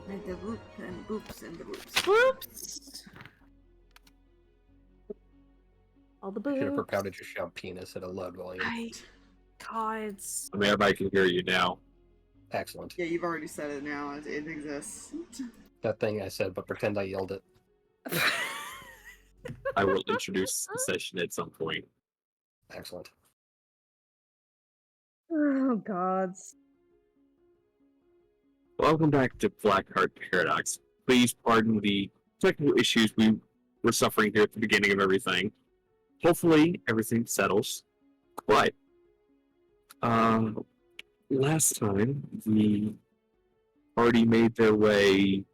And the whoop and boops and the whoops. Whoops! All the Should have boobs. propounded your shout penis at a loud volume. God. I mean, everybody can hear you now. Excellent. Yeah, you've already said it now. It exists. That thing I said, but pretend I yelled it. I will introduce the session at some point. Excellent. Oh, gods. Welcome back to Blackheart Paradox. Please pardon the technical issues we were suffering here at the beginning of everything. Hopefully, everything settles. But, last time, the party made their way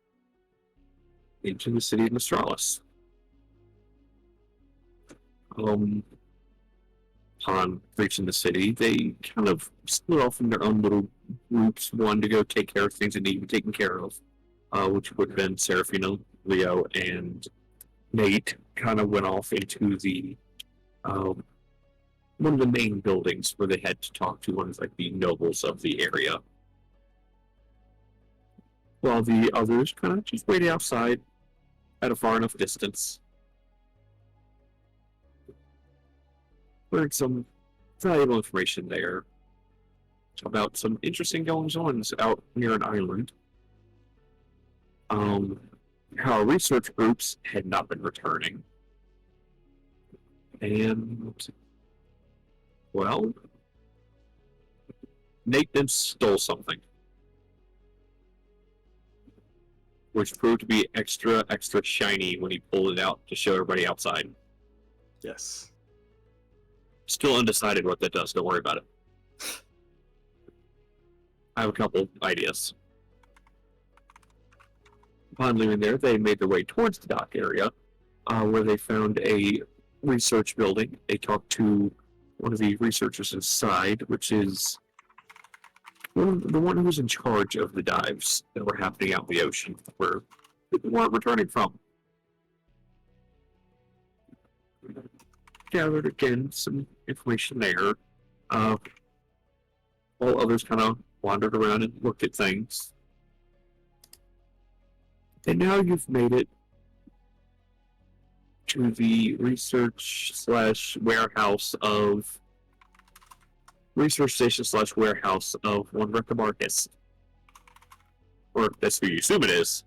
into the city of Nostralis. Upon reaching the city, they kind of split off in their own little groups. One to go take care of things that need to be taken care of, which would have been Seraphina, Leo, and Nate. Kind of went off into the one of the main buildings where they had to talk to one of like the nobles of the area, while the others kind of just waited outside at a far enough distance. Learned some valuable information there about some interesting goings-ons out near an island. How research groups had not been returning. And, well, Nate then stole something, which proved to be extra shiny when he pulled it out to show everybody outside. Yes. Still undecided what that does, don't worry about it. I have a couple ideas. Upon leaving there, they made their way towards the dock area, where they found a research building. They talked to one of the researchers inside, which is the one who was in charge of the dives that were happening out in the ocean, where people weren't returning from. Gathered again some information there. All others kind of wandered around and looked at things. And now you've made it to the research station / warehouse of one Rector Marcus. Or that's who you assume it is.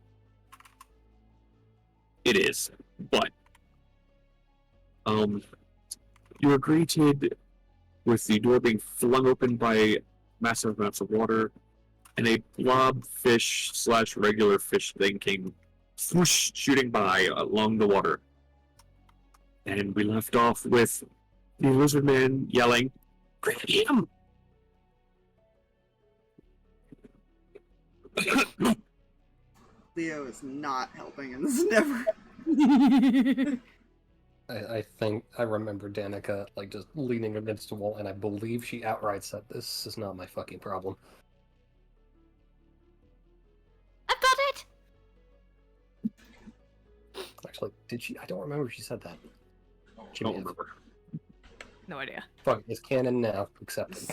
It is. But you are greeted with the door being flung open by massive amounts of water, and a blob fish / regular fish thing came swoosh shooting by along the water. And we left off with the lizard man yelling, "Grab him!" Leo is not helping in this endeavor. I think I remember Danika like just leaning against a wall, and I believe she outright said, "This is not my fucking problem." I've got it! Actually, did she? I don't remember if she said that. She Don't may have. remember. No idea. Fuck, it's canon now. Accepted.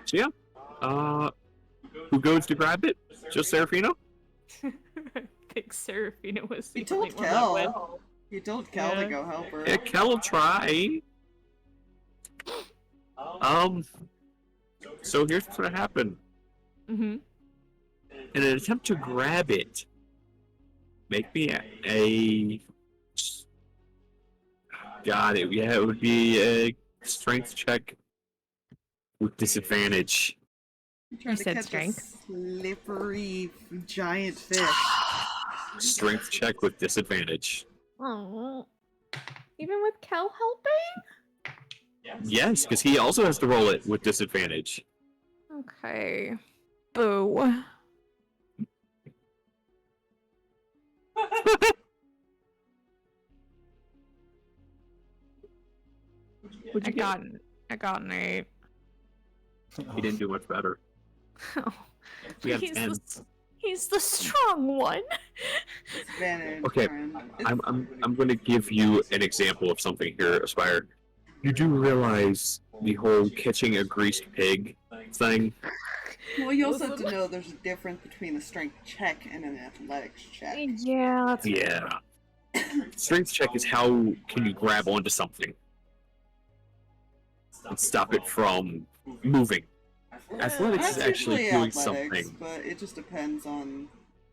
So yeah, who goes to grab it? Just Seraphina? I think Seraphina was the You only told one that went. Kel. You told Kel to go help her. Yeah, Kel will try. So here's what's gonna happen. Mm-hmm. In an attempt to grab it, make me a God, it would be a strength check with disadvantage. Trying to said catch strength. a slippery giant fish. Strength check with disadvantage. Oh. Even with Kel helping? Yes, because he also has to roll it with disadvantage. Okay. Boo. What'd you get? I got an 8. He didn't do much better. Oh. We got He's 10. He's the strong one. Advantage, Okay, friend. I'm going to give you an example of something here, Aspire. You do realize the whole catching a greased pig thing Well, you also have to know there's a difference between a strength check and an athletics check. Yeah, that's Yeah. Strength check is how can you grab onto something and stop it from moving. Athletics is That's actually usually doing athletics, something. but it just depends on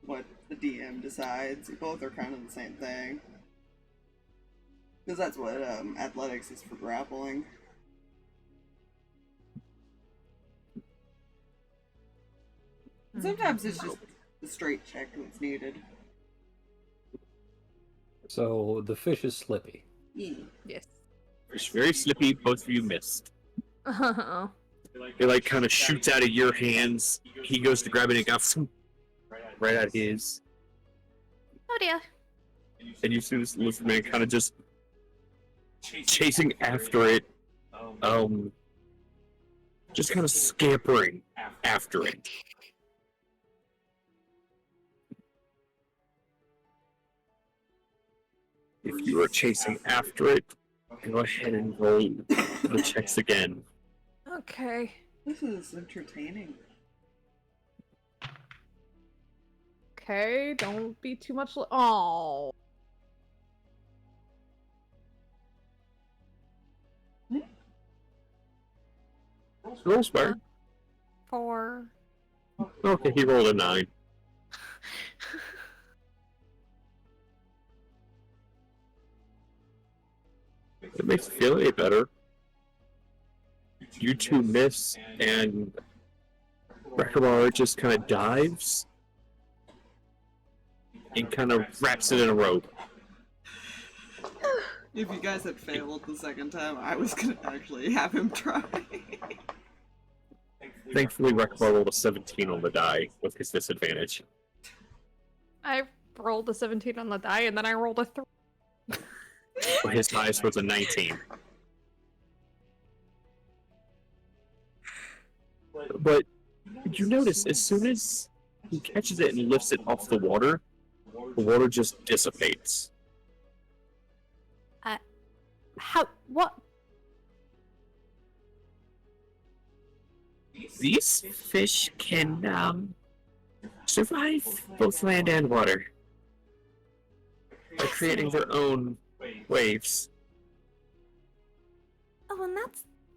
what the DM decides. Both are kind of the same thing. Because that's what athletics is for grappling. Sometimes it's just the straight check that's needed. So the fish is slippy. yes. It's very slippy. Both of you missed. Oh. It like kind of shoots out of your hands. He goes to grab it and it got right out of his. Oh dear. And you see this lizard man kind of just chasing after it. Just kind of scampering after it. If you are chasing after it, go ahead and roll the checks again. Okay. This is entertaining. Okay, don't be too much. Oh. Roll smart. 4. Okay, he rolled a 9. It makes it feel any better. You two miss, and Reckamar just kind of dives and kind of wraps it in a rope. If you guys had failed the second time, I was gonna actually have him try. Thankfully, Reckamar rolled a 17 on the die with his disadvantage. I rolled a 17 on the die and then I rolled a 3. His highest was a 19. But you notice, as soon as he catches it and lifts it off the water just dissipates. How? What? These fish can survive both land and water by creating their own waves. Oh, and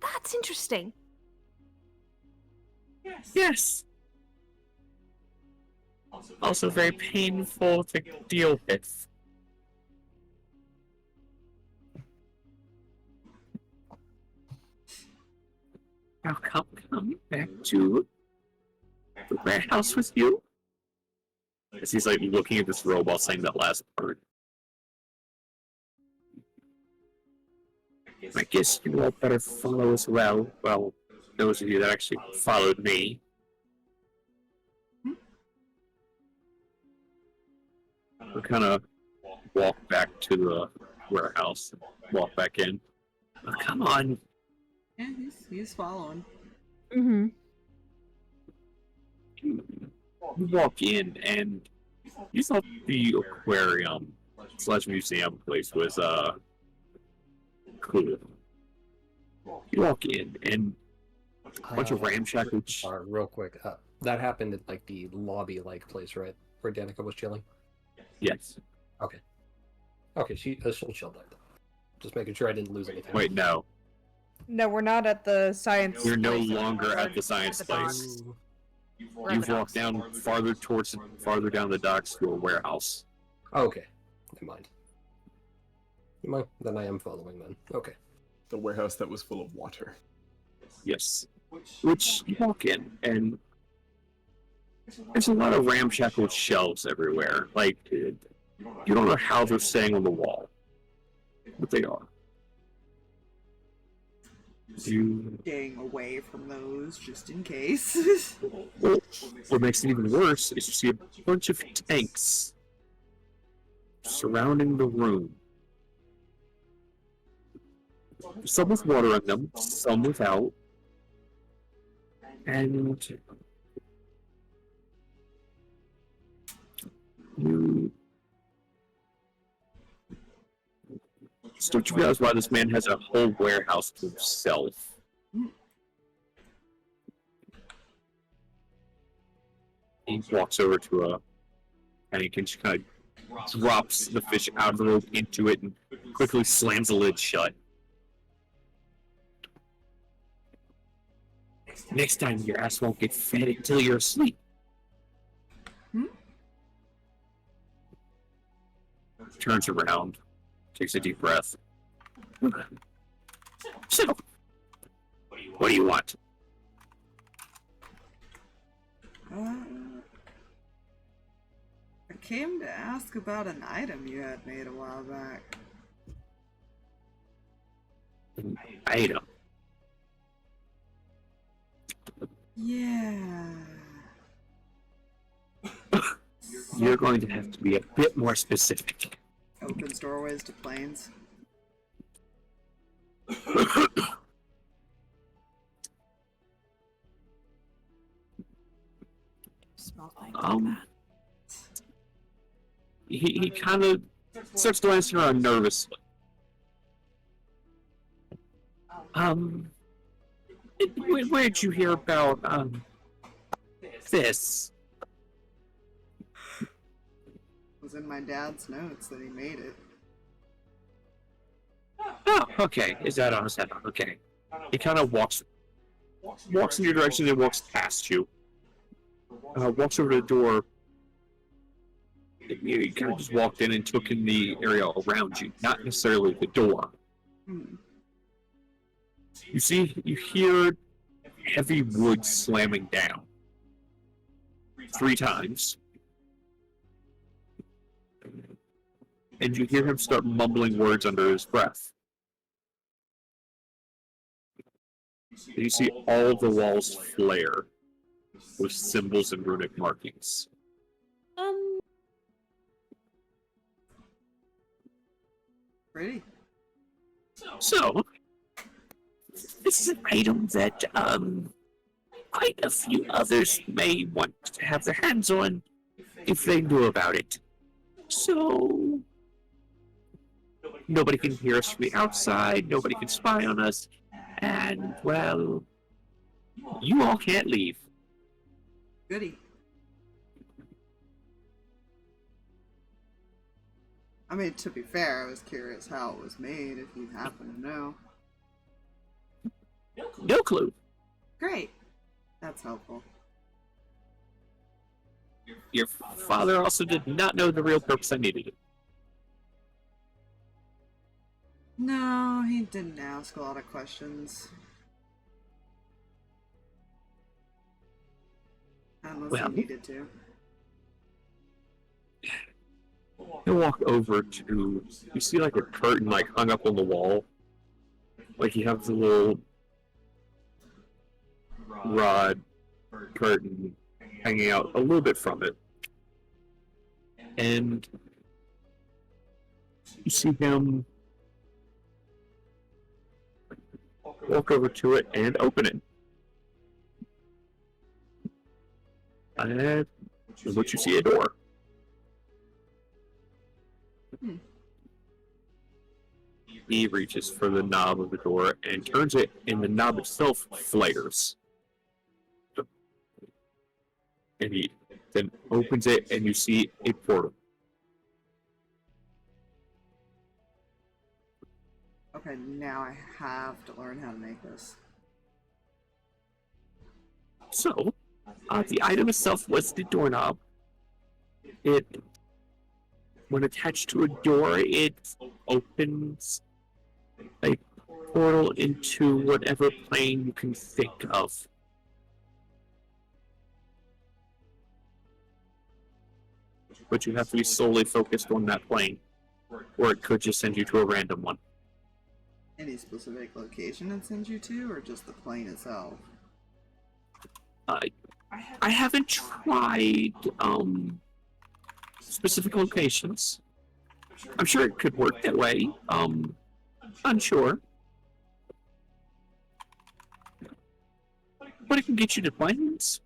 that's interesting. Yes. Also very painful to deal with. Now come back to the warehouse with you. As he's like looking at this robe while saying that last part. I guess you all better follow as well. Well, those of you that actually followed me. We'll kind of walk back to the warehouse, walk back in. Oh, come on. Yeah, he's following. Mm-hmm. You walk in and you thought the aquarium / museum place was cool. You walk in and a bunch of ramshackle. Real quick, that happened at like the lobby-like place, right, where Danika was chilling. Yes. Okay, she'll chill there. Just making sure I didn't lose anything. Wait, no. No, we're not at the science. You're no place. longer at the science the place. docks. You've walked down farther down the docks to a warehouse. Okay, never mind. Then I am following then. Okay. The warehouse that was full of water. Yes. Which you walk in and there's a lot of ramshackle shelves everywhere. Like, you don't know how they're staying on the wall, but they are. Staying away from those just in case. Well, what makes it even worse is you see a bunch of tanks surrounding the room. Some with water in them, some without. And don't you realize why this man has a whole warehouse to himself? He walks over to and he can just kind of drops the fish out of the rope into it and quickly slams the lid shut. Next time your ass won't get fed until you're asleep. Turns around, takes a deep breath. So, what do you want? I came to ask about an item you had made a while back. An item? Yeah. You're going to have to be a bit more specific. Opens doorways to planes. He kind of starts glancing around nervously. Where did you hear about, this? It was in my dad's notes that he made it. Oh, okay. Is that on his head? Okay. He kind of walks in your direction and walks past you. Walks over to the door. You kind of just walked in and took in the area around you, not necessarily the door. You hear heavy wood slamming down 3 times. And you hear him start mumbling words under his breath. You see all the walls flare with symbols and runic markings. Pretty. So, this is an item that, quite a few others may want to have their hands on if they knew about it. So, nobody can hear us from the outside, nobody can spy on us, and, well, you all can't leave. Goody. I mean, to be fair, I was curious how it was made, if you happen to know. No clue. Great. That's helpful. Your father also did not know the real purpose I needed it. No, he didn't ask a lot of questions. Unless he needed to. You walk over to, you see like a curtain like hung up on the wall. Like you have the little rod curtain hanging out a little bit from it. And you see him walk over to it and open it. And what you see a door. He reaches for the knob of the door and turns it, and the knob itself flares. And he then opens it, and you see a portal. Okay, now I have to learn how to make this. So, the item itself was the doorknob. It, when attached to a door, it opens a portal into whatever plane you can think of. But you have to be solely focused on that plane, or it could just send you to a random one. Any specific location it sends you to, or just the plane itself? I haven't tried specific locations. I'm sure it could work that way. Unsure. But it can get you to planes.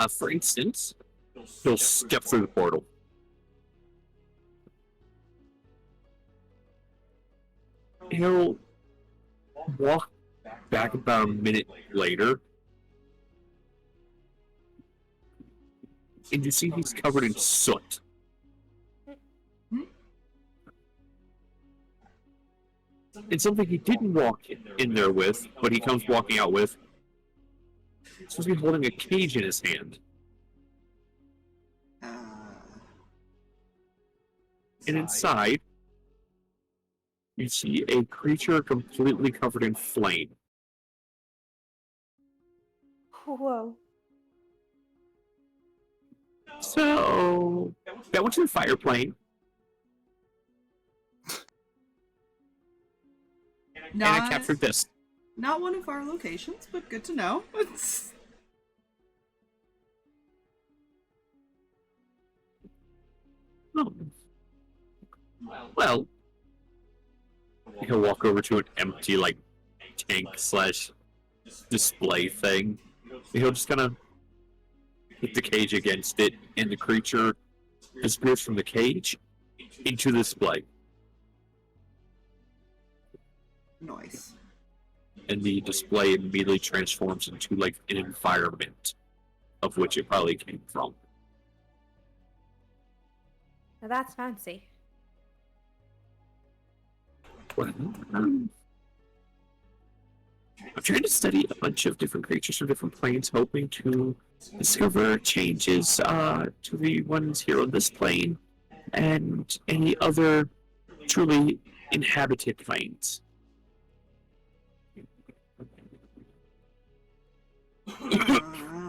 For instance, he'll step through the portal. He'll walk back about a minute later, and you see he's covered in soot. It's something he didn't walk in there with, but he comes walking out with. He's supposed to be holding a cage in his hand. And inside, you see a creature completely covered in flame. Whoa. So, that went to the fire plane. And I captured this. Not one of our locations, but good to know. Oh. Well, he'll walk over to an empty, like, tank/display thing. He'll just kind of hit the cage against it, and the creature disappears from the cage into the display. Nice. And the display immediately transforms into, like, an environment of which it probably came from. Now that's fancy. Well, I'm trying to study a bunch of different creatures from different planes, hoping to discover changes to the ones here on this plane and any other truly inhabited planes.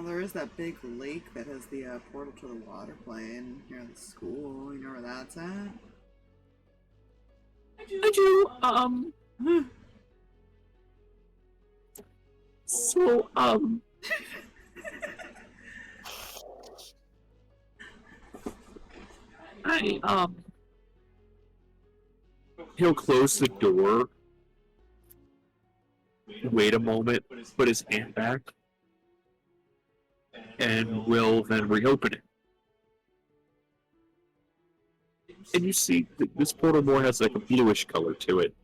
There is that big lake that has the portal to the water plane near the school. You know where that's at? I do, so, he'll close the door, wait a moment, put his hand back, and will then reopen it. And you see that this portal more has like a bluish color to it.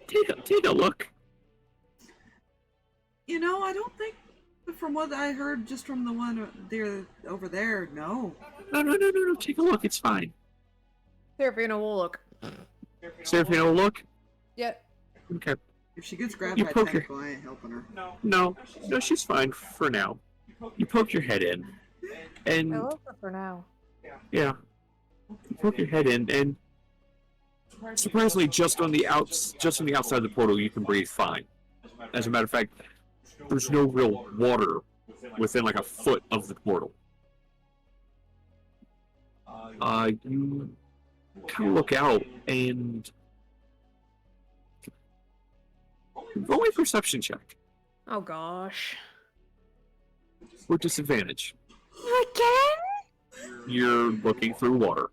Take a look. You know, I don't think, from what I heard just from the one there over there, no. No, take a look, it's fine. Seraphina will look. Seraphina will look? Yep. Okay. If she gets grabbed You by poke tentacle, I ain't helping her. No, she's fine for now. You poke your head in, and I love her for now. yeah, you poke your head in, and surprisingly, just on the outside of the portal, you can breathe fine. As a matter of fact, there's no real water within like a foot of the portal. You kind of look out and roll a perception check. Oh gosh. With disadvantage. Again? You're looking through water.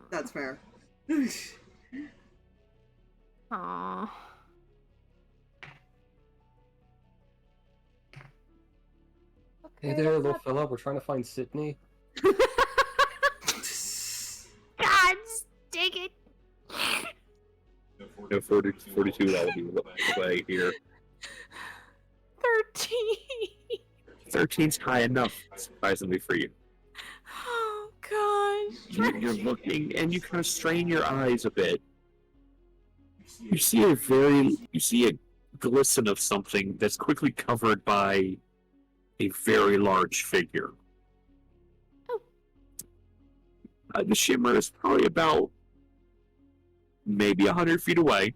That's fair. Aww. Hey there, little fella. We're trying to find Sydney. God, dig it. No, 42, that will be way here. 13. 13's high enough, surprisingly for you. Oh gosh. You're looking, and you kind of strain your eyes a bit. You see a glisten of something that's quickly covered by a very large figure. Oh. The shimmer is probably about maybe 100 feet away.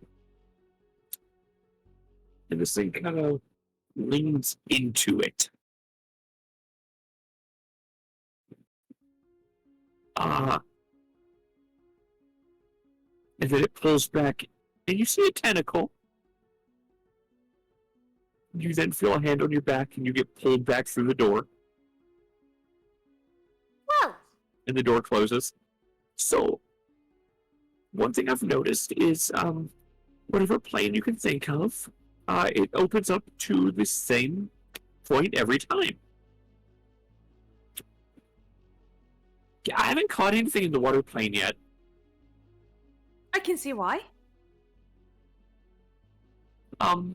And this thing kind of leans into it. And then it pulls back, and you see a tentacle. You then feel a hand on your back, and you get pulled back through the door. Well. And the door closes. So, one thing I've noticed is, whatever plane you can think of, it opens up to the same point every time. Yeah, I haven't caught anything in the water plane yet. I can see why. I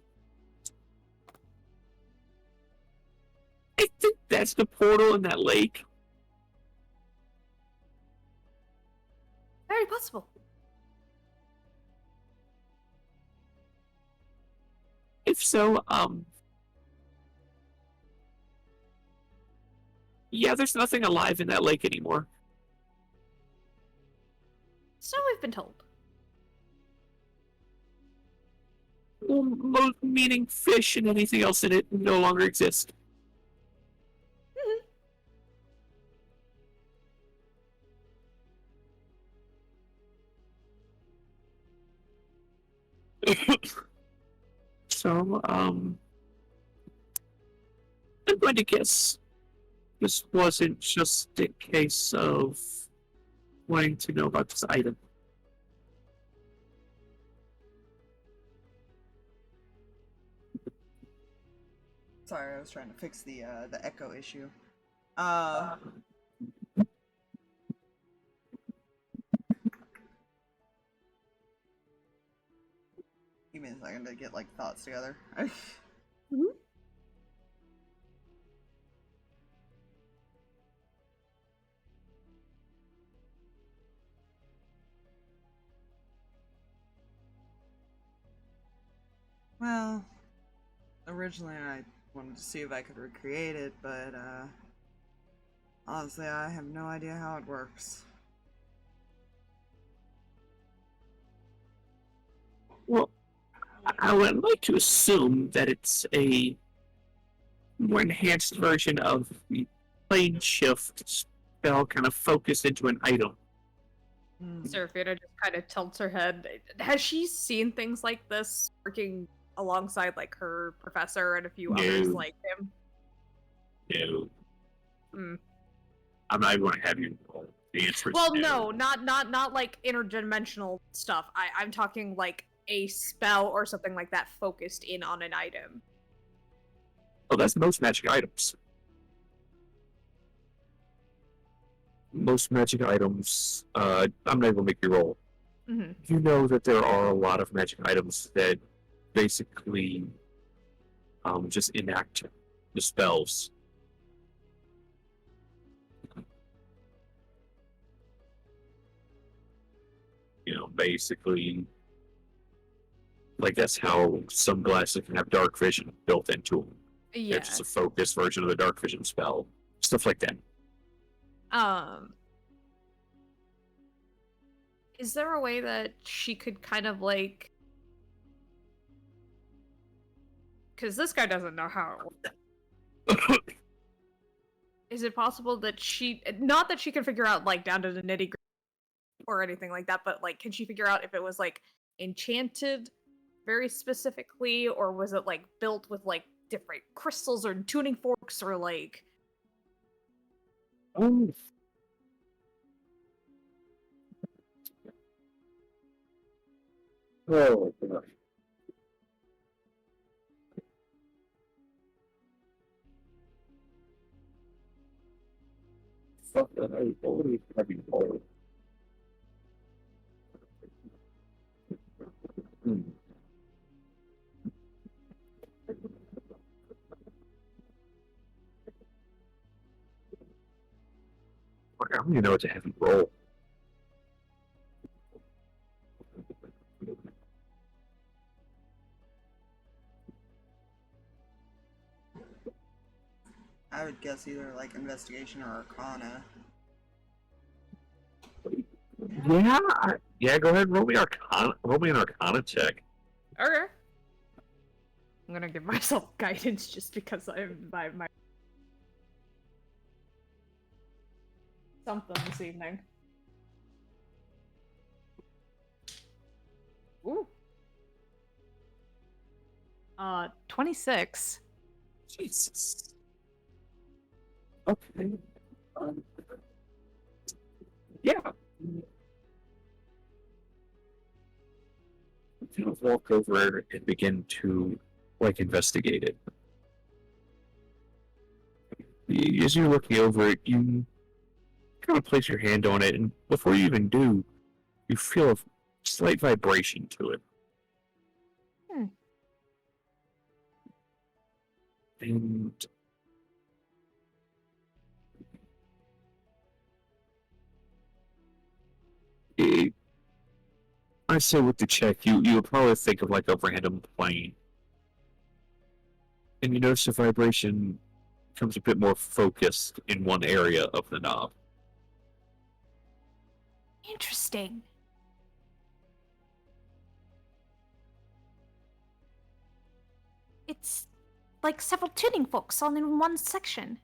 think that's the portal in that lake. Very possible. If so, yeah, there's nothing alive in that lake anymore. So we've been told. Well, meaning fish and anything else in it no longer exist. So, I'm going to guess this wasn't just a case of wanting to know about this item. Sorry, I was trying to fix the echo issue. Give me a second to get like thoughts together. Well, originally I wanted to see if I could recreate it, but honestly I have no idea how it works. Well, I would like to assume that it's a more enhanced version of the plane shift spell kind of focused into an item. Seraphina just kind of tilts her head. Has she seen things like this working alongside like her professor and a few others like him? No. Mm. I'm not even going to have you the answer. Well, no, not like interdimensional stuff. I'm talking like a spell or something like that focused in on an item. Oh, that's most magic items. Most magic items, I'm not even gonna make you roll. Mm-hmm. You know that there are a lot of magic items that basically just enact the spells. You know, basically, like that's how some glasses can have dark vision built into them. Yeah. It's just a focused version of the dark vision spell. Stuff like that. Is there a way that she could kind of like... Because this guy doesn't know how it works. Is it possible that she... Not that she can figure out, like, down to the nitty-gritty or anything like that, but, like, can she figure out if it was, like, enchanted very specifically, or was it, like, built with, like, different crystals or tuning forks, or, like... Oh. Oh, gosh. Fuck that, I already having horror. I don't even know it's a heavy roll. I would guess either like investigation or arcana. Yeah, go ahead, roll me an arcana check. Okay. I'm gonna give myself guidance just because I'm my something this evening. Ooh. 26. Jesus. Okay. Yeah. Kind of walk over and begin to like investigate it. As you're looking over it, you kind of place your hand on it, and before you even do, you feel a slight vibration to it. And I say with the check, you would probably think of like a random plane. And you notice the vibration becomes a bit more focused in one area of the knob. Interesting. It's like several tuning forks all in one section.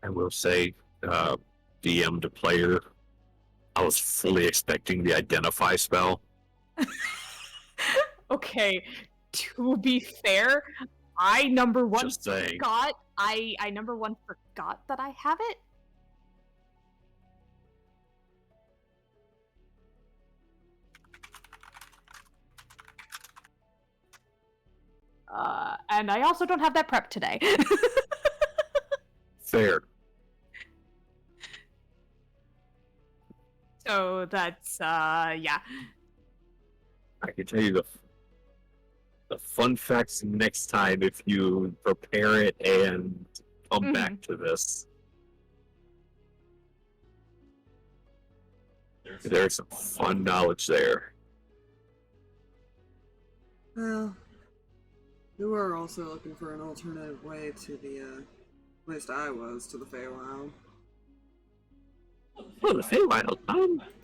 I will say, DM to player, I was fully expecting the identify spell. Okay, to be fair, I number one Just saying. forgot. I number one forgot that I have it. And I also don't have that prep today. Fair. So that's yeah. I can tell you the fun facts next time if you prepare it and come back to this. There's some fun knowledge there. Well, we were also looking for an alternative way to the, at least I was, to the Feywild. Oh, the Feywild.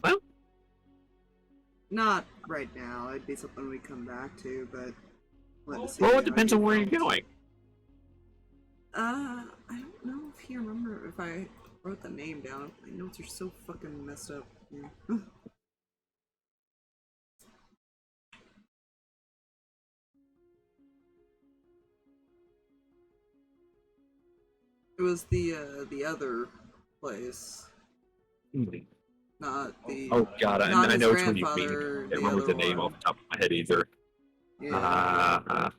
Well, Not right now. It'd be something we'd come back to, but well, it depends on where you're going. I don't know if you remember if I wrote the name down. My notes are so fucking messed up. Yeah. It was the other place, not the. Oh god, not I his know which one you mean. I grandfather, can't remember the other name one. off the top of my head either. Yeah.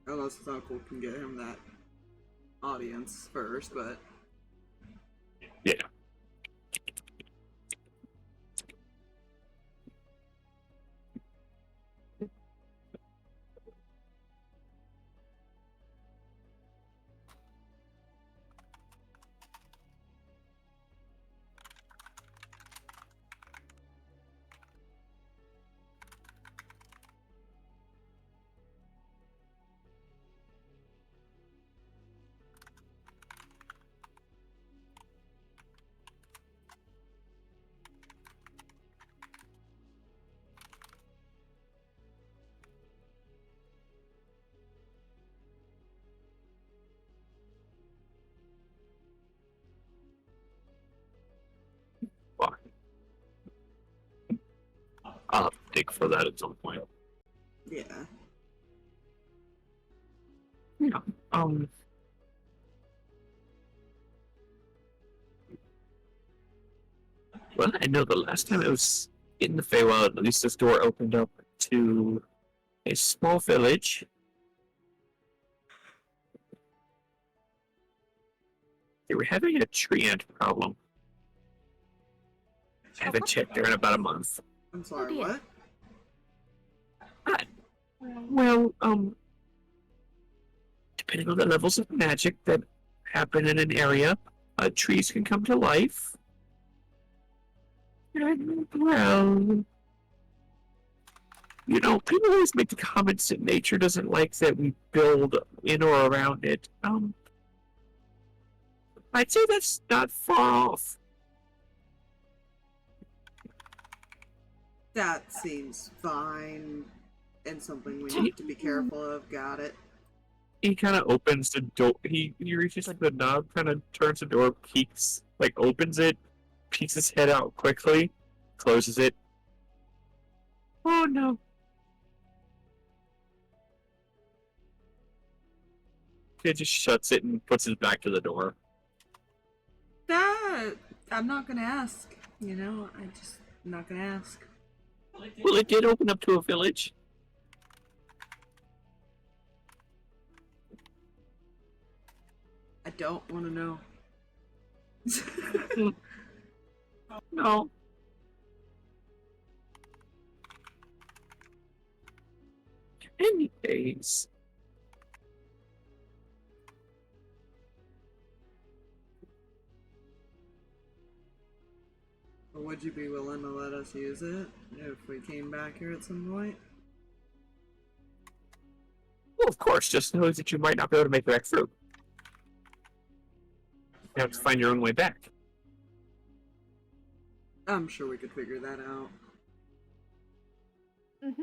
Unless his uncle can get him that audience first, but Yeah. Fuck. I'll have to dig for that at some point. yeah. Yeah. Well, I know the last time I was in the Feywild, at least this door opened up to a small village. They were having a tree ant problem. I haven't checked there in about a month. I'm sorry, dear. what? Well, depending on the levels of magic that happen in an area, trees can come to life. And, well, you know, people always make the comments that nature doesn't like that we build in or around it. I'd say that's not far off. That seems fine and something we need to be careful of. Got it. He kind of opens the door. He reaches for the knob, kind of turns the door, peeks, like opens it, peeks his head out quickly, closes it. Oh no. kid just shuts it and puts his back to the door. I'm not gonna ask. You know, I'm not gonna ask. Well, it did open up to a village. I don't want to know. No. Anyways. Or would you be willing to let us use it if we came back here at some point? Well, of course, just know that you might not be able to make it back through. You have to find your own way back. I'm sure we could figure that out. Mm-hmm.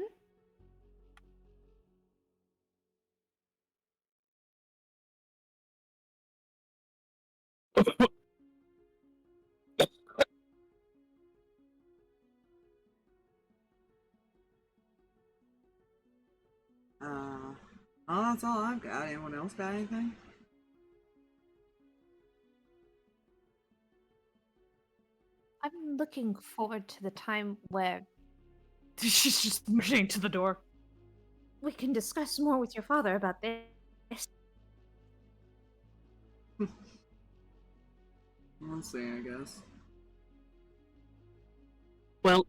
Oh, that's all I've got. Anyone else got anything? I'm looking forward to the time where she's just rushing to the door. We can discuss more with your father about this. We'll see, I guess. Well,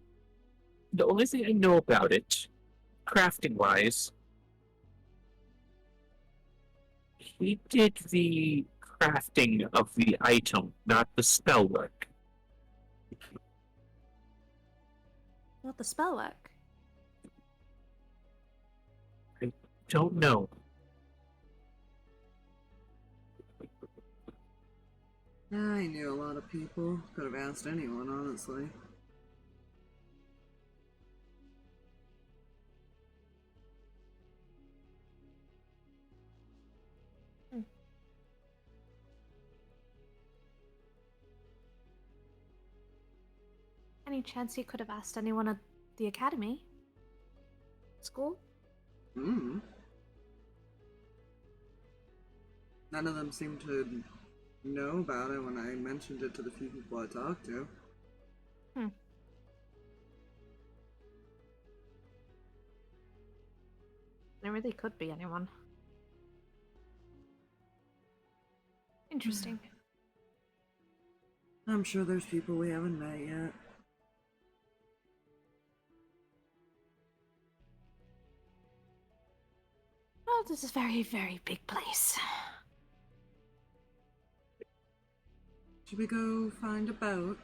the only thing I know about it, crafting-wise, he did the crafting of the item, not the spell work. Not the spell work. Don't know. I knew a lot of people. Could have asked anyone, honestly. Any chance you could have asked anyone at the academy? School? Hmm. None of them seemed to know about it when I mentioned it to the few people I talked to. There really could be anyone. Interesting. I'm sure there's people we haven't met yet. Well, this is a very, very big place. Should we go find a boat?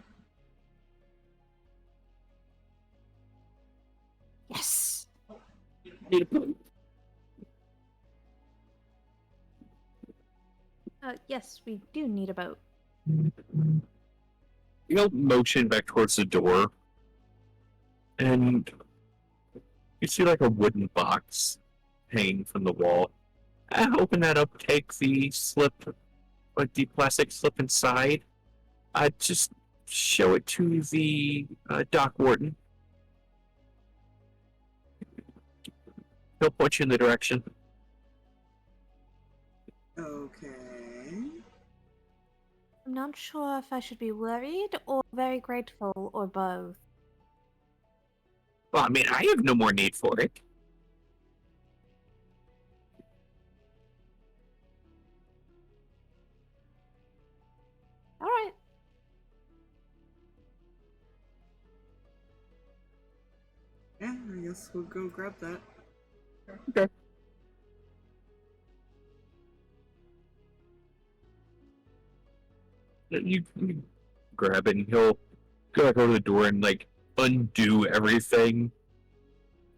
Yes. Yes, we do need a boat. You'll motion back towards the door, and you see like a wooden box hanging from the wall. Open that up, take the slip, like the plastic slip inside. Just show it to the dock warden. He'll point you in the direction. Okay. I'm not sure if I should be worried or very grateful or both. Well, I mean, I have no more need for it. All right. Yeah, I guess we'll go grab that. Okay. You grab it, and he'll go to the door and like undo everything,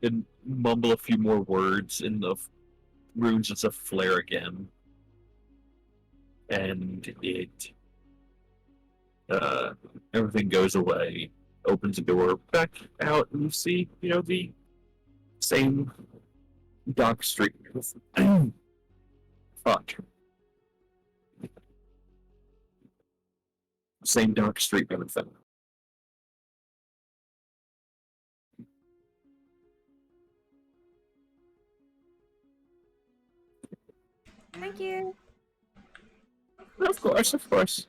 and mumble a few more words, and the runes just a flare again, and it everything goes away. Opens the door back out, and you see, the same dock street. Fuck. Same dock street and everything. Thank you. Of course, of course.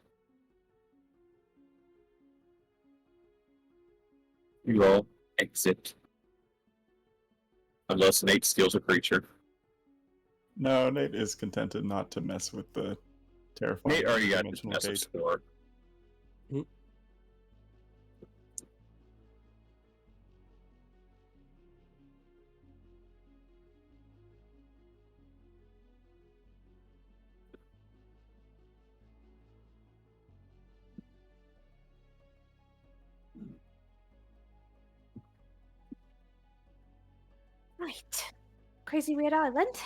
You all exit. Unless Nate steals a creature. No, Nate is contented not to mess with the terrifying Nate already got his dimensional massive gate. score. Right. Crazy Weird Island.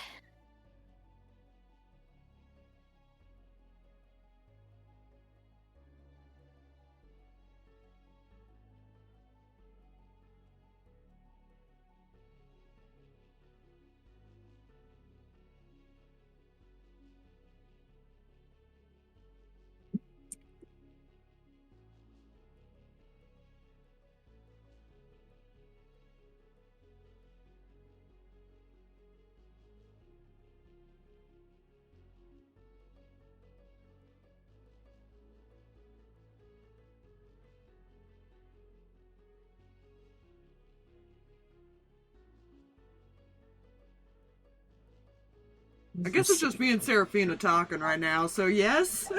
I guess it's just me and Seraphina talking right now, so yes.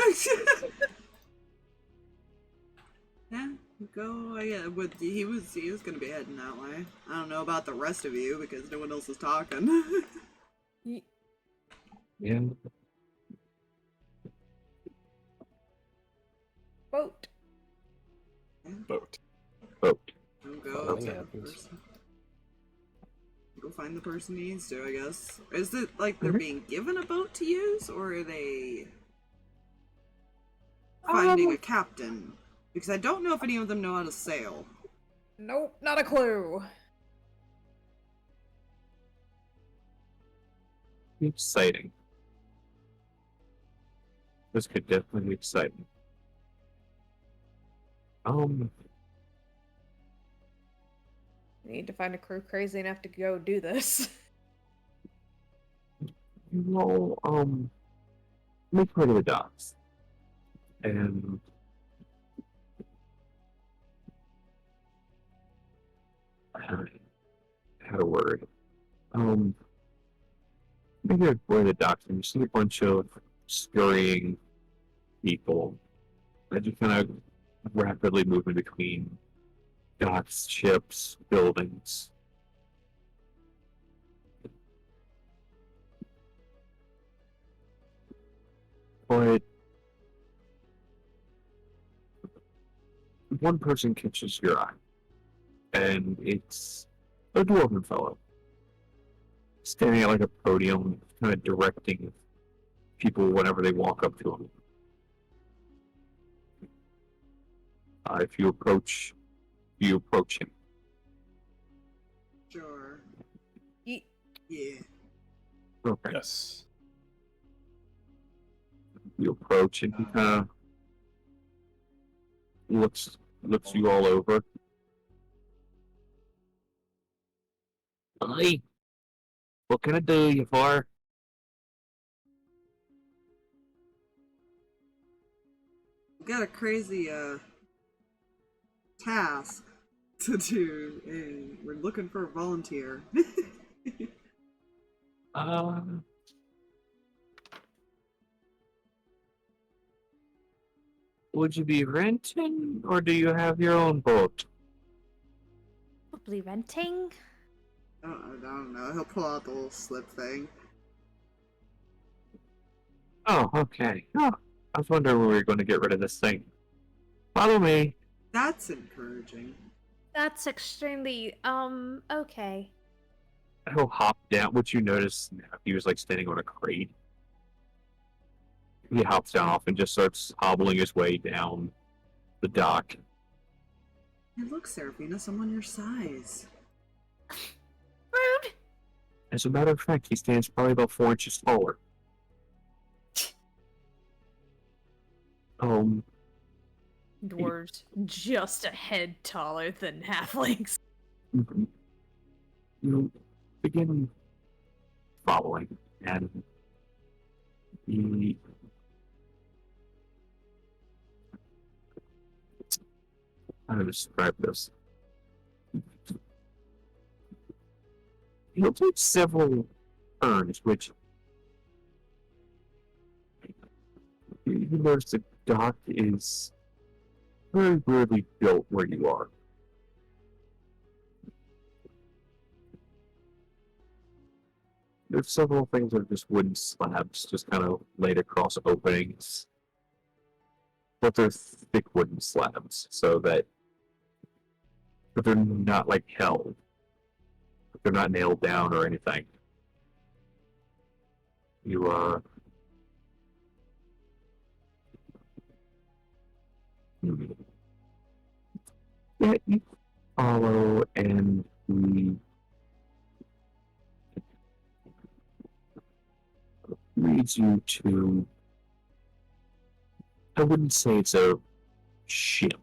Yeah, go. Yeah, but he was gonna be heading that way. I don't know about the rest of you because no one else is talking. Yeah. Boat. Boat. Boat. Go Nothing find the happens. person. Go find the person he needs to, I guess. Is it like they're Mhm. being given a boat to use, or are they finding a captain? Because I don't know if any of them know how to sail. Nope, not a clue. Exciting. This could definitely be exciting. We need to find a crew crazy enough to go do this. Make way to the docks. And I had a word. Make your way to the docks and you see a bunch of scurrying people that you kind of rapidly moving between docks, ships, buildings. But one person catches your eye, and it's a dwarven fellow standing at like a podium, kind of directing people whenever they walk up to him. If you approach him. Sure. Ye- Yeah. Okay. Yes. You approach, and he kind of looks you all over. Hi. What can I do you for? We got a crazy task to do, and we're looking for a volunteer. Would you be renting, or do you have your own boat? Probably renting. I don't know. He'll pull out the little slip thing. Oh, okay. Oh, I was wondering when we were going to get rid of this thing. Follow me. That's encouraging. That's extremely, okay. He'll hop down. What you notice, he was like standing on a crate. He hops down off and just starts hobbling his way down the dock. Hey, look, Seraphina, someone your size. Rude! As a matter of fact, he stands probably about 4 inches taller. Dwarves just a head taller than halflings. You begin following, and He... How to describe this? He'll take several turns, which you notice the dock is very weirdly built where you are. There's several things that are just wooden slabs, just kind of laid across openings. But they're thick wooden slabs, so that but they're not like held. They're not nailed down or anything. You yeah, you follow and he leads you to, I wouldn't say it's a ship.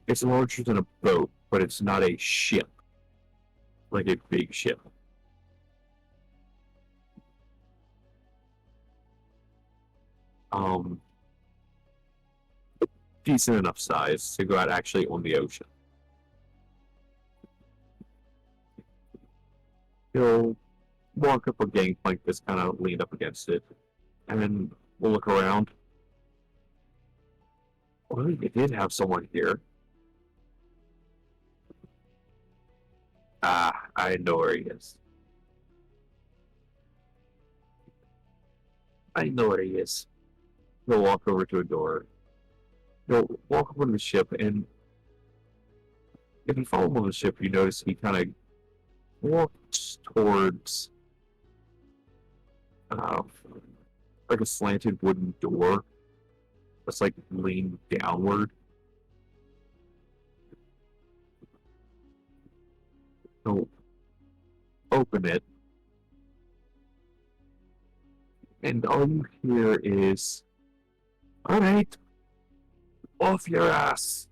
It's larger than a boat, but it's not a ship. Like a big ship. Decent enough size to go out actually on the ocean. You'll walk up a gangplank that's kind of leaned up against it, and then we'll look around. Well, it did have someone here. Ah, I know where he is. I know where he is. He'll walk over to a door. He'll walk over to the ship, and if you follow him on the ship, you notice he kind of walks towards like a slanted wooden door that's like leaned downward. He'll open it, and all you hear is, "All right, off your ass."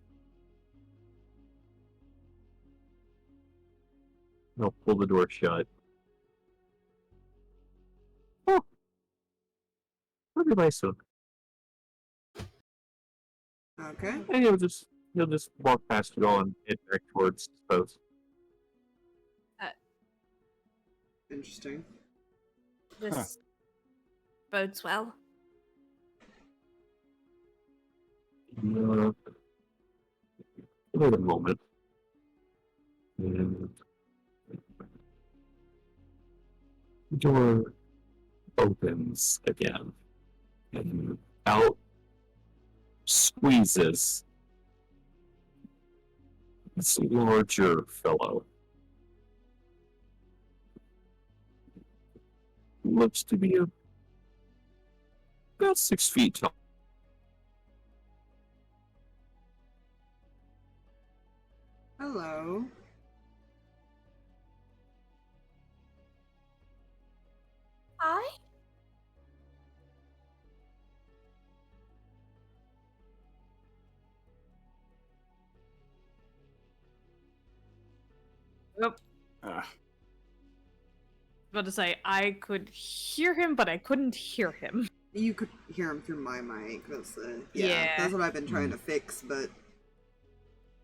He'll pull the door shut. Oh, look at my son. Okay. And he'll just walk past you all and head back towards the boat. Interesting. This bodes well. Wait a moment. And the door opens again, and out squeezes this larger fellow. Looks to be about 6 feet tall. Hello. Hi. Nope. Ah, About to say I could hear him, but I couldn't hear him. You could hear him through my mic. That's Yeah. That's what I've been trying to fix, but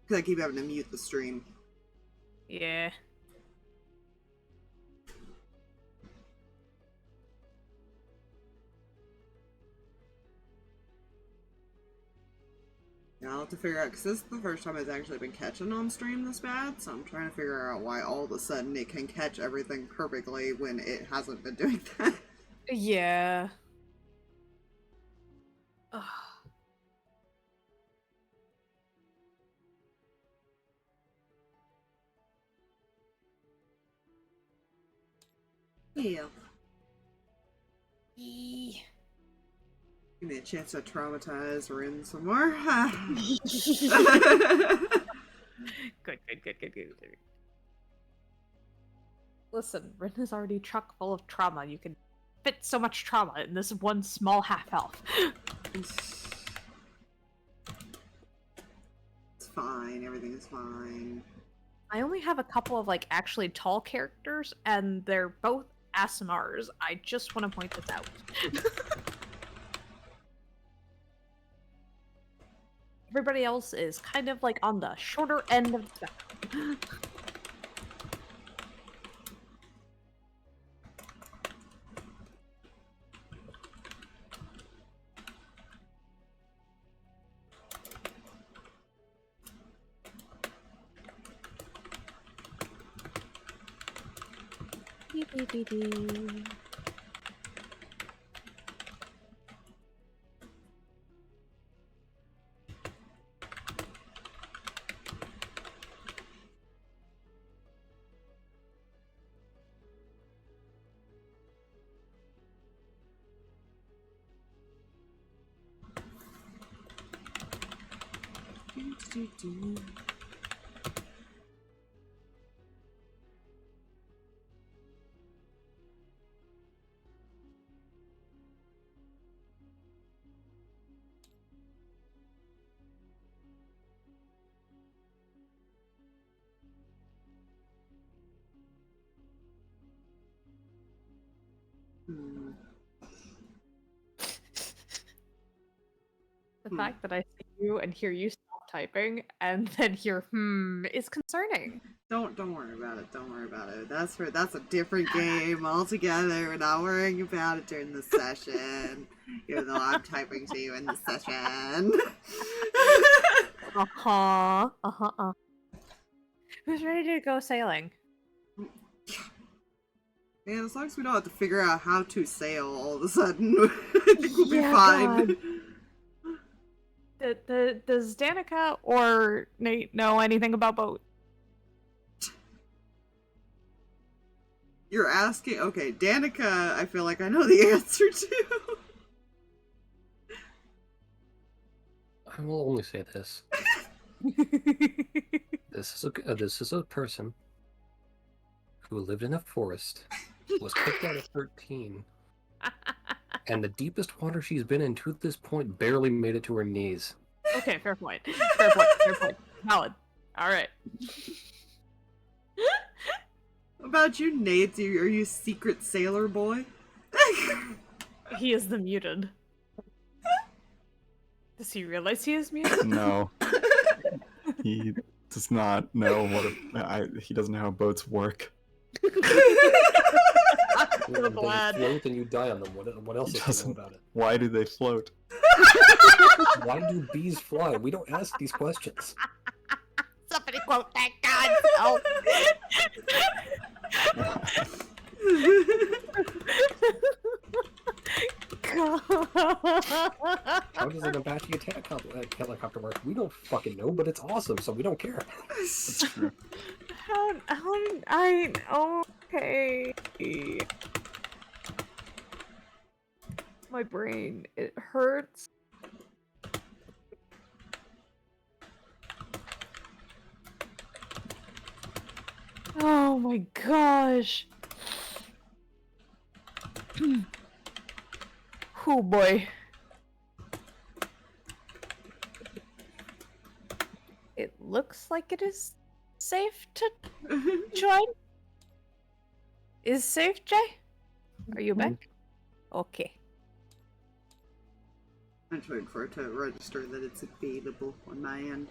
because I keep having to mute the stream. Yeah. Yeah, I'll have to figure out, because this is the first time it's actually been catching on stream this bad, so I'm trying to figure out why all of a sudden it can catch everything perfectly when it hasn't been doing that. Yeah. Ugh. Yeah. Eee. Give me a chance to traumatize Rin some more. Good. Listen, Rin is already chock full of trauma. You can fit so much trauma in this one small half-elf. It's fine. Everything is fine. I only have a couple of, like, actually tall characters, and they're both ASMRs. I just want to point this out. Everybody else is kind of like on the shorter end of the spectrum. The fact that I see you and hear you stop typing and then hear is concerning. Don't worry about it. Don't worry about it. That's a different game altogether. We're not worrying about it during the session, even though I'm typing to you in the session. Who's ready to go sailing? Man, as long as we don't have to figure out how to sail all of a sudden, I think we'll be fine. God. Does Danika or Nate know anything about boats? You're asking? Okay, Danika, I feel like I know the answer to. I will only say this. This is a person who lived in a forest, was kicked out at 13, and the deepest water she's been in to this point barely made it to her knees. Okay, fair point. Fair point. Fair point. Valid. All right. What about you, Nate? Are you secret sailor boy? He is the muted. Does he realize he is muted? No. He does not know he doesn't know how boats work. I'm so glad. They float and you die on them. What else does he know about it? Why do they float? Why do bees fly? We don't ask these questions. Somebody quote that God. How does an Apache attack helicopter work? We don't fucking know, but it's awesome, so we don't care. That's true. Okay. My brain, it hurts. Oh my gosh. Oh boy. It looks like it is safe to join. Is safe, Jay? Are you back? Okay. I'm just waiting for it to register that it's available on my end.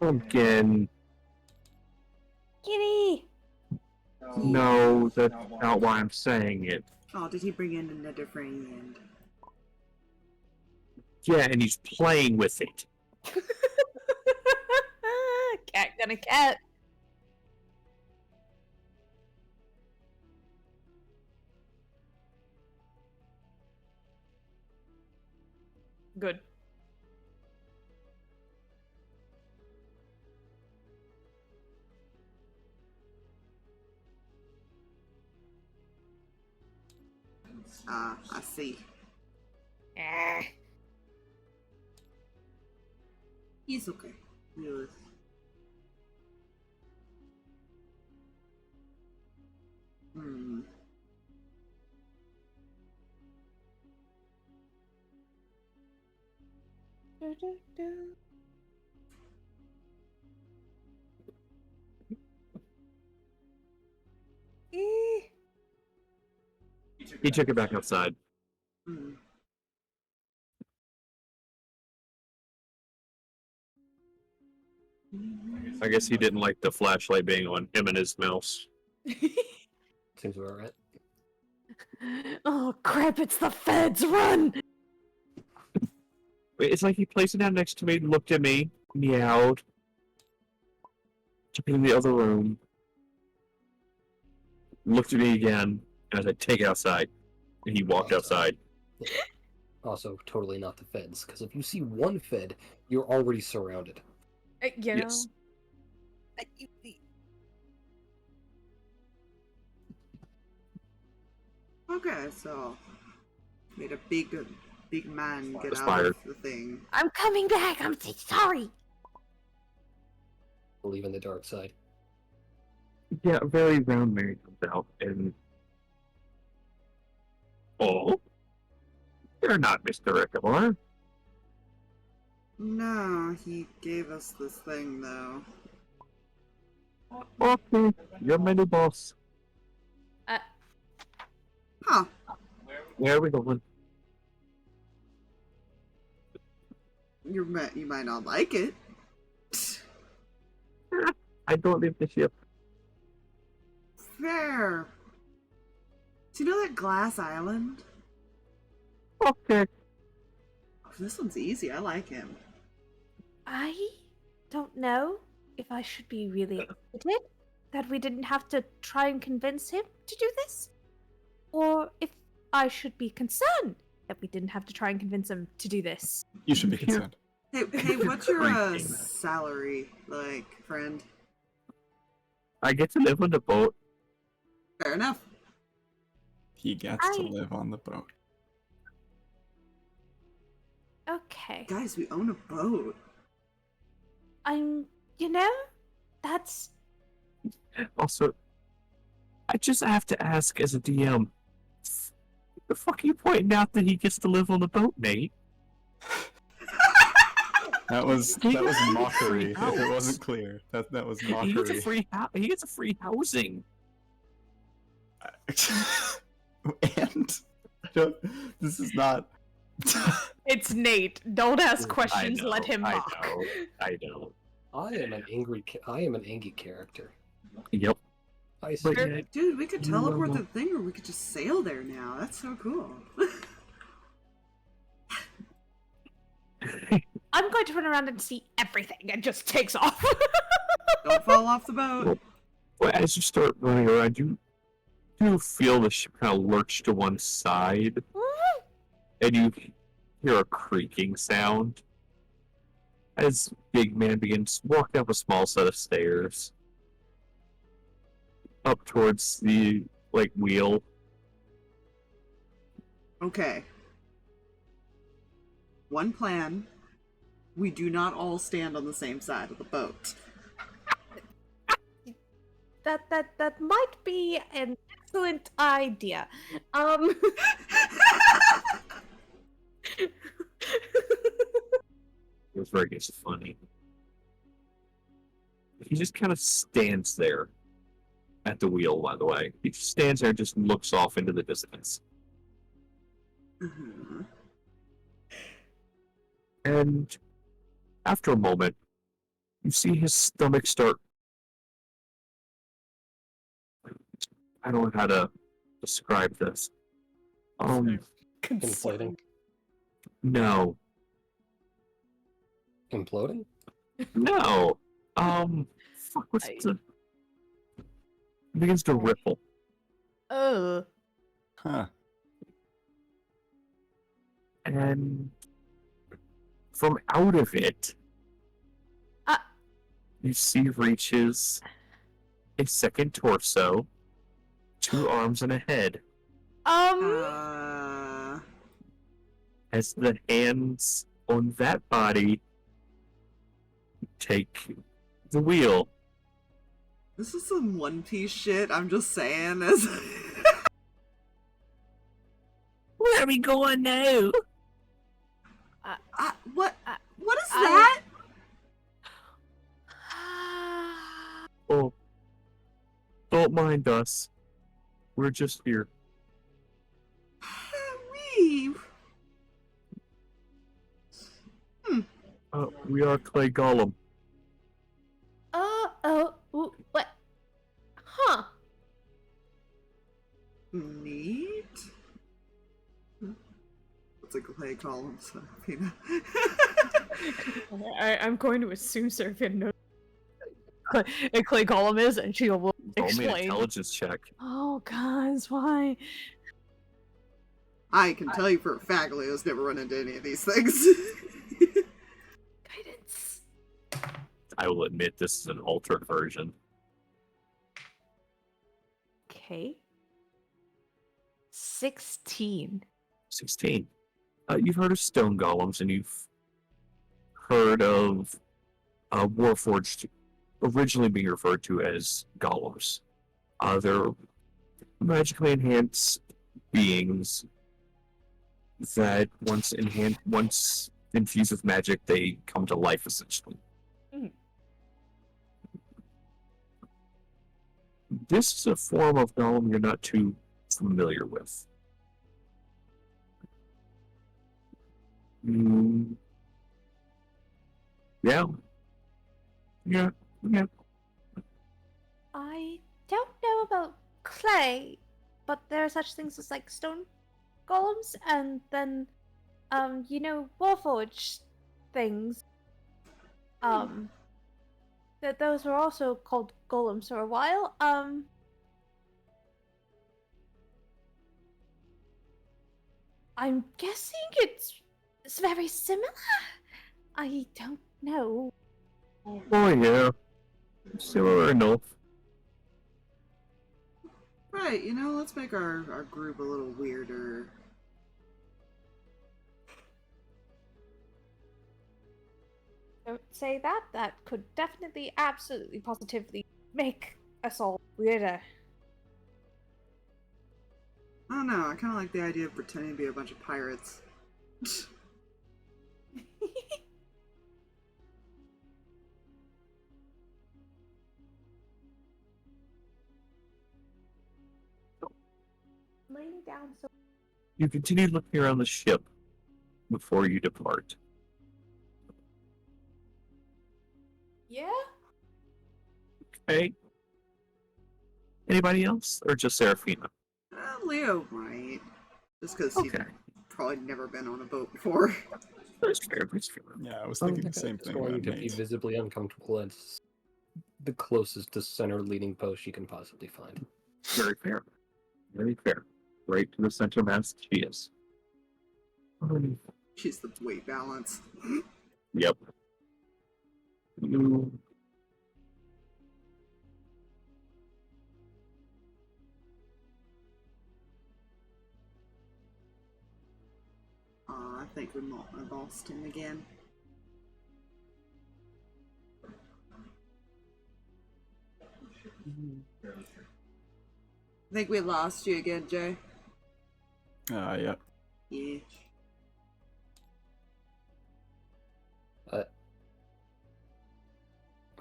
Pumpkin. Kitty! No, that's not why I'm saying it. Oh, did he bring in another friend? Yeah, and he's playing with it. Cat gonna cat. Good. Ah, I see. He's okay. Really. He took it back outside. Hmm. I guess he didn't like the flashlight being on him and his mouse. Seems about right. Oh crap, it's the feds, run! It's like he placed it down next to me, looked at me, meowed, took it in the other room, looked at me again, and I said, take it outside. And he walked outside. Also, totally not the feds, because if you see one fed, you're already surrounded. You Yes. know. Okay, so made a big man get out Fired. of the thing. I'm coming back, I'm so sorry. Believe in the dark side. Yeah, a very round man comes out, and... Oh? You're not Mr. Rickamore. No, he gave us this thing though. Okay, you're my new boss. Huh. Where are we going? You might not like it. I don't leave the ship. Fair. Do you know that glass island? Okay. Oh, this one's easy. I like him. I don't know if I should be really excited that we didn't have to try and convince him to do this, or if I should be concerned that we didn't have to try and convince him to do this. You should be concerned. Hey, what's your Freaking. salary, like, friend? I get to live on the boat. Fair enough. He gets to live on the boat. Okay. Guys, we own a boat. You know, that's... Also, I just have to ask as a DM, the fuck are you pointing out that he gets to live on the boat, Nate? That was mockery. If it wasn't clear, that was mockery. He gets a free housing. And this is not. It's Nate. Don't ask I questions, know, let him I mock. know, I know. I am an angry character. Yep. I But see. yet, Dude, we could You teleport know- the thing, or we could just sail there now. That's so cool. I'm going to run around and see everything and just takes off. Don't fall off the boat. well, as you start running around, you do feel the ship kind of lurch to one side, and you hear a creaking sound as Big Man begins walking up a small set of stairs up towards the wheel. Okay. One plan. We do not all stand on the same side of the boat. That might be an excellent idea. It was very funny. He just kind of stands there at the wheel, by the way. He just stands there and just looks off into the distance. Mhm. And after a moment, you see his stomach start. I don't know how to describe this. Inflating. No. Imploding? No. Fuck, what's the... It begins to ripple. Oh. Huh. And from out of it, you see reaches a second torso, 2 arms and a head, as the hands on that body take the wheel. This is some One Piece shit, I'm just saying. As Where are we going now? what? that? Oh, don't mind us. We're just here. We. We are Clay Golem. What? Huh. Neat. What's a clay column, Seraphina? I'm going to assume Seraphina knows what a clay golem is, and she will Roll me an explain. intelligence check. Oh, guys, why? I can tell you for a fact Leo's never run into any of these things. Guidance. I will admit this is an altered version. Okay. 16. 16. You've heard of stone golems, and you've heard of Warforged originally being referred to as golems. They're magically enhanced beings that once infused with magic, they come to life, essentially. Mhm. This is a form of golem you're not too familiar with. Yeah. I don't know about clay, but there are such things as like stone golems, and then, Warforged things. That those were also called golems for a while. I'm guessing it's very similar. I don't know. Oh yeah. Similar enough. Right, let's make our group a little weirder. Don't say that. That could definitely, absolutely, positively make us all weirder. I don't know, I kind of like the idea of pretending to be a bunch of pirates. Laying down so. You continue looking around the ship before you depart. Yeah? Okay. Anybody else? Or just Seraphina? Leo might. Just because Okay. he's probably never been on a boat before. That's fair. That's fair. Yeah, I was thinking the same It's thing going about to be Nate. visibly uncomfortable. It's the closest to center leading post you can possibly find. Very fair. Very fair. Right to the center mass she is. She's the weight balance. Yep. You I think we might have lost him again. I think we lost you again, Jay. Yeah. Yeah.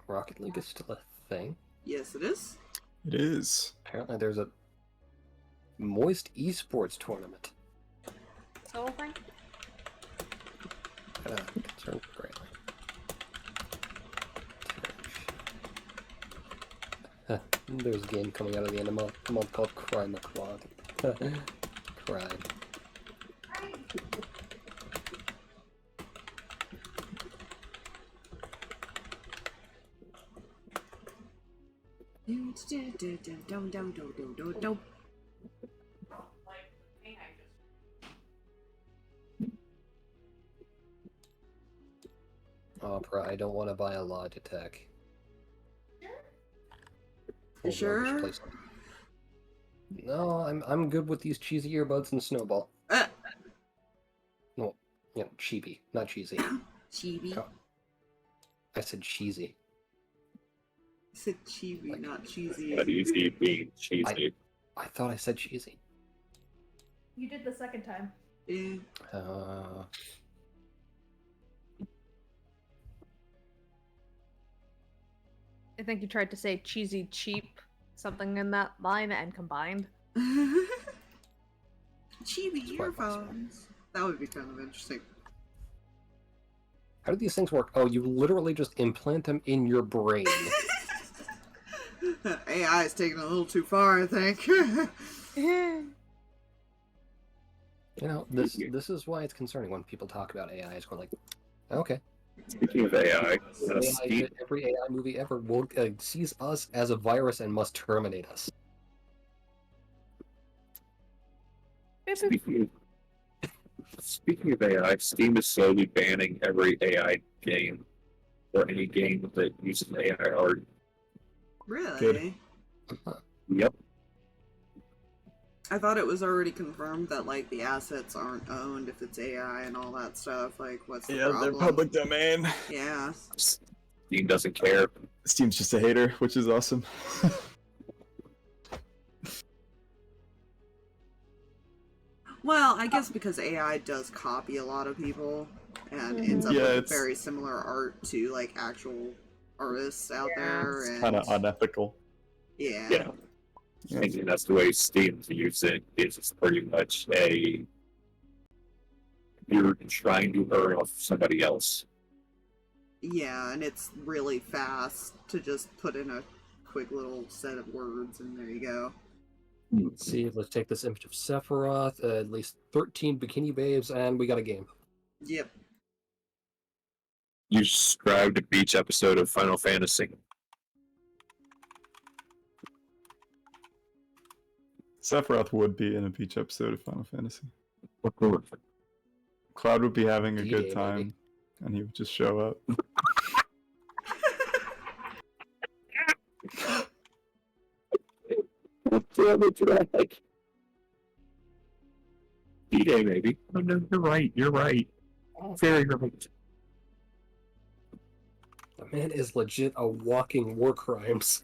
Rocket League is still a thing. Yes, it is. It is. Apparently, there's a Moist Esports tournament. So thing? Concerned greatly. There's a game coming out of the end of the month called Crime O'Clock. Crime. Opera, I don't want to buy a Logitech. You sure? No, I'm good with these cheesy earbuds and Snowball. No, chibi, not cheesy. Chibi. Oh. I said cheesy. I said chibi, not cheesy. That easy being cheesy. I thought I said cheesy. You did the second time. Yeah. I think you tried to say cheesy cheap, something in that line, and combined. Cheapy It's quite possible. earphones. That would be kind of interesting. How do these things work? Oh, you literally just implant them in your brain. AI is taking it a little too far, I think. You know, this is why it's concerning when people talk about AI. It's going like, okay, Speaking of AI, every AI movie ever will sees us as a virus and must terminate us. Speaking of AI, Steam is slowly banning every AI game or any game that uses AI art. Really? Good. Yep. I thought it was already confirmed that like the assets aren't owned if it's AI and all that stuff. Like, what's the problem? They're public domain. Yeah. Steam doesn't care. Steam's just a hater, which is awesome. Well, I guess because AI does copy a lot of people and ends up Yeah, with it's- very similar art to like actual artists out there. And Kind of unethical. yeah. Yeah. Yeah. I mean, that's the way Steam use it. It's pretty much you're trying to earn off somebody else. Yeah, and it's really fast to just put in a quick little set of words and there you go. Let's see, let's take this image of Sephiroth, at least 13 bikini babes, and we got a game. Yep. You described a beach episode of Final Fantasy. Sephiroth would be in a beach episode of Final Fantasy. Of course. Cloud would be having a good D-Day, time, baby. and he would just show up. Damn it, drag. D-Day, maybe. Oh, no, you're right. You're right. Very right. The man is legit a walking war crimes.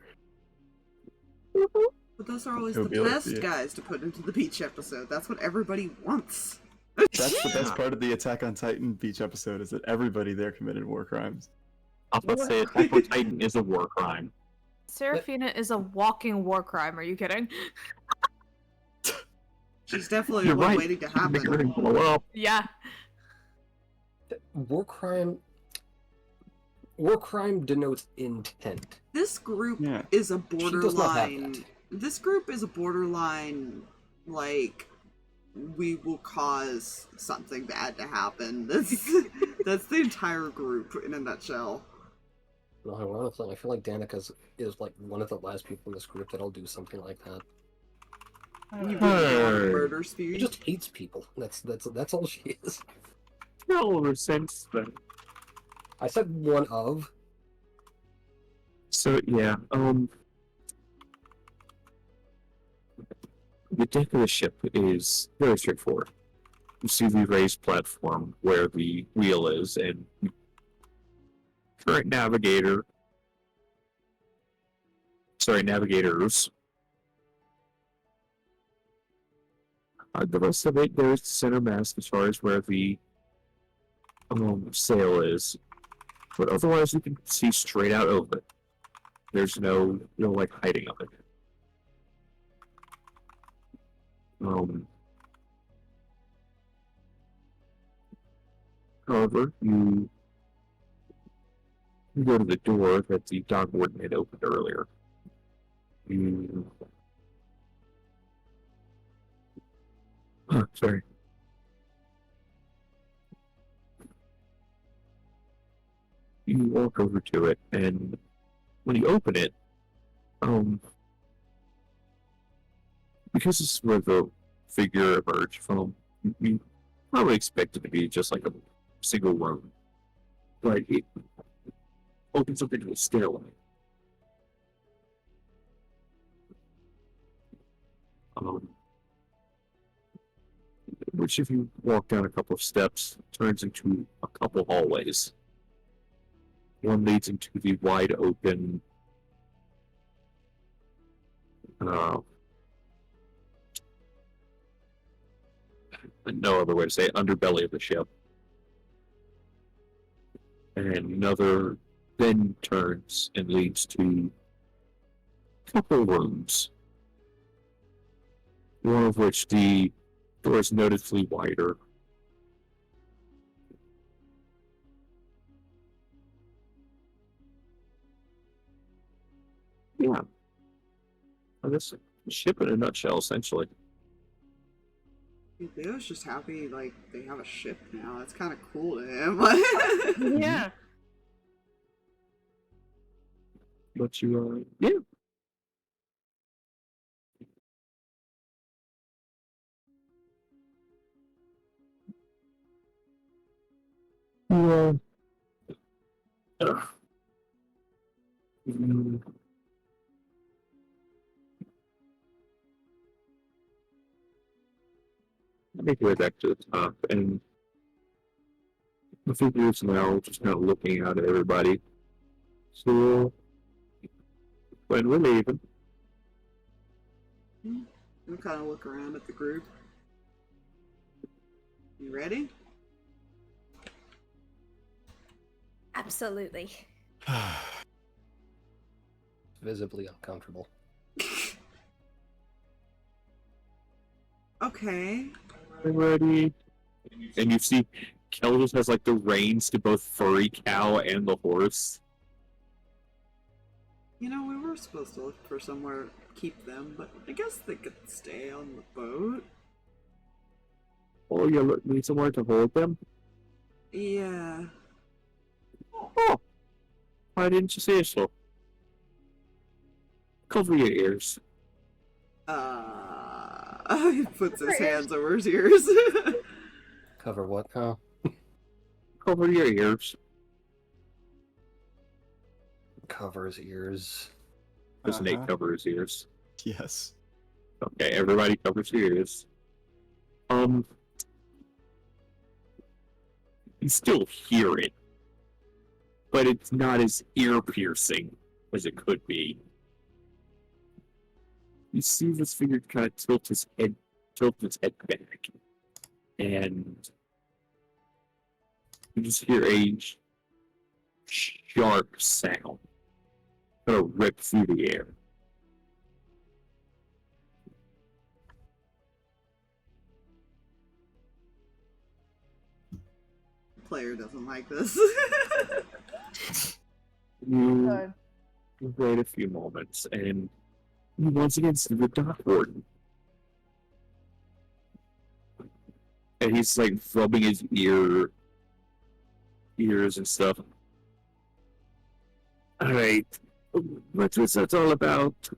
But those are always He'll the be like best the- guys to put into the beach episode. That's what everybody wants. That's the best part of the Attack on Titan beach episode, is that everybody there committed war crimes. I was about to say, Attack on Titan is a war crime. Seraphina is a walking war crime. Are you kidding? She's definitely You're one right. waiting to Make happen. everything blow up. Yeah. War crime denotes intent. This group Yeah. is a She does not have borderline. that. This group is a borderline, like, we will cause something bad to happen. That's the entire group in a nutshell. No, ironically, I feel like Danika is like one of the last people in this group that'll do something like that. You really want Hey. murder She speed? just hates people. That's all she is. No sense, but I said one of. so yeah. The deck of the ship is very straightforward. You see the raised platform where the wheel is, and current navigators. The rest of it, there's the center mast as far as where the sail is, but otherwise you can see straight out over it. There's no like hiding of it. However, you go to the door that the dog warden had opened earlier. Sorry. You walk over to it, and when you open it, because this is where the figure emerged from, you probably expect it to be just like a single room. But it opens up into a stairway. Which, if you walk down a couple of steps, turns into a couple hallways. One leads into the wide open no other way to say it, underbelly of the ship. And another then turns and leads to a couple rooms. One of which the door is noticeably wider. Yeah. And this ship in a nutshell, essentially. Leo's just happy, like, they have a ship now. That's kind of cool to him. Yeah. But you, yeah. You, mm, make your way back to the top, and the figures now just kind of looking out at everybody. So, when we're leaving, We'll kind of look around at the group. You ready? Absolutely. Visibly uncomfortable. Okay. we're ready. And you see, Kel just has like the reins to both Furry Cow and the horse. You know, we were supposed to look for somewhere to keep them, but I guess they could stay on the boat. Oh, you need somewhere to hold them? Yeah. Oh, why didn't you say so? Cover your ears. He puts his hands over his ears. Cover what now? Cover your ears. Cover his ears. Does Nate cover his ears? Yes. Okay, everybody covers your ears. You still hear it, but it's not as ear-piercing as it could be. You see this figure kind of tilt its head back, and you just hear a sharp sound kind of rip through the air. Player doesn't like this. You wait a few moments, and you once again see the Dark Warden. And he's like rubbing his ears and stuff. Alright, what's that all about?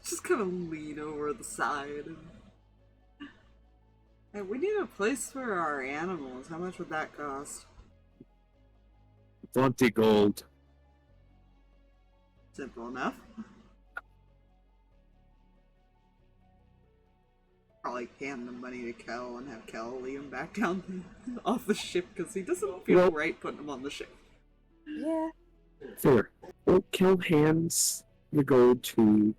Just kind of lean over the side. Hey, we need a place for our animals. How much would that cost? 20 gold. Simple enough. Probably hand the money to Kel and have Kel lead him back down off the ship because he doesn't feel right putting him on the ship. Yeah. Fair. Well, Kel hands the gold to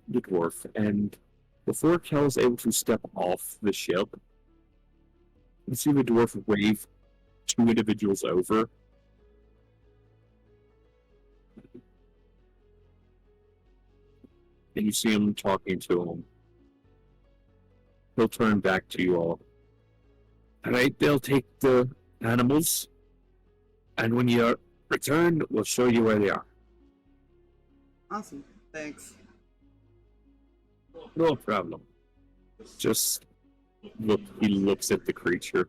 the dwarf, and before Kel's able to step off the ship, you see the dwarf wave two individuals over. And you see him talking to him. He'll turn back to you all. Alright, they'll take the animals, and when you return, we'll show you where they are. Awesome. Thanks. No problem. Just look, he looks at the creature.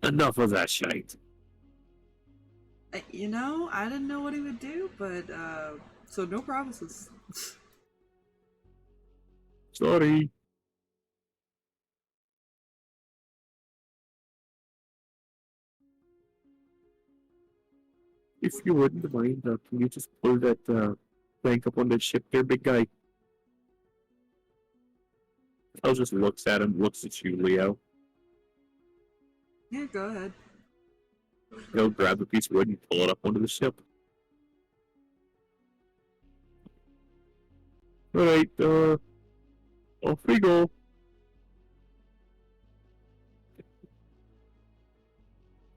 Enough of that shite. You know, I didn't know what he would do, but, so no promises. Sorry. If you wouldn't mind, can you just pull that plank up on the ship there, big guy? I'll just looks at him, looks at you, Leo. Yeah, go ahead. He'll grab a piece of wood and pull it up onto the ship. Alright, off we go.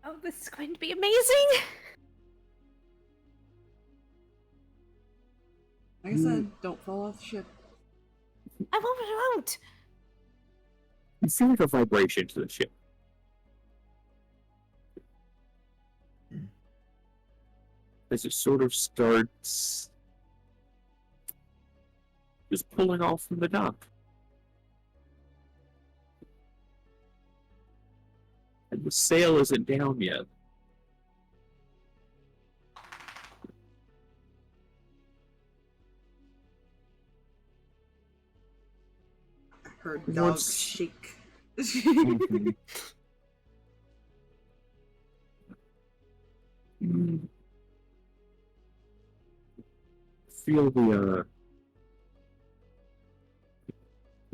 Oh, This is going to be amazing. Like I said, don't fall off the ship. I won't. You feel like a vibration to the ship. As it sort of starts just pulling off from the dock. And the sail isn't down yet. I heard Once- dogs shake. Mm. Feel the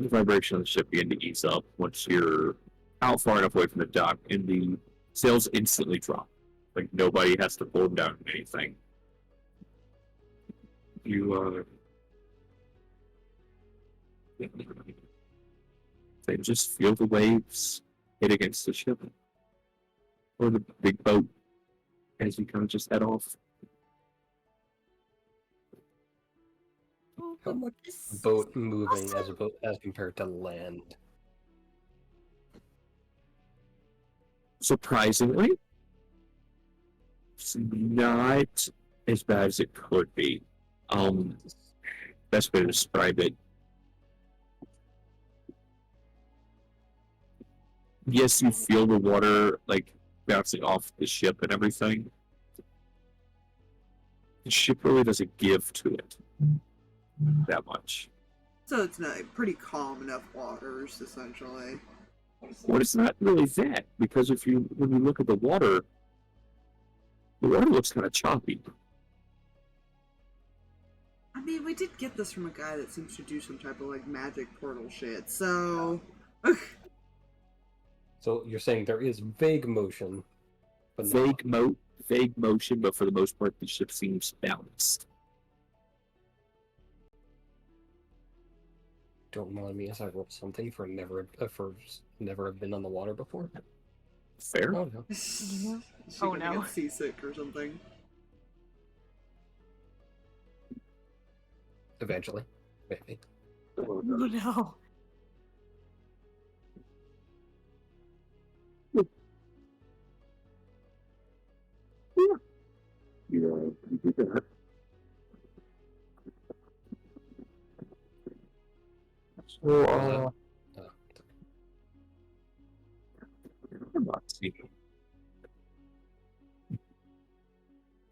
vibration of the ship begin to ease up once you're out far enough away from the dock, and the sails instantly drop. Like nobody has to pull them down or anything. You they just feel the waves hit against the ship or the big boat as you kind of just head off. How much boat moving as compared to land? Surprisingly, it's not as bad as it could be. Best way to describe it. Yes, you feel the water like bouncing off the ship and everything. The ship really doesn't give to it that much. So it's not pretty calm enough waters, essentially. Well, it's not really that, because when you look at the water looks kind of choppy. I mean, we did get this from a guy that seems to do some type of like magic portal shit, so. So you're saying there is vague motion, but Vague motion, but for the most part, the ship seems balanced. Don't mind me as I roll something for never have been on the water before. Fair. Oh no. She Oh, gonna no. get seasick or something. Eventually, maybe. Oh no. You do that. So, I'm not seeing.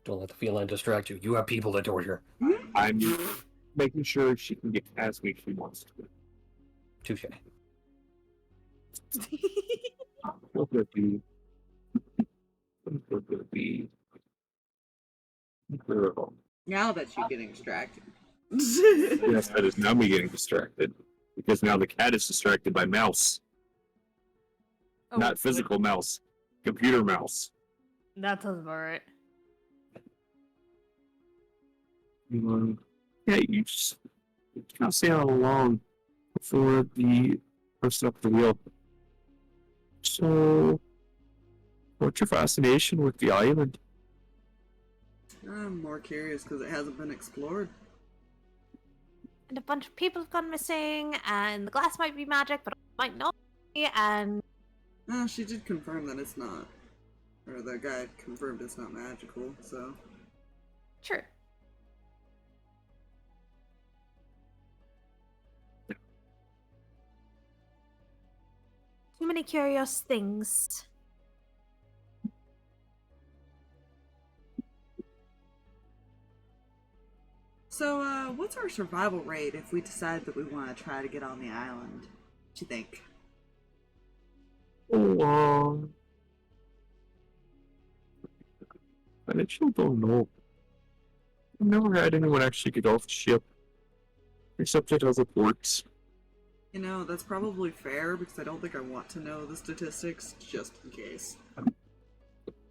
Don't let the feline distract you. You have people to torture. I'm making sure she can get past me if she wants to. Touche. Look at the. Look at the. Now that you're getting distracted. Yes, that is now me getting distracted. Because now the cat is distracted by mouse. Oh, Not physical mouse. Computer mouse. That sounds about right. Yeah, you just kind of sail along before the person up the wheel. So, what's your fascination with the island? I'm more curious because it hasn't been explored. And a bunch of people have gone missing, and the glass might be magic, but it might not be, and... She did confirm that it's not. Or the guy confirmed it's not magical, so. True. Too many curious things. So, what's our survival rate if we decide that we want to try to get on the island? What you think? Oh, I actually don't know. I've never had anyone actually get off the ship. Except it has reports. You know, that's probably fair because I don't think I want to know the statistics just in case.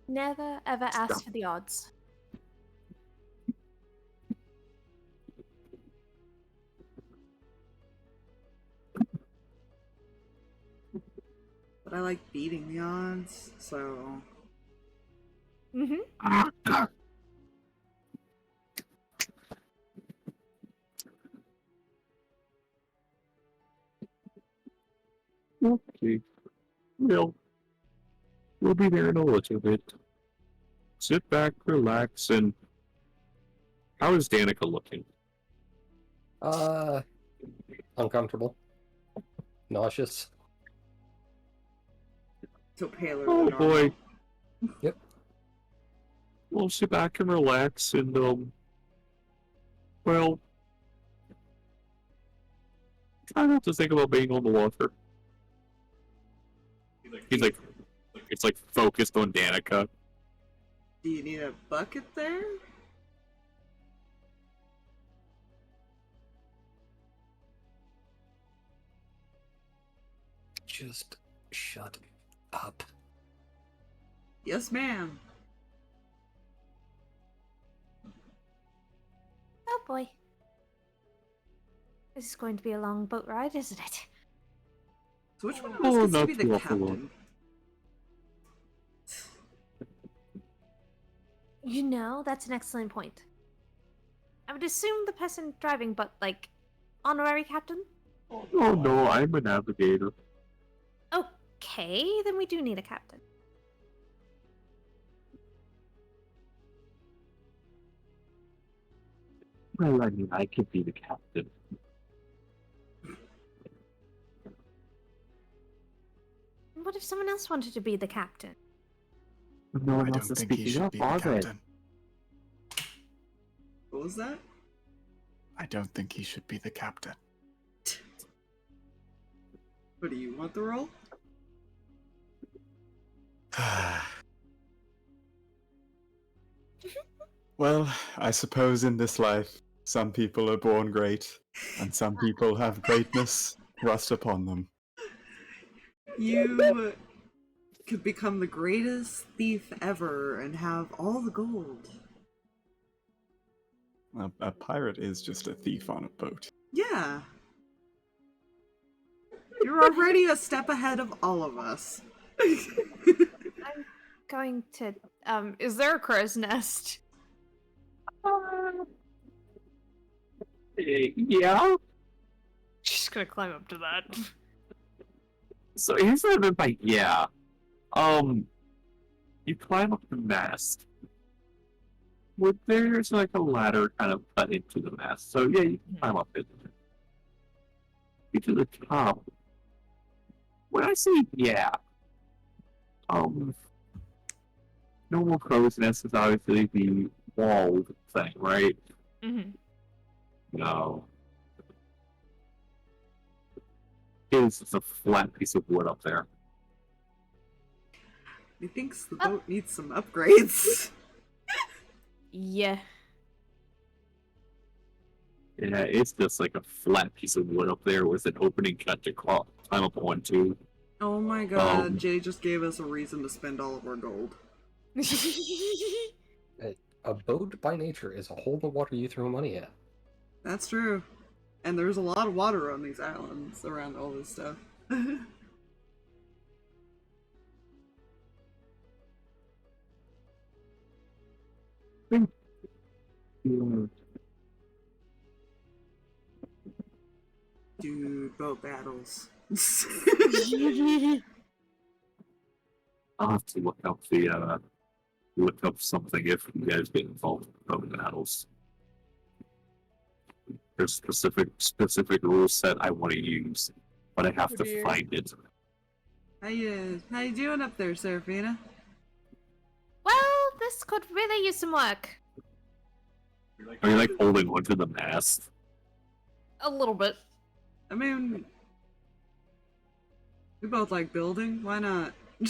Never ever ask for the odds. But I like beating the odds, so. Mm-hmm. Okay. Well, we'll be there in a little bit. Sit back, relax, and how is Danika looking? Uncomfortable. Nauseous. So paler Oh than normal. boy. Yep. We'll sit back and relax and, well, try not to think about being on the water. He's like, it's like focused on Danika. Do you need a bucket there? Just shut up. Yes, ma'am. Oh boy. This is going to be a long boat ride, isn't it? So which one of Oh, us gets to not be too the awful long. captain? You know, that's an excellent point. I would assume the person driving, but like, honorary captain? Oh no, I'm a navigator. Okay, then we do need a captain. Well, I mean, I could be the captain. What if someone else wanted to be the captain? No I one don't else is think he speaking should up, be the are they? captain. What was that? I don't think he should be the captain. What do you want the role? Well, I suppose in this life, some people are born great, and some people have greatness thrust upon them. You could become the greatest thief ever and have all the gold. A pirate is just a thief on a boat. Yeah. You're already a step ahead of all of us. I'm going to. Is there a crow's nest? Yeah? She's gonna climb up to that. So here's what I meant by yeah. You climb up the mast. Well, there's like a ladder kind of cut into the mast. So yeah, you can climb up it. Get to the top. When I say yeah, normal crow's nest is obviously the walled thing, right? Mm-hmm. No. It's a flat piece of wood up there. He thinks the boat needs some upgrades. Yeah. Yeah, it's just like a flat piece of wood up there with an opening cut to climb up onto. Oh my god, Um, Jay just gave us a reason to spend all of our gold. A boat by nature is a hole in the water you throw money at. That's true. And there's a lot of water on these islands around all this stuff. Dude, boat battles. I'll have to look up something if you guys get involved in boat battles. There's specific rule set I want to use, but I have to Weird. find it. How you doing up there, Seraphina? Well, this could really use some work. Are you like holding onto the mast? A little bit. I mean, we both like building. Why not? You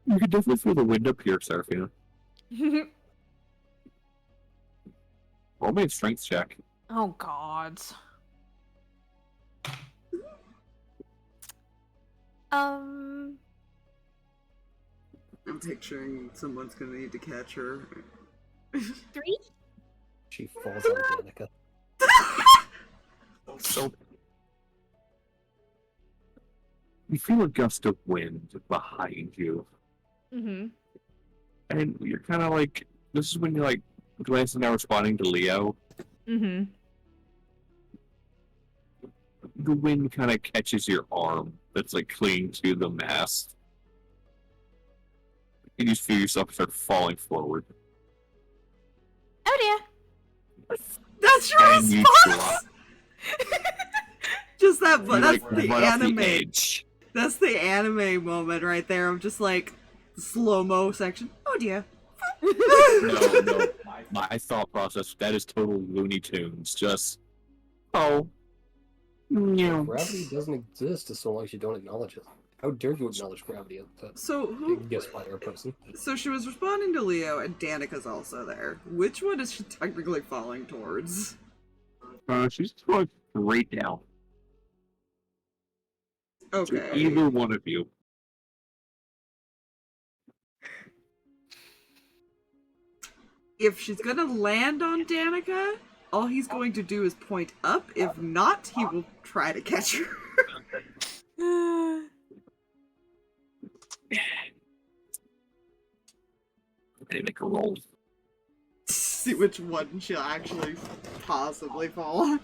can definitely feel the wind up here, Seraphina. Roll me a strength check. Oh god. I'm picturing someone's gonna need to catch her. 3? She falls on Danika. So You feel a gust of wind behind you, Mm-hmm. and you're kind of like, this is when you're like glancing down, responding to Leo. Mm-hmm. The wind kind of catches your arm that's like clinging to the mast. You just feel yourself start falling forward. Oh dear. That's your And you response. Just that, but You that's like the run off anime. the edge. That's the anime moment right there. I'm just like slow-mo section. Oh dear. No. My thought process, that is total Looney Tunes. Just, oh. Yeah. Gravity doesn't exist as long as you don't acknowledge it. How dare you acknowledge gravity? So who? Guess by a person. So she was responding to Leo, and Danika's also there. Which one is she technically falling towards? She's going straight down. Okay. Either one of you. If she's gonna land on Danika, all he's going to do is point up. If not, he will try to catch her. They make a roll. See which one she'll actually possibly fall on.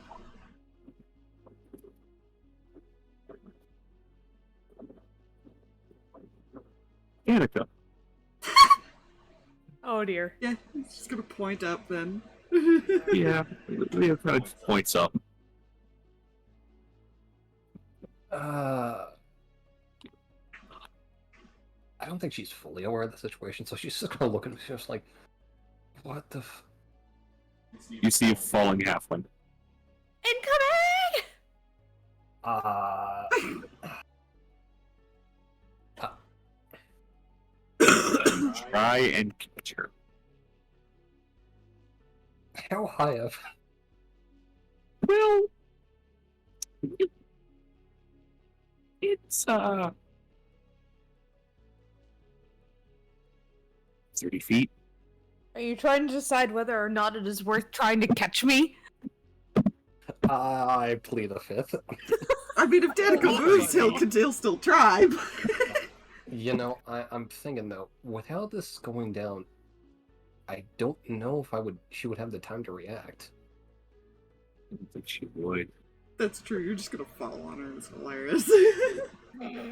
Danika. Oh dear. Yeah, he's just gonna point up then. Yeah, Leo kind of points up. I don't think she's fully aware of the situation, so she's just gonna look at me just like, what the f... You see a falling halfling. Incoming! Try and catch her. How high up? Well, it's 30 feet. Are you trying to decide whether or not it is worth trying to catch me? I plead the fifth. I mean, if Danika moves, he'll still try. But... You know, I'm thinking though, without this going down, I don't know if she would have the time to react. I don't think she would. That's true. You're just gonna fall on her. It's hilarious.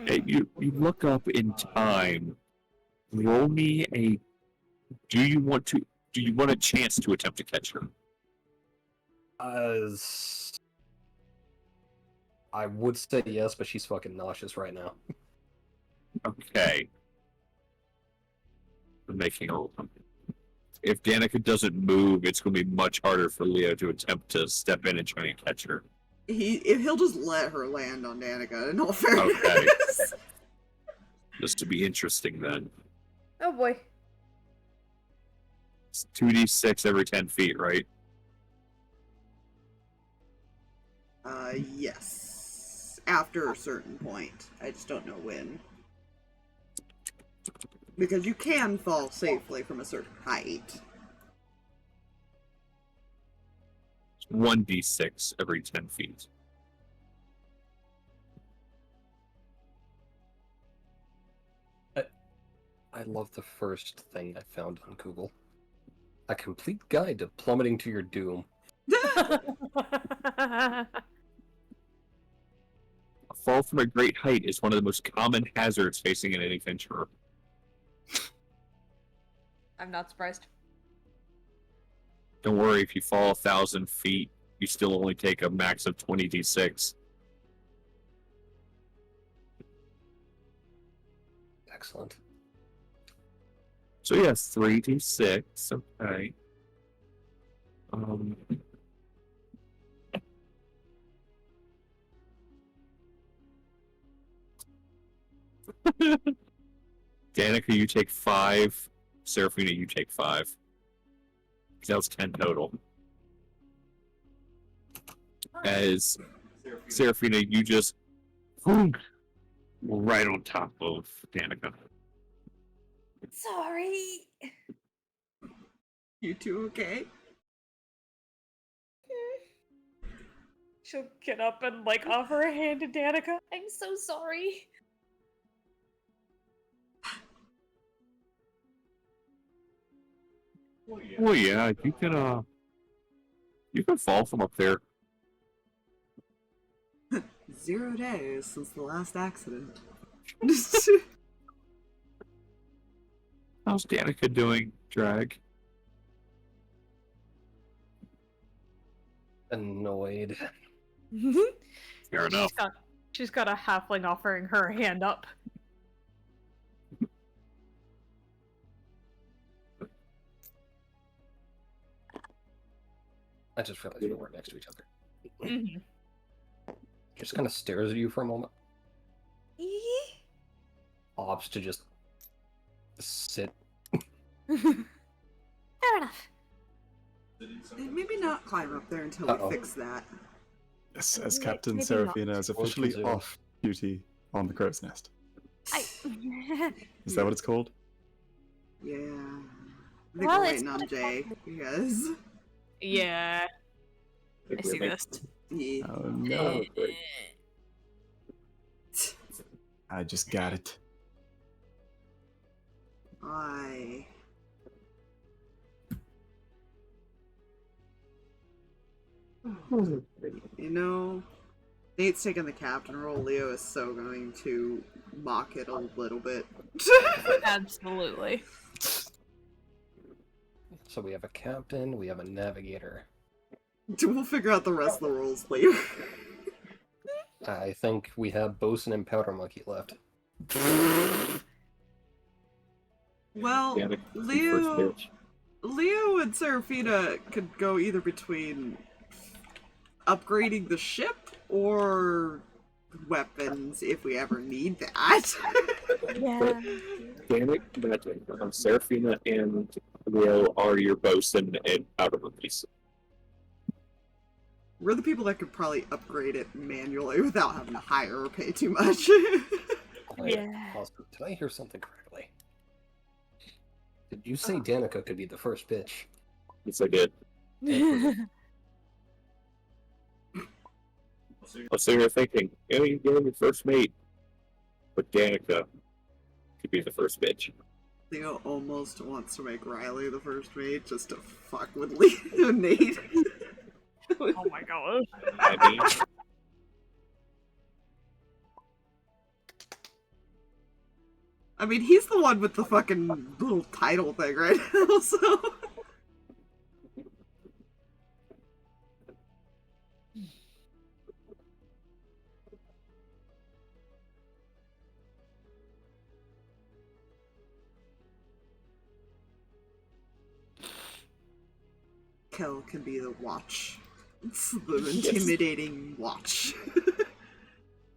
Hey, you look up in time. Roll me a. Do you want a chance to attempt to catch her? I would say yes, but she's fucking nauseous right now. Okay. I'm making a roll. If Danika doesn't move, it's going to be much harder for Leo to attempt to step in and try and catch her. He'll just let her land on Danika, in all fairness. Okay. Just to be interesting then. Oh boy. It's 2d6 every 10 feet, right? Yes. After a certain point. I just don't know when. Because you can fall safely from a certain height. 1d6 every 10 feet. I love the first thing I found on Google. A complete guide to plummeting to your doom. A fall from a great height is one of the most common hazards facing an adventurer. I'm not surprised. Don't worry, if you fall 1,000 feet, you still only take a max of 20d6. Excellent. So yes, 3d6, okay. Danika, you take 5. Seraphina, you take 5. That was 10 total. As Seraphina, you just boom, right on top of Danika. Sorry. You two okay? She'll get up and like offer a hand to Danika. I'm so sorry. Oh yeah, you can fall from up there. 0 days since the last accident. How's Danika doing, Drag? Annoyed. Fair enough. She's got a halfling offering her hand up. I just realized we weren't next to each other. Mhm. Just kind of stares at you for a moment. Opts to just sit. Fair enough. Maybe not climb up there until Uh-oh. we fix that. Yes, as Maybe Captain not. Seraphina is officially Resume. off duty on the crow's nest. I... Is that what it's called? Yeah. I think Well, we're it's waiting on not Jay exactly- because Yeah, I see this. yeah. Oh no. I just got it. You know, Nate's taking the captain role. Leo is so going to mock it a little bit. Absolutely. So we have a captain, we have a navigator. We'll figure out the rest of the roles later. I think we have bosun and powder monkey left. Well, Danika, Leo, first bitch. Leo and Seraphina could go either between upgrading the ship or weapons if we ever need that. Yeah. Danika, Seraphina and Will are your bosun and powder monkeys. We're the people that could probably upgrade it manually without having to hire or pay too much. Yeah. Also, did I hear something correctly? Did you say Danika could be the first bitch? Yes, I did. I was sitting here thinking, you're your first mate, but Danika could be the first bitch. Leo almost wants to make Riley the first mate just to fuck with Leo and Nate. Oh my god. I mean, I mean, he's the one with the fucking little title thing right now, so... Kel can be the watch. It's the intimidating watch.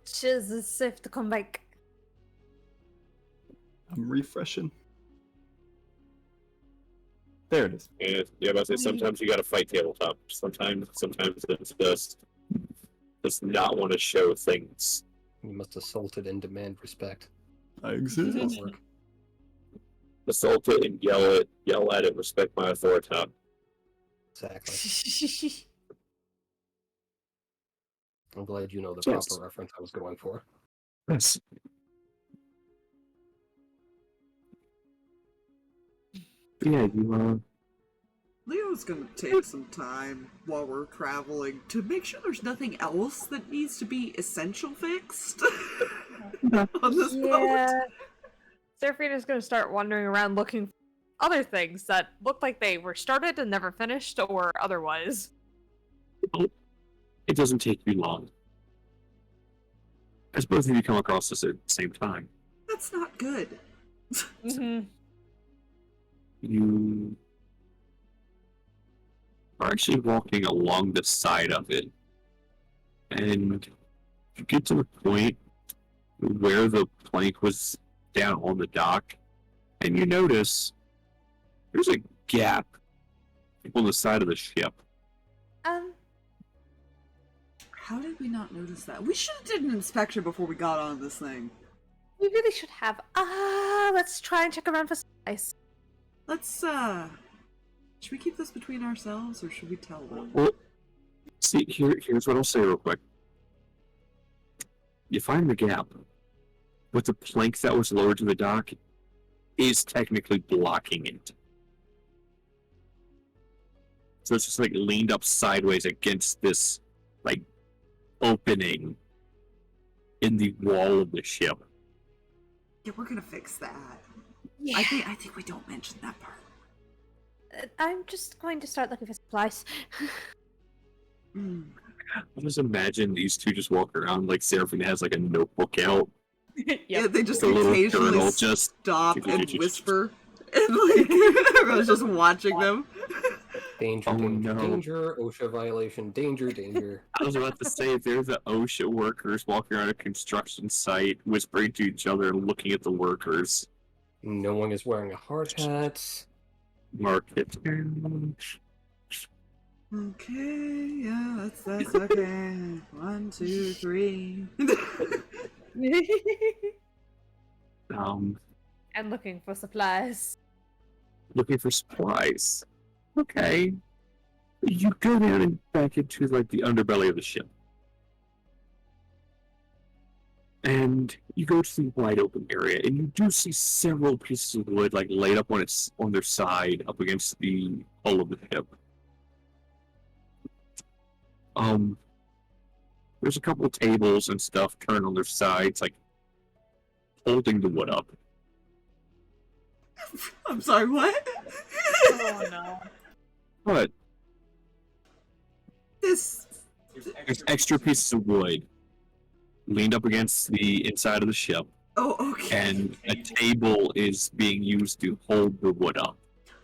She's safe to come back. I'm refreshing. There it is. and yeah, but I say sometimes you gotta fight tabletop. Sometimes it's just not want to show things. You must assault it and demand respect. I exist. That'll work. Assault it and yell at it, respect my authority. Exactly. I'm glad you know the Yes. proper reference I was going for. Yes. Yeah, Leo's gonna take some time while we're traveling to make sure there's nothing else that needs to be essential fixed on this boat. Yeah. Seraphina's gonna start wandering around looking for other things that look like they were started and never finished or otherwise. it doesn't take you long. As both of you come across this at the same time, That's not good. Mm-hmm. you are actually walking along the side of it, and you get to the point where the plank was down on the dock, and you notice there's a gap on the side of the ship. How did we not notice that? We should have did an inspection before we got on this thing. We really should have. Let's try and check around for spice. Let's, should we keep this between ourselves, or should we tell them? Well, see, here's what I'll say real quick. You find the gap, but the plank that was lowered to the dock is technically blocking it. So it's just like leaned up sideways against this like opening in the wall of the ship. Yeah, we're gonna fix that. Yeah. I think we don't mention that part. I'm just going to start looking for supplies. Mm. I just imagine these two just walk around like Seraphina has like a notebook out. Yeah, they just The little occasionally journal just stop and whisper, and like everyone's just watching them. Danger, Oh, danger, no. danger, OSHA violation, danger, danger. I was about to say, if there's the OSHA workers walking around a construction site, whispering to each other and looking at the workers. No one is wearing a hard hat. Mark it. Okay, yeah, that's okay. 1, 2, 3. And looking for supplies. Looking for supplies. Okay. You go down and back into like the underbelly of the ship. And you go to the wide open area, and you do see several pieces of wood like laid up on their side up against the hull of the ship. There's a couple tables and stuff turned on their sides, like holding the wood up. I'm sorry, what? Oh no. But This. there's extra pieces of wood leaned up against the inside of the ship, Oh, okay. and a table is being used to hold the wood up.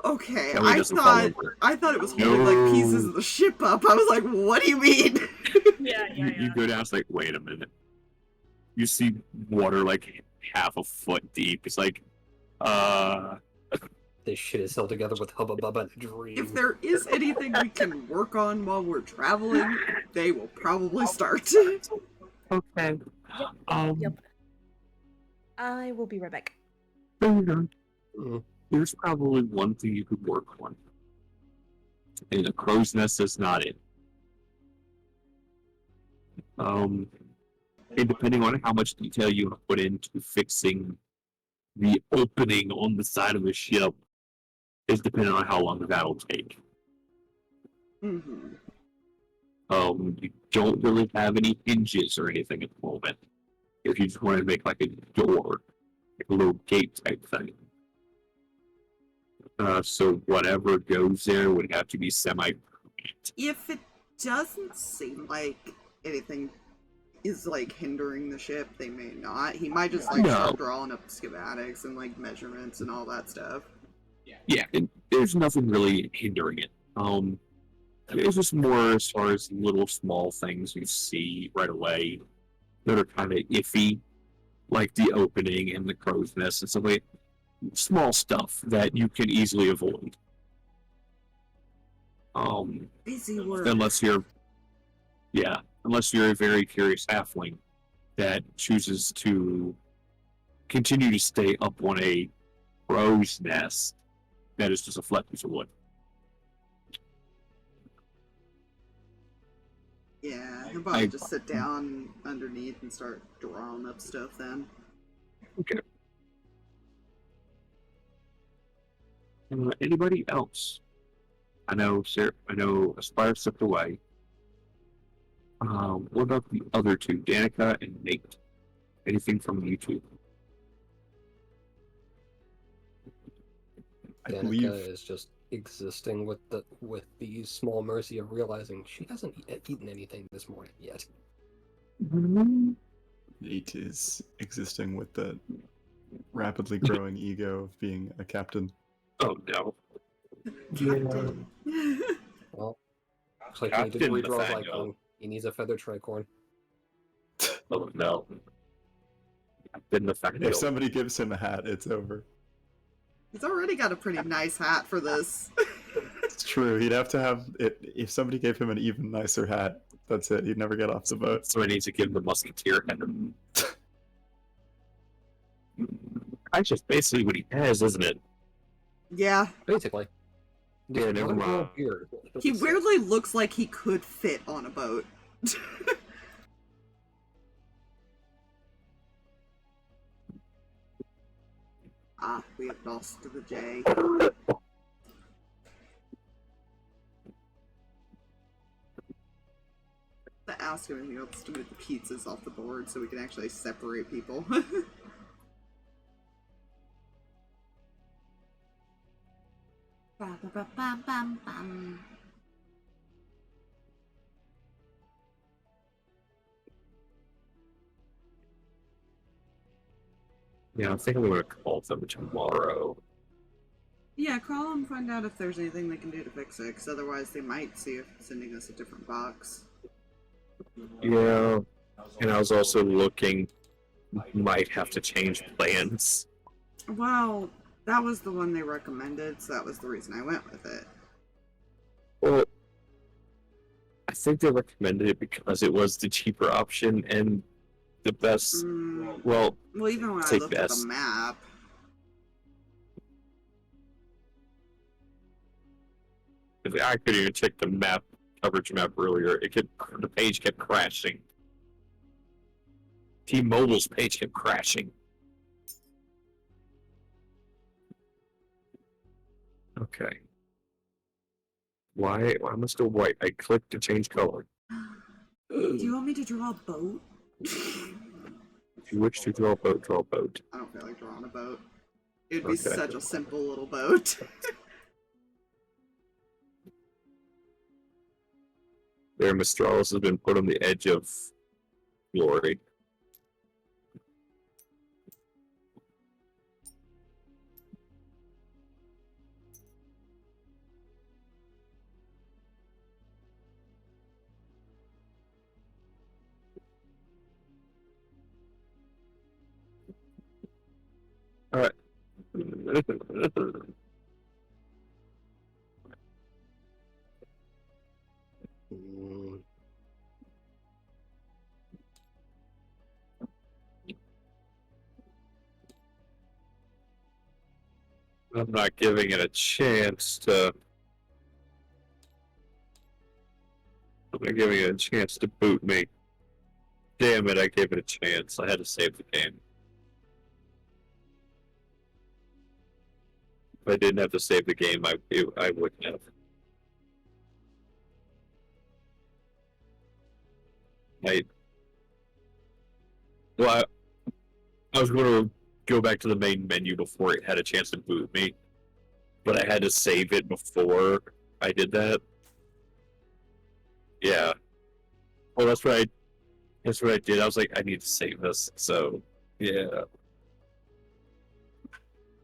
Okay, That way it doesn't fall over. I thought it was holding like pieces No. of the ship up. I was like, what do you mean? Yeah, You go down, it's like, wait a minute. You see water like half a foot deep. It's like, This shit is held together with Hubba Bubba and a dream. If there is anything we can work on while we're traveling, they will probably start. okay. Yep. I will be right back. There you go. Mm. There's probably one thing you could work on. And a crow's nest is not it. And depending on how much detail you want to put into fixing the opening on the side of the ship is depending on how long that'll take. Mm-hmm. You don't really have any hinges or anything at the moment. If you just want to make like a door, like a little gate type thing. So whatever goes there would have to be semi-permanent. If it doesn't seem like anything is like hindering the ship, they may not. He might just like No. start drawing up schematics and like measurements and all that stuff. Yeah, and there's nothing really hindering it. It's just more as far as little small things you see right away that are kind of iffy, like the opening and the crow's nest and stuff like small stuff that you can easily avoid. Busy work. Unless you're a very curious halfling that chooses to continue to stay up on a crow's nest that is just a flat piece of wood. Yeah, he'll probably just sit down underneath and start drawing up stuff then. Okay. Anybody else? I know Aspire stepped away. What about the other two, Danika and Nate? Anything from you two? I Danika believe is just existing with the small mercy of realizing she hasn't eaten anything this morning yet. Nate is existing with the rapidly growing ego of being a captain. Oh no. Captain. Well, looks like he needs to Captain redraw his Nathaniel. icon. He needs a feathered tricorn. Oh no. I've been the fact If somebody gives him a hat, it's over. He's already got a pretty nice hat for this. It's true. He'd have to have it if somebody gave him an even nicer hat. That's it. He'd never get off the boat. So I need to give the musketeer head. That's just basically what he has, isn't it? Yeah, Basically. Yeah, Just never one mind. little beard. he weirdly looks like he could fit on a boat. We have lost to the J. ask him if he wants to move the pizzas off the board so we can actually separate people. Ba-ba-ba-bam-bam-bam. Yeah, I think I'm gonna call them tomorrow. Yeah, call them, find out if there's anything they can do to fix it, because otherwise they might see if sending us a different box. Yeah, and I was also looking, might have to change plans. Well, that was the one they recommended, so that was the reason I went with it. Well, I think they recommended it because it was the cheaper option and the best. Well, even when I say looked at best. the map, I couldn't even check the map coverage map earlier. The page kept crashing. T-Mobile's page kept crashing. Okay. Why am I still white? I clicked to change color. do you want me to draw a boat? If you wish to draw a boat, draw a boat. I don't feel like drawing a boat. It would be Okay. such a simple little boat. There, Mistralis has been put on the edge of glory. Alright. Mm, I'm not giving it a chance to. I'm not giving it a chance to boot me. Damn it, I gave it a chance. I had to save the game. If I didn't have to save the game, I wouldn't have. I was going to go back to the main menu before it had a chance to boot me, but I had to save it before I did that. Yeah. Well, that's what I did. I was like, I need to save this. So, yeah.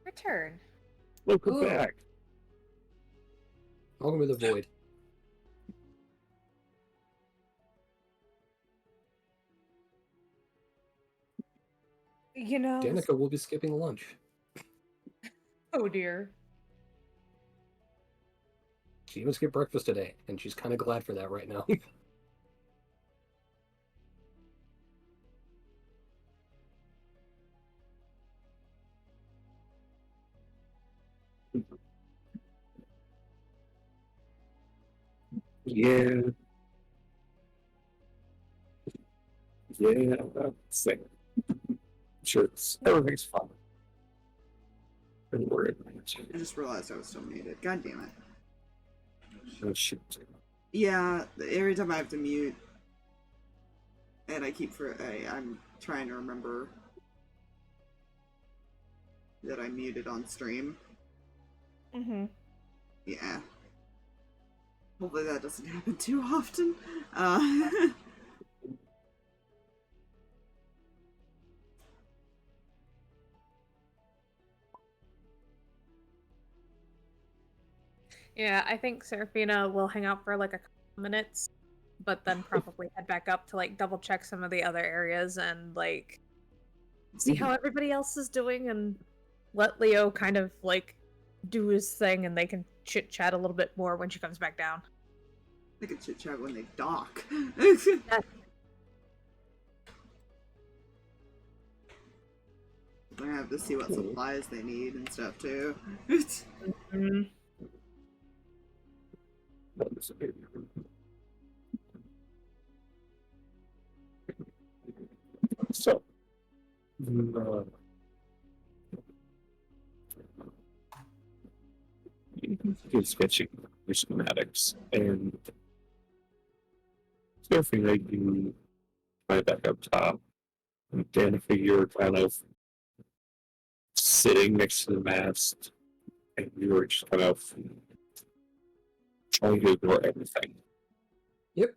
Return. Welcome Ooh. back. Welcome to the void. You know. Danika will be skipping lunch. Oh dear. She even skipped breakfast today, and she's kind of glad for that right now. Yeah. Yeah, that's it. Sure, everything's fine. Don't worry about it. I just realized I was still muted. God damn it. Oh, shit. Yeah, every time I have to mute, and I'm trying to remember that I muted on stream. Mm-hmm. Yeah. Hopefully that doesn't happen too often. Yeah, I think Seraphina will hang out for like a couple minutes, but then probably head back up to like double check some of the other areas and like see how everybody else is doing and let Leo kind of like do his thing and they can chit chat a little bit more when she comes back down. They can chit chat when they dock. They're gonna have to see what supplies they need and stuff too. Mm-hmm. So, sketching your schematics and Seraphina, you right back up top. And Danika, you're kind of sitting next to the mast, and you're just kind of trying to ignore everything. Yep.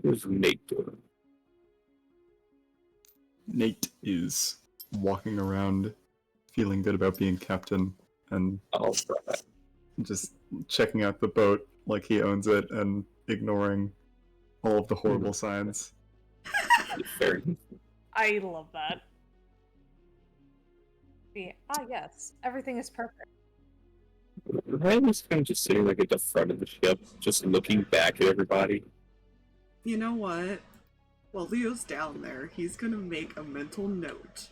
Where's Nate doing? Nate is walking around, feeling good about being captain, and Oh, right. just checking out the boat like he owns it, and ignoring all of the horrible signs. Fair. I love that. Yes, everything is perfect. Ryan is kind of just sitting like at the front of the ship, just looking back at everybody. You know what? While Leo's down there, he's gonna make a mental note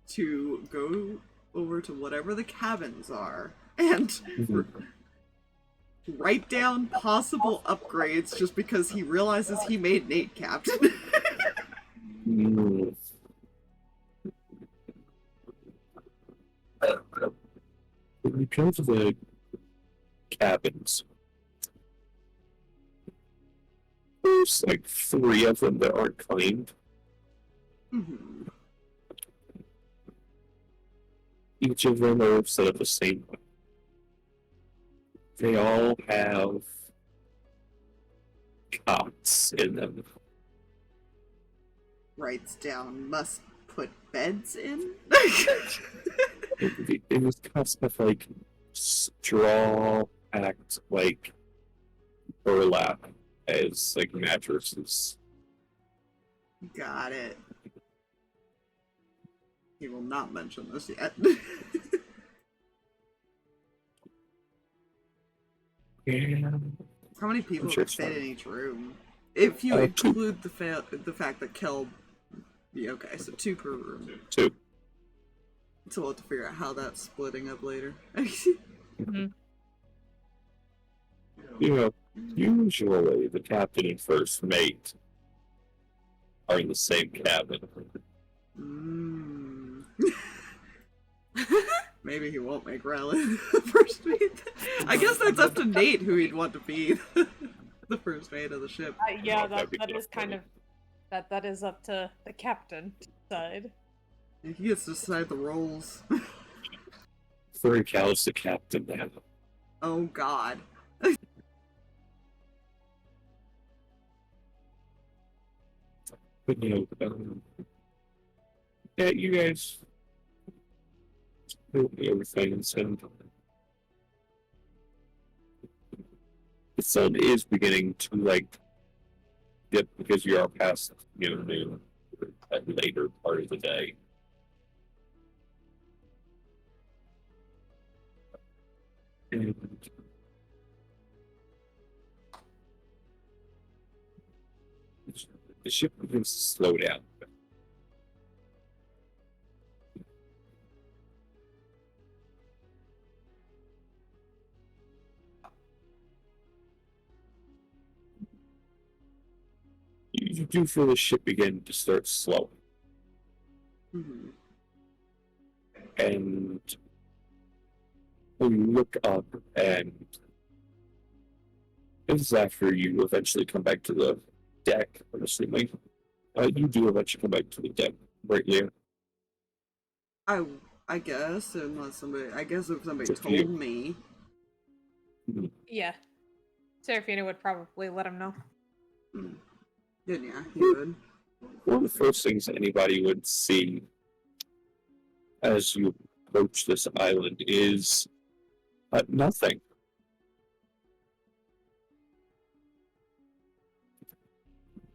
to go over to whatever the cabins are and write down possible upgrades just because he realizes he made Nate captain. Mm. When it comes to the cabins, there's like 3 of them that aren't claimed. Mhm. Each of them are set up the same way. They all have cots in them. Writes down, must put beds in? It was kind of stuff like straw packed like burlap as like mattresses. Got it. He will not mention this yet. Yeah. How many people I'm sure could it's fit fine. in each room? If you 2. include the fact that Kel... Yeah, okay, so 2 per room. 2. So we'll have to figure out how that's splitting up later. You know, usually the captain and first mate are in the same cabin. Mm. Maybe he won't make Rylan the first mate. I guess that's up to Nate who he'd want to be the first mate of the ship. Yeah, That'd be that cool. is kind of that is up to the captain side. He gets to decide the roles. Furry Cow's the captain now. Oh god. But yeah, you guys do everything, and the sun is beginning to like dip because you are past noon, that later part of the day. And the ship begins to slow down. You do feel the ship begin to start slowing. Mhm. And when you look up, and this is after you eventually come back to the deck, I'm assuming. You do eventually come back to the deck, right, Leah? I guess, unless somebody... I guess if somebody It's up to you. told me... Yeah. Seraphina would probably let him know. Then yeah, he would. One of the first things anybody would see as you approach this island is nothing.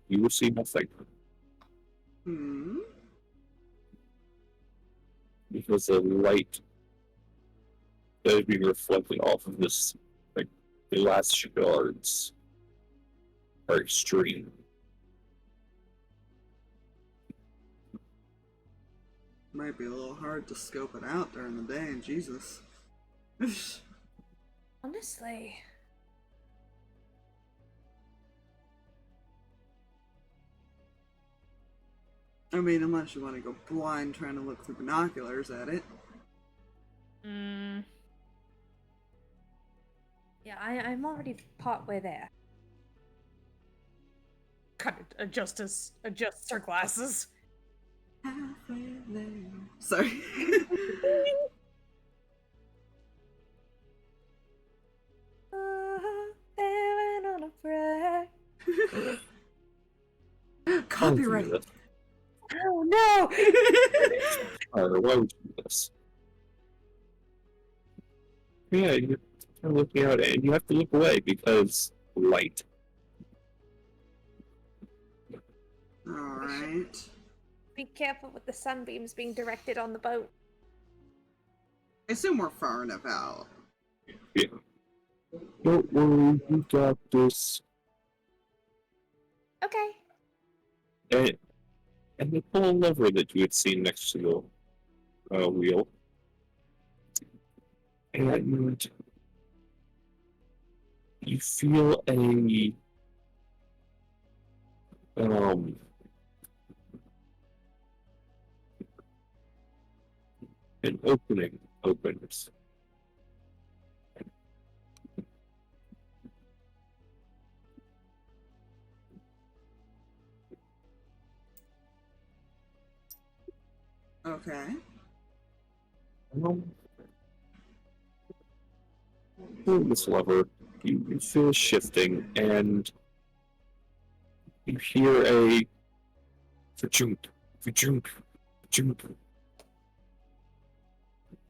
You will see nothing. Hmm? Because the light that is being reflected off of this, like, the last shards are extreme. Might be a little hard to scope it out during the day, Jesus. Honestly. I mean, unless you want to go blind trying to look through binoculars at it. Yeah, I'm already part way there. Kind of adjusts her glasses. Halfway there. Sorry. There and on a prayer. Copyright. Oh no! Why would you do this? Yeah, you're looking out, and you have to look away because light. Alright. Be careful with the sunbeams being directed on the boat. I assume we're far enough out. Yeah. Don't worry, we got this. Okay. And they pull a lever that you had seen next to the wheel. And you feel an opening opens. Okay. Pull this lever, you feel shifting, and you hear a fa-chunk, fa-chunk, fa-chunk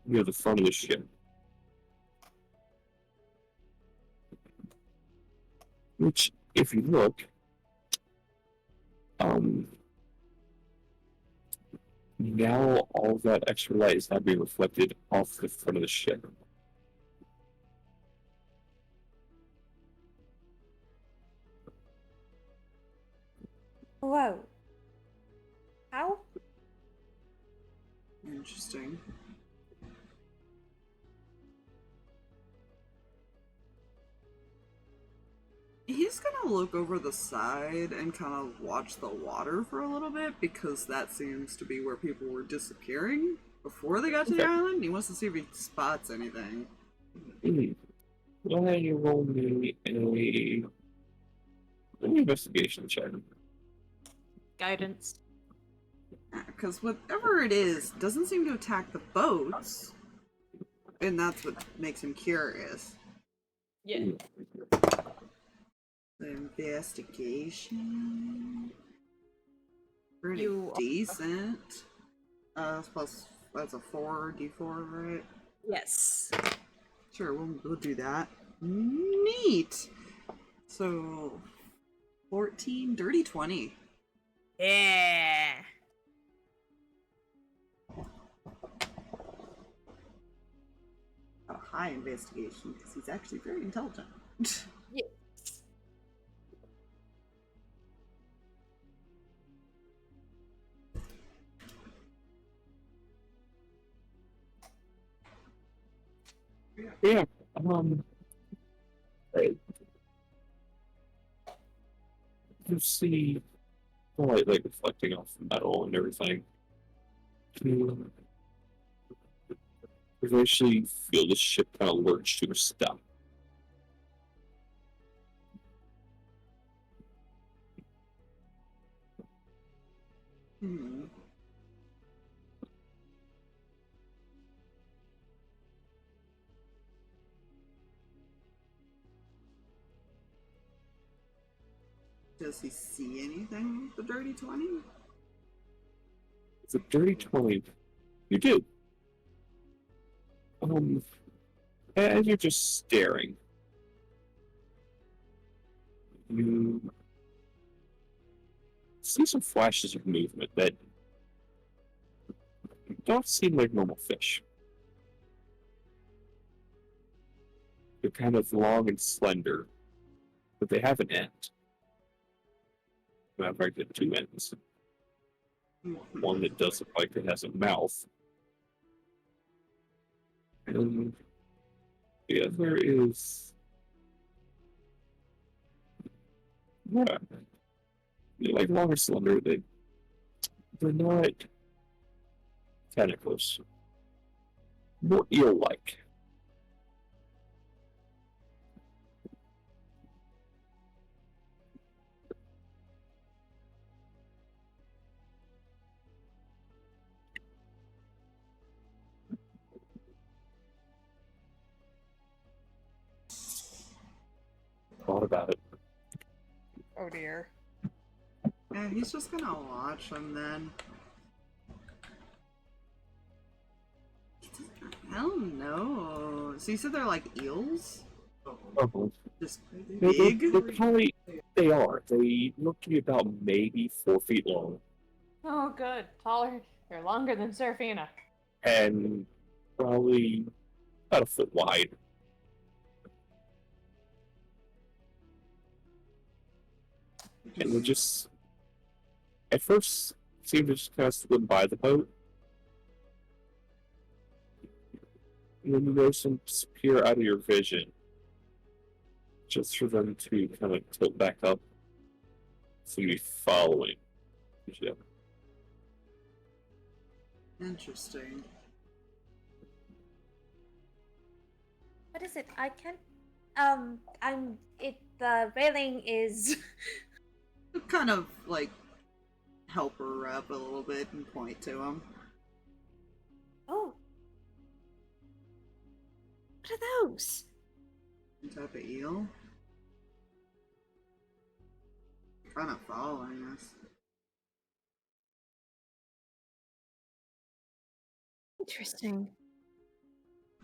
near the front of the ship. Which, if you look, now all that extra light is now being reflected off the front of the ship. Whoa. How? Interesting. He's gonna look over the side and kind of watch the water for a little bit because that seems to be where people were disappearing before they got to the Okay. island. He wants to see if he spots anything. Why don't you roll me an investigation check? Guidance. Because whatever it is doesn't seem to attack the boats, and that's what makes him curious. Yeah. The investigation. Pretty You- decent. Plus that's a 4d4, right? Yes. Sure, we'll do that. Neat. So 14, dirty 20. Yeah. A high investigation because he's actually very intelligent. Yes. Yeah. You see the light like reflecting off the metal and everything. You eventually feel the ship kind of lurch to a stop. Hmm. Does he see anything with the dirty 20? It's a dirty 20. You do. As you're just staring, you see some flashes of movement that don't seem like normal fish. They're kind of long and slender, but they have an end. Matter of fact, they have two ends. One that does look like it has a mouth. And the other is... yeah. They're like long and slender. They're not tentacles. More eel-like. about it. Oh dear. Yeah, he's just gonna watch them then. I don't know. So you said they're like eels? Just big? They are. They look to be about maybe 4 feet long. Oh, good. Taller. They're longer than Seraphina. And probably about a foot wide. And they just, at first, seem to just kind of swim by the boat. And then you notice them disappear out of your vision. Just for them to kind of tilt back up. So you'd be following. Yeah. Interesting. What is it? I can't. The railing is. Kind of like help her up a little bit and point to him. Oh. What are those? Some type of eel. Kind of following us. Interesting.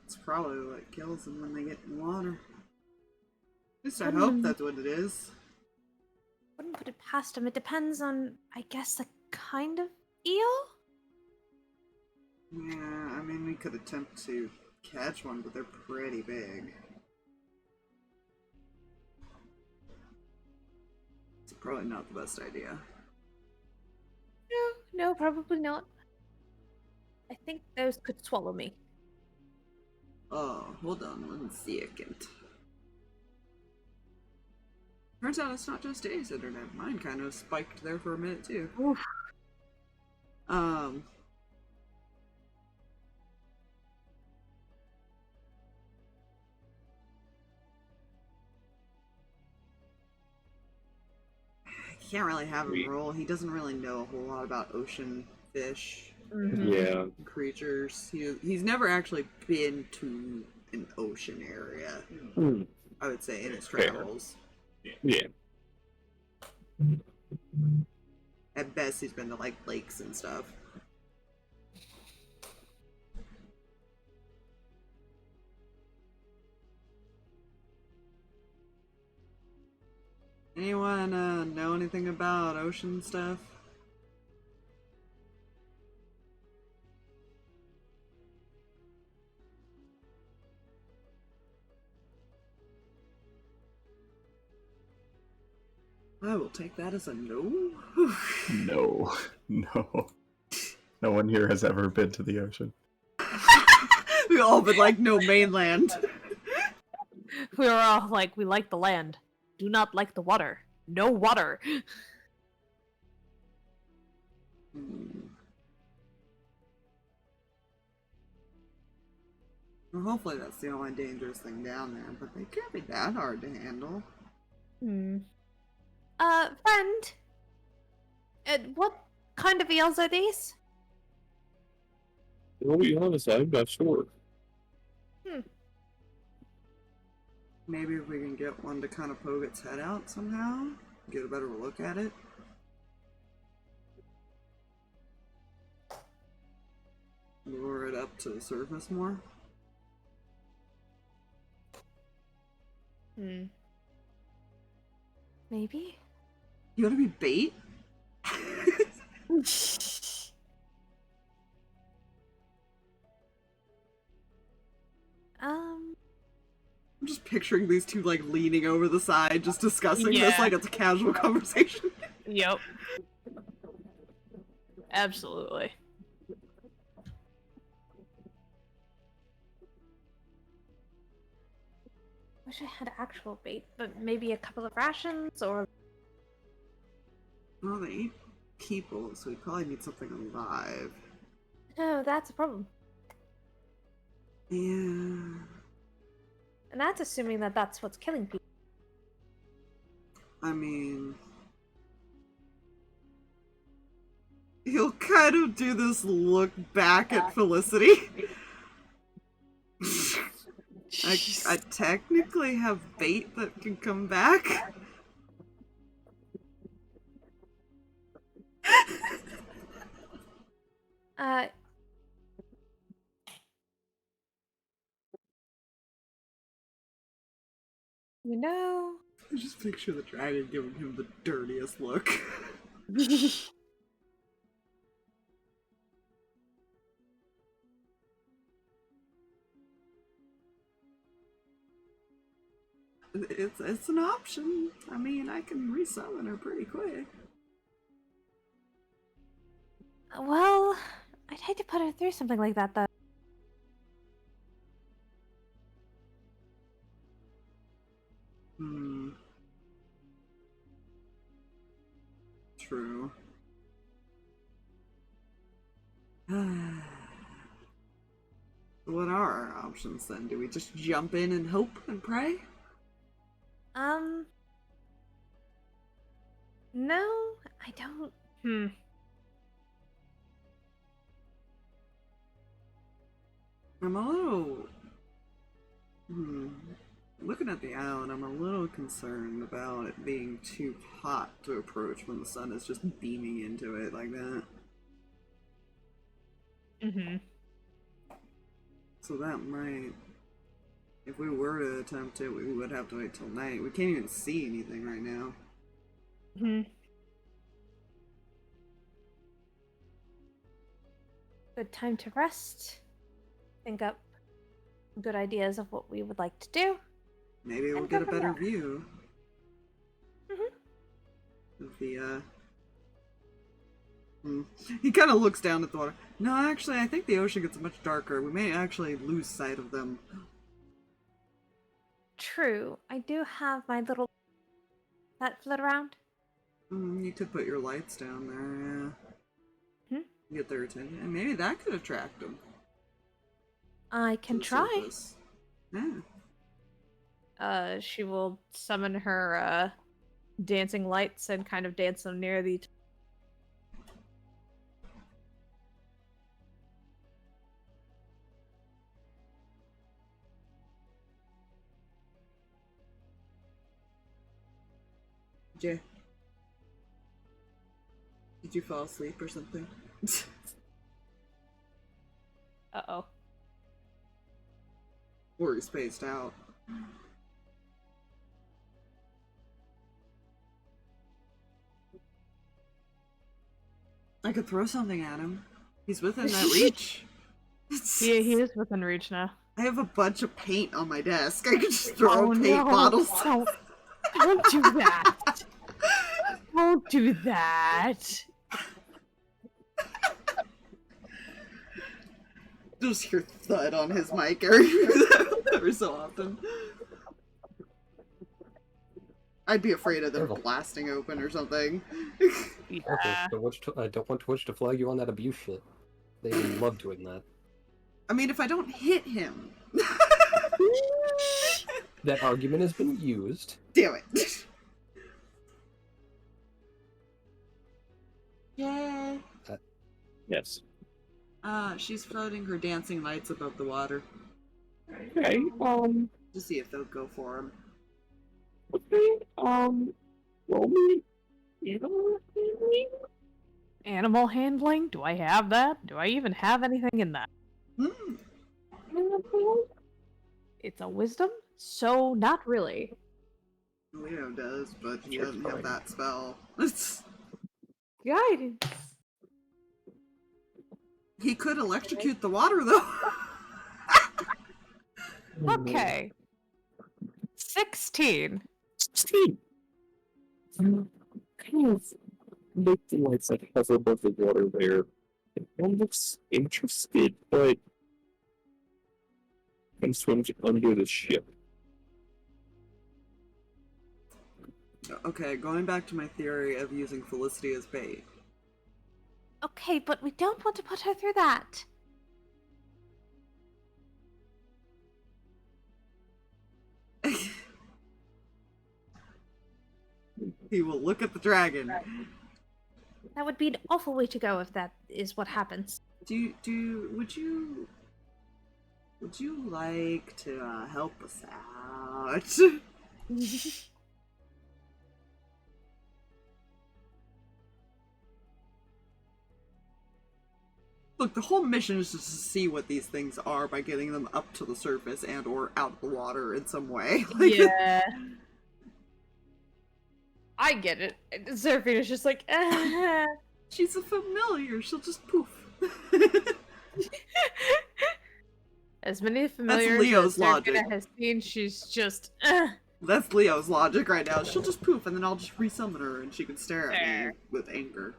It's probably what kills them when they get in water. At least I hope that's what it is. Wouldn't put it past him. It depends on, I guess, the kind of eel? Yeah, I mean, we could attempt to catch one, but they're pretty big. It's probably not the best idea. No, probably not. I think those could swallow me. Oh, hold on 1 second. Turns out it's not just Dave's internet. Mine kind of spiked there for a minute too. Oof. I can't really have him roll. He doesn't really know a whole lot about ocean fish. Yeah. Creatures. He's never actually been to an ocean area. I would say in his travels. Yeah. At best, he's been to like lakes and stuff. Anyone know anything about ocean stuff? I will take that as a no. No. No. No one here has ever been to the ocean. We all been like, no mainland. We were all like, we like the land. Do not like the water. No water. Well, hopefully that's the only dangerous thing down there, but they can't be that hard to handle. Friend? What kind of eels are these? To be honest, I'm not sure. Maybe if we can get one to kind of poke its head out somehow, get a better look at it. Lure it up to the surface more. Maybe? You wanna be bait? I'm just picturing these two like leaning over the side, just discussing this like it's a casual conversation. Yep. Absolutely. Wish I had actual bait, but maybe a couple of rations or. Well, they eat people, so we probably need something alive. No, that's a problem. Yeah. And that's assuming that that's what's killing people. I mean, he'll kind of do this look back at Felicity. I technically have bait that can come back. Uh, you know, I just picture the dragon giving him the dirtiest look. It's an option. I mean, I can resummon her pretty quick. well, I'd hate to put her through something like that, though. True. What are our options then? Do we just jump in and hope and pray? No, I don't. I'm a little... Looking at the island, I'm a little concerned about it being too hot to approach when the sun is just beaming into it like that. So that might... If we were to attempt it, we would have to wait till night. We can't even see anything right now. Good time to rest. Think up good ideas of what we would like to do. Maybe we'll And get go a from better there. view of the, He kind of looks down at the water. No, actually, I think the ocean gets much darker. We may actually lose sight of them. True. I do have my little that float around. You could put your lights down there, yeah. Get their attention. And maybe that could attract them. I can to the try. surface. Yeah. She will summon her dancing lights and kind of dance them near the Jay. Did you fall asleep or something? Uh-oh. Or you spaced out. I could throw something at him. He's within that reach. He is within reach now. I have a bunch of paint on my desk. I could just throw paint no. bottles. Don't do that. Don't do that. Just hear thud on his mic every so often. I'd be afraid of them blasting open or something. Yeah. Okay, I don't want Twitch to flag you on that abuse shit. They love doing that. I mean, if I don't hit him. That argument has been used. Damn it. Yay. Yes. She's floating her dancing lights above the water. Okay, To see if they'll go for him. roll me. Animal handling? Do I have that? Do I even have anything in that? It's a wisdom? So, not really. Leo does, but he doesn't have that spell. Guidance. He could electrocute the water, though. Okay. 16. 16. Kind of make the lights that hover above the water there. One looks interested, but can swim under the ship. Okay, going back to my theory of using Felicity as bait. Okay, but we don't want to put her through that. He will look at the dragon. That would be an awful way to go if that is what happens. Would you would you like to help us out? Look, the whole mission is just to see what these things are by getting them up to the surface and or out of the water in some way. Like, Yeah. I get it. Seraphina's just like, she's a familiar, she'll just poof. As many familiars Leo's as Seraphina logic. has seen, she's just, That's Leo's logic right now. She'll just poof and then I'll just resummon her and she can stare at me Fair. with anger.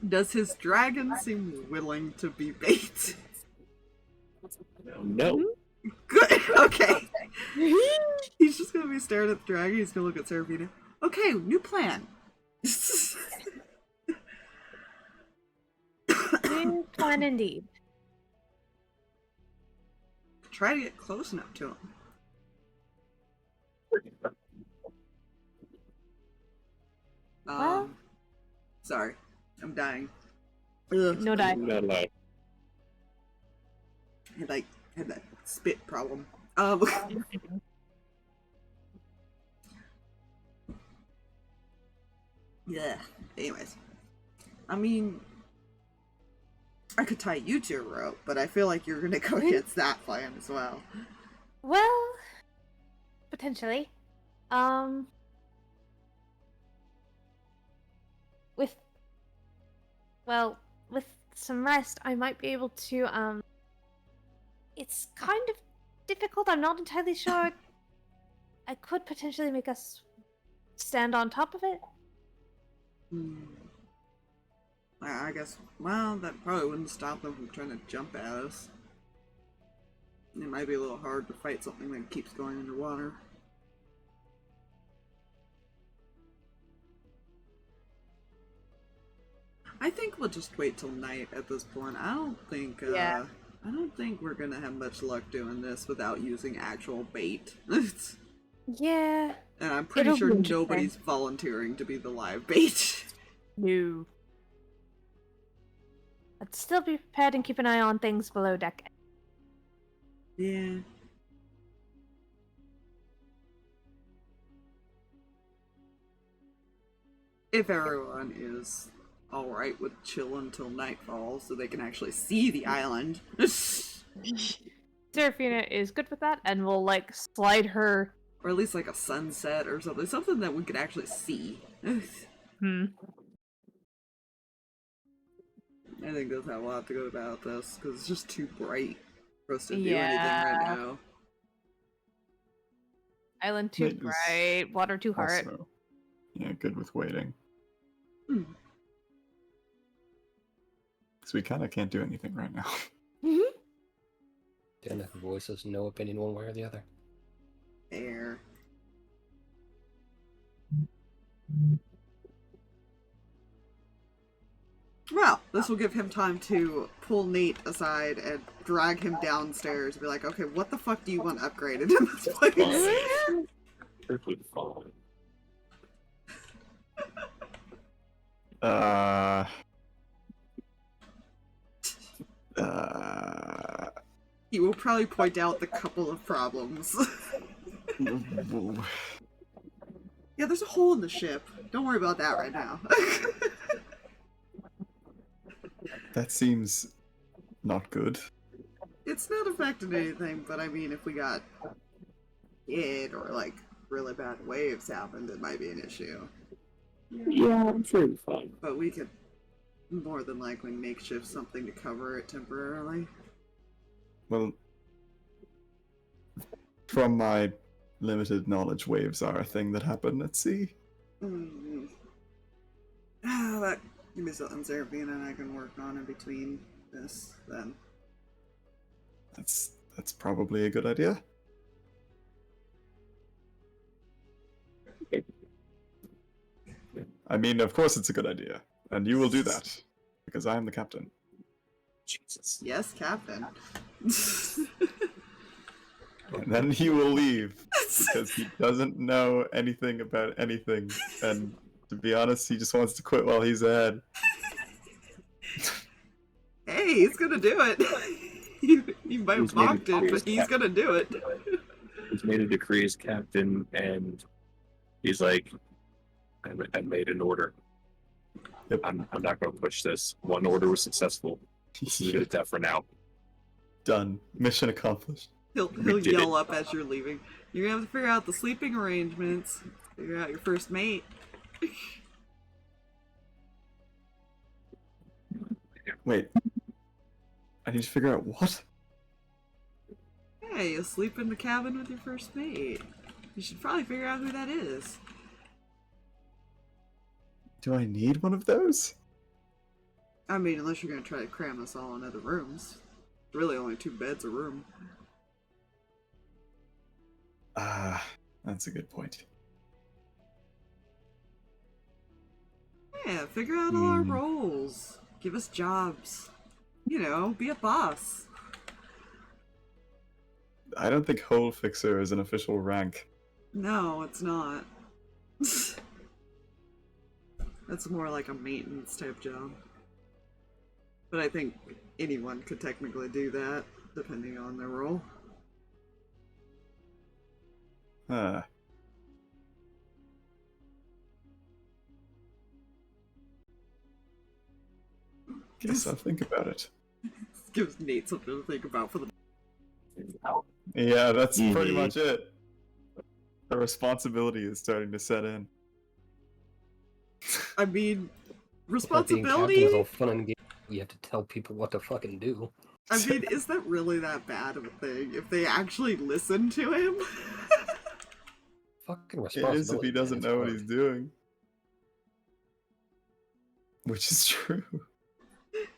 Does his dragon seem willing to be bait? No. Good, okay. He's just gonna be staring at the dragon, he's gonna look at Seraphina. Okay, new plan. New plan indeed. Try to get close enough to him. Well- Sorry. I'm dying. Ugh. No die. Not allowed. I had that spit problem. Yeah. Anyways. I mean, I could tie you to a rope, but I feel like you're gonna go against that plan as well. Well, potentially. With, well, with some rest, I might be able to, it's kind of difficult. I'm not entirely sure. I could potentially make us stand on top of it. I guess, well, that probably wouldn't stop them from trying to jump at us. It might be a little hard to fight something that keeps going underwater. I think we'll just wait till night at this point. I don't think we're gonna have much luck doing this without using actual bait. Yeah. And I'm pretty It'll sure be interesting. nobody's volunteering to be the live bait. no. But still be prepared and keep an eye on things below deck. Yeah. If everyone is alright with chill until nightfall so they can actually see the island. Seraphina is good with that and will, like, slide her. Or at least like a sunset or something. Something that we could actually see. I think that's how we'll have to go about this, because it's just too bright for us to do anything right now. Island too It is bright, water too hard. Also, yeah, good with waiting. Hmm. Because we kind of can't do anything right now. Danika voices no opinion one way or the other. There. Well, this will give him time to pull Nate aside and drag him downstairs and be like, okay, what the fuck do you want upgraded in this place? Perfectly fine. He will probably point out the couple of problems. Yeah, there's a hole in the ship. Don't worry about that right now. That seems not good. It's not affecting anything, but I mean, if we got hit or like really bad waves happened, it might be an issue. Yeah, I'm sure it'll be fine. But we could more than likely makeshift something to cover it temporarily. Well, from my limited knowledge, waves are a thing that happen at sea. That give me something Seraphina and I can work on in between this then. That's probably a good idea. I mean, of course it's a good idea. And you will do that. Because I am the captain. Jesus. Yes, Captain. And then he will leave. Because he doesn't know anything about anything. And To be honest, he just wants to quit while he's ahead. Hey, he's gonna do it. He might have He's made mocked it, but he's gonna do it. He's made a decree as captain, and he's like, I made an order. Yep. I'm not going to push this. One order was successful. Leave it at that for now. Done. Mission accomplished. He'll did yell it. up as you're leaving. You're gonna have to figure out the sleeping arrangements. Figure out your first mate. Wait. I need to figure out what? Hey, you'll sleep in the cabin with your first mate. You should probably figure out who that is. Do I need one of those? I mean, unless you're gonna try to cram us all in other rooms. Really only 2 beds a room. Ah, that's a good point. Yeah, figure out all our roles. Give us jobs. You know, be a boss. I don't think Hole Fixer is an official rank. No, it's not. That's more like a maintenance type job. But I think anyone could technically do that, depending on their role. Huh. Guess I'll think about it. This gives Nate something to think about for the. Yeah, that's pretty Mhm. much it. The responsibility is starting to set in. I mean, Being captain responsibility? is all fun and games. You have to tell people what to fucking do. I mean, is that really that bad of a thing if they actually listen to him? Fucking It responsibility. is if he doesn't man, know what it's he's doing. Which is true.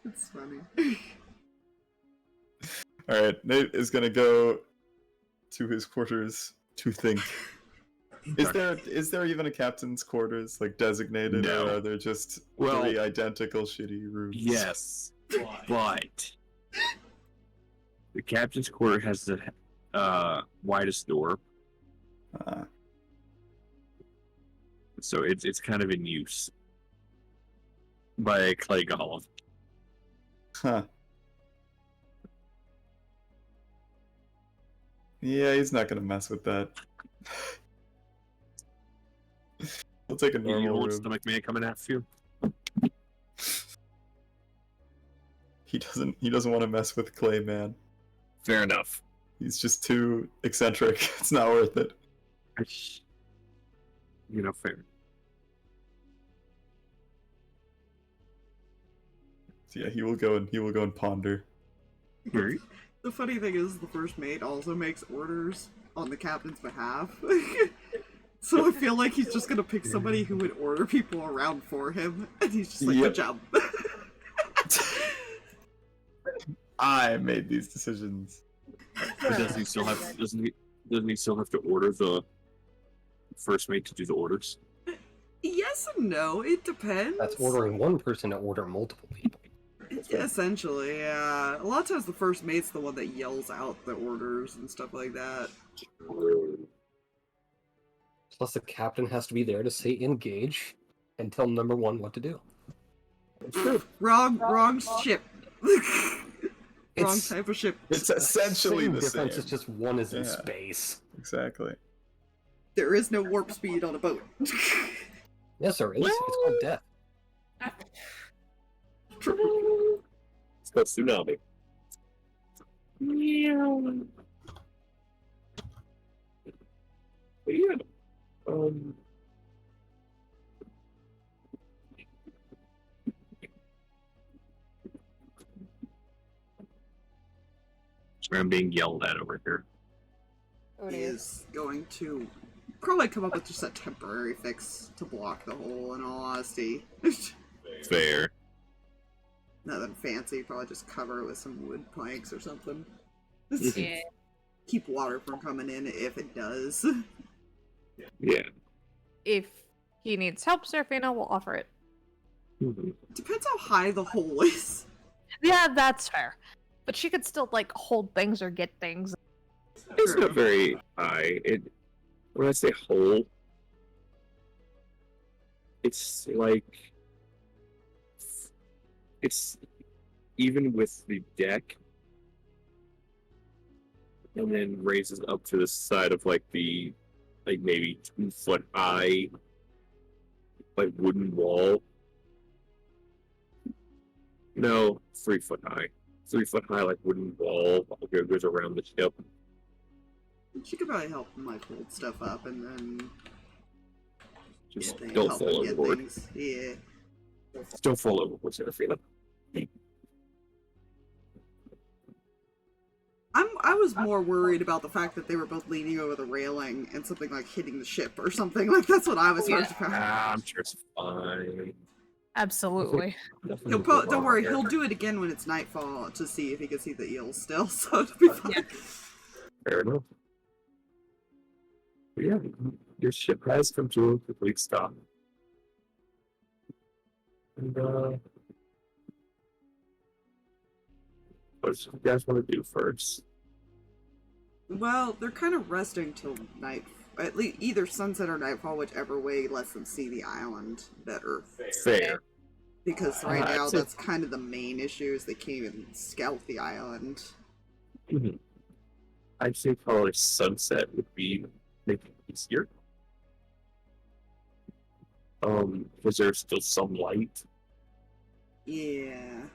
It's funny. Alright, Nate is gonna go to his quarters to think. Is there even a captain's quarters, like designated, No. or are there just Well, 3 identical shitty rooms? yes, but the captain's quarter has the widest door, Ah, so it's kind of in use by a clay golem. huh. Yeah, he's not gonna mess with that. He'll take a You normal old room. stomach man coming after you. He doesn't want to mess with Clay Man. Fair enough. He's just too eccentric. It's not worth it. Fair. So yeah, he will go and ponder. Right. The funny thing is, the first mate also makes orders on the captain's behalf. So I feel like he's just gonna pick somebody who would order people around for him, and he's just like, Yep. good job. I made these decisions. But doesn't he still have to order the first mate to do the orders? Yes and no, it depends. That's ordering one person to order multiple people. Essentially, yeah. A lot of times the first mate's the one that yells out the orders and stuff like that. Plus, the captain has to be there to say engage and tell number 1 what to do. Wrong ship. Wrong It's- type of ship. It's essentially Same the difference. same. It's just one is in Yeah. space. Exactly. There is no warp speed on a boat. Yes, there is. It's called death. It's called tsunami. But yeah. Sorry, I'm being yelled at over here. Oh, He dear. is going to probably come up with just a temporary fix to block the hole, in all honesty. Fair. Nothing fancy, probably just cover it with some wood planks or something. Yeah. Keep water from coming in if it does. Yeah. If he needs help, Seraphina will offer it. Depends how high the hole is. Yeah, that's fair. But she could still, like, hold things or get things. It's not very high. When I say hole, it's like it's even with the deck, and then raises up to the side of like the like maybe 2 foot high like wooden wall. No, 3 foot high. 3 foot high like wooden wall goes around the ship. She could probably help him like hold stuff up and then Just get don't help fall him get overboard. things. Yeah. Don't fall overboard, Seraphina. I was more worried about the fact that they were both leaning over the railing and something like hitting the ship or something. Like that's what I was worried about. I'm sure it's fine. Absolutely. Don't worry, he'll do it again when it's nightfall to see if he can see the eels still, so it'll be fine. Yeah. Fair enough. But yeah, your ship has come to a complete stop. And what do you guys want to do first? Well, they're kind of resting till night, at least either sunset or nightfall, whichever way lets them see the island better. Fair. Because right I'd now, say- that's kind of the main issue, is they can't even scout the island. Mhm. I'd say probably sunset would be maybe easier. Was there still some light? Yeah.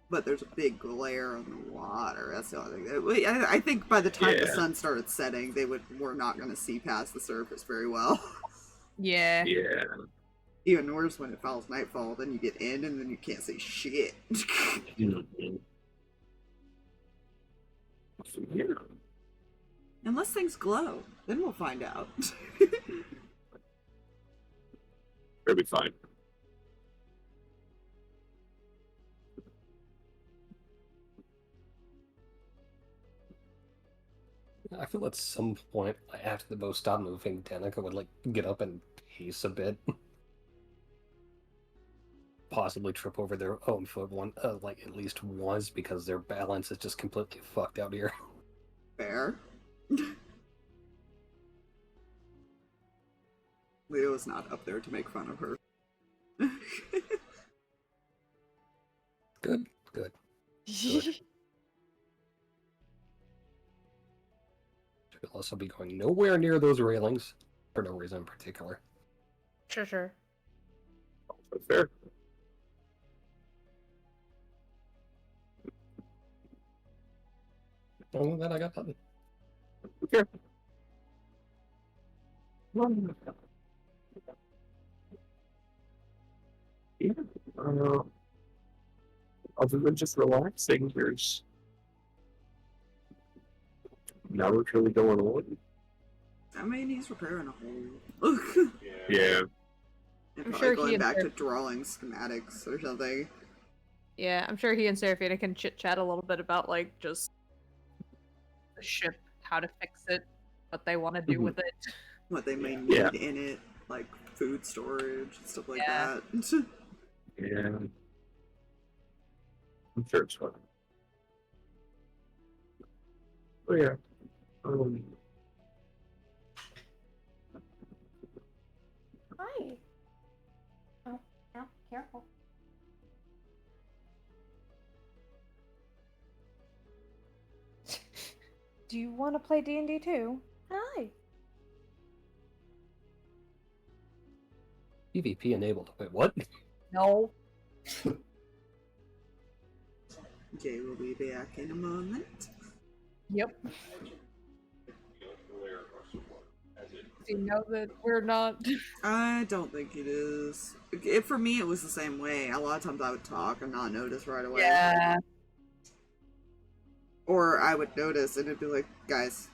But there's a big glare on the water. That's the only thing. I think by the time the Yeah. sun started setting, were not going to see past the surface very well. Yeah. Yeah. Even worse when it falls nightfall, then you get in and then you can't see shit. Mhm. So, yeah. Unless things glow, then we'll find out. It'll be fine. I feel at some point after the boat stopped moving, Danika would like get up and pace a bit. Possibly trip over their own foot like at least once because their balance is just completely fucked out here. Fair. Leo's not up there to make fun of her. Good, good. She'll also be going nowhere near those railings for no reason in particular. Sure. Fair. Other than that, I got nothing. Okay. Yeah. Other than just relaxing, there's not much really going on. I mean, he's repairing a hole. Yeah. And I'm probably sure he going and back to Seraph- drawing schematics or something. Yeah, I'm sure he and Seraphina can chit chat a little bit about like just the ship, how to fix it, what they want to do Mhm. with it. What they may need Yeah. in it, like food storage and stuff like Yeah. that. Yeah. I'm sure it's fun. Oh yeah. Hi. Oh, no, careful. Do you want to play D&D too? Hi. PvP enabled. Wait, what? No. Jay will be back in a moment. Yep. You know that we're not. I don't think it is. For me, it was the same way. A lot of times I would talk and not notice right away. Yeah. Or I would notice and it'd be like, guys,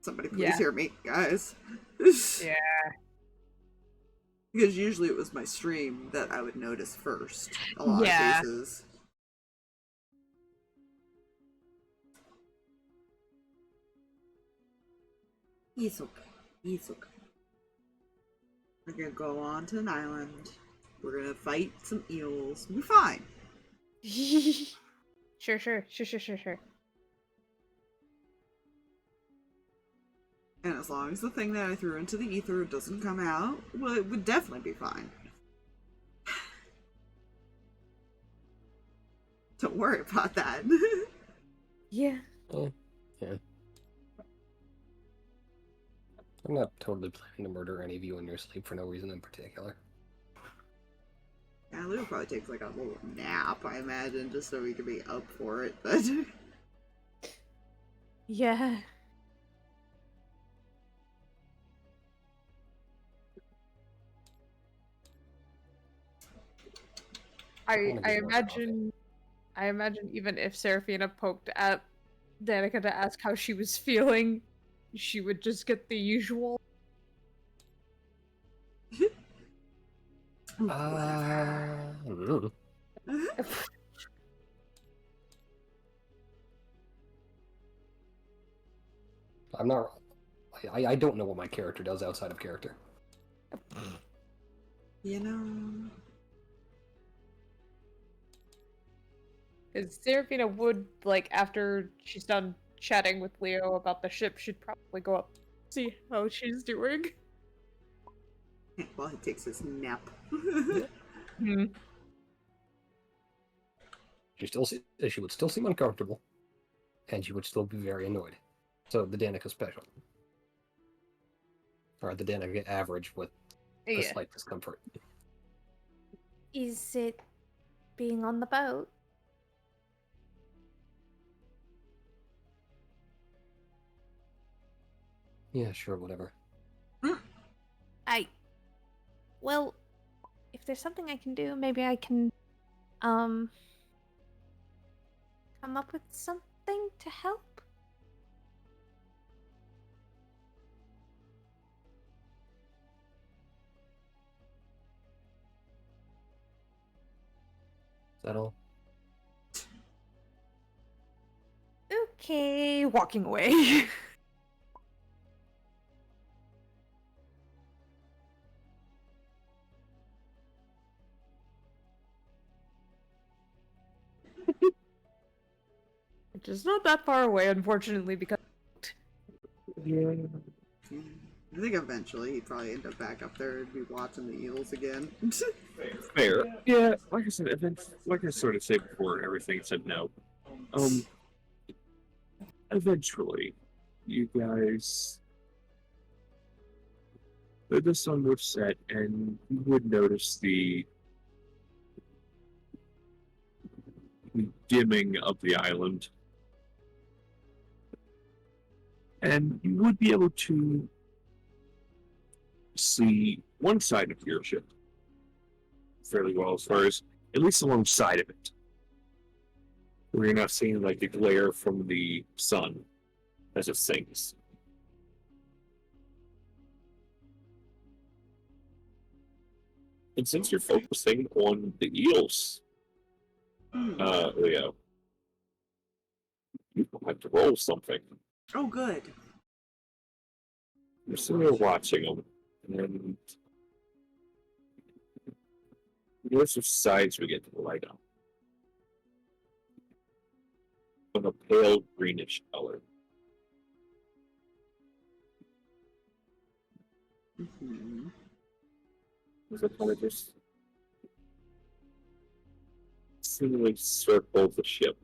somebody please Yeah. hear me, guys. Yeah. Because usually it was my stream that I would notice first. A lot Yeah. of cases. It's okay. It's okay. We're gonna go on to an island. We're gonna fight some eels. We'll be fine. Sure. And as long as the thing that I threw into the ether doesn't come out, well, it would definitely be fine. Don't worry about that. Yeah. Oh, yeah. I'm not totally planning to murder any of you in your sleep for no reason in particular. Yeah, Lou probably takes like a little nap, I imagine, just so he can be up for it. But Yeah. I wanna I get more coffee. imagine even if Seraphina poked at Danica to ask how she was feeling, she would just get the usual. Mm. I'm not. I don't know what my character does outside of character. you know, Because Seraphina would, like, after she's done chatting with Leo about the ship, she'd probably go up, see how she's doing. while he takes his nap. Hmm. She would still seem uncomfortable, and she would still be very annoyed. So the Danica special, or the Danica average with a Yeah. slight discomfort. Is it being on the boat? Yeah, sure, whatever. Well, if there's something I can do, maybe I can, come up with something to help. Is that all? Okay, walking away. Which is not that far away, unfortunately, because Yeah. I think eventually he'd probably end up back up there and be watching the eels again. Fair. Yeah, like I said, like I sort of said before everything said no. Eventually, you guys, the sun would set, and you would notice the dimming of the island, and you would be able to see one side of your ship fairly well, as far as at least alongside of it, where you're not seeing like the glare from the sun as it sinks. And since you're focusing on the eels, Leo, you have to roll something. Oh, good. You're sitting there watching them, and you notice which sides we get to the light on. Of a pale greenish color. Mm-hmm. There's a kind of just seemingly circles the ship.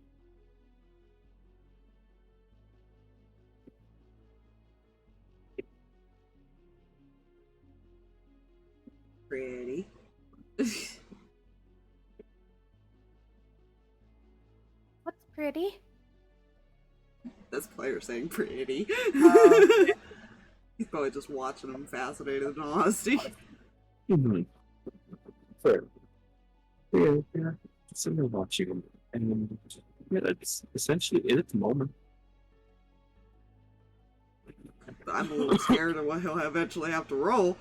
Pretty. What's pretty? That's player saying pretty. He's probably just watching them fascinated in all honesty. Mm-hmm. Fair. Yeah. Sitting there watching them, and yeah, that's essentially it at the moment. I'm a little scared of what he'll eventually have to roll.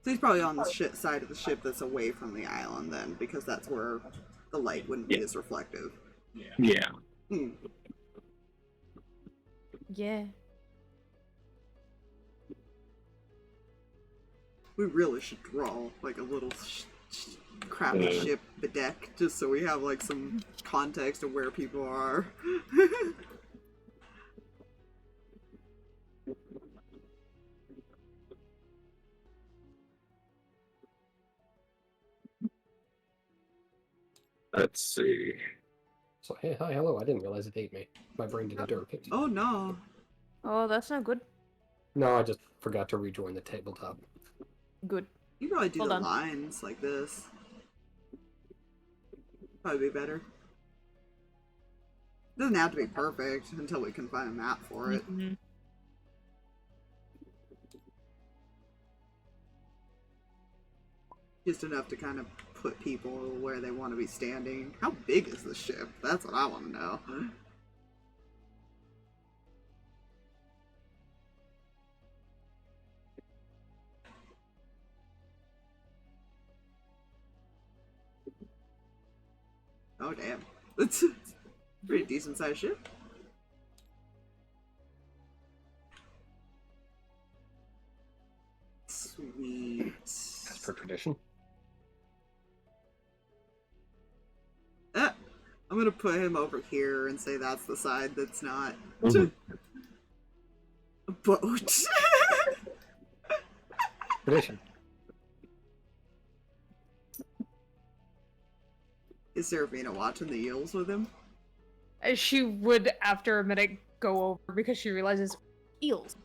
So he's probably on the side of the ship that's away from the island then, because that's where the light wouldn't be as reflective. Yeah. Hmm. Yeah. We really should draw like a little crappy Yeah. ship bedeck, just so we have like some context of where people are. Let's see. So, hey, hi, hello. I didn't realize it ate me. My brain did a derp. Oh no. Oh, that's not good. No, I just forgot to rejoin the tabletop. Good. You probably do Hold the on. lines like this. Probably be better. Doesn't have to be perfect until we can find a map for it. Mhm. Just enough to kind of put people where they want to be standing. How big is the ship? That's what I want to know. Oh damn. It's a pretty decent sized ship. Sweet. As per tradition. I'm gonna put him over here and say that's the side that's not Mhm. a boat. Tradition. Is Seraphina watching the eels with him? She would, after a minute, go over because she realizes eels.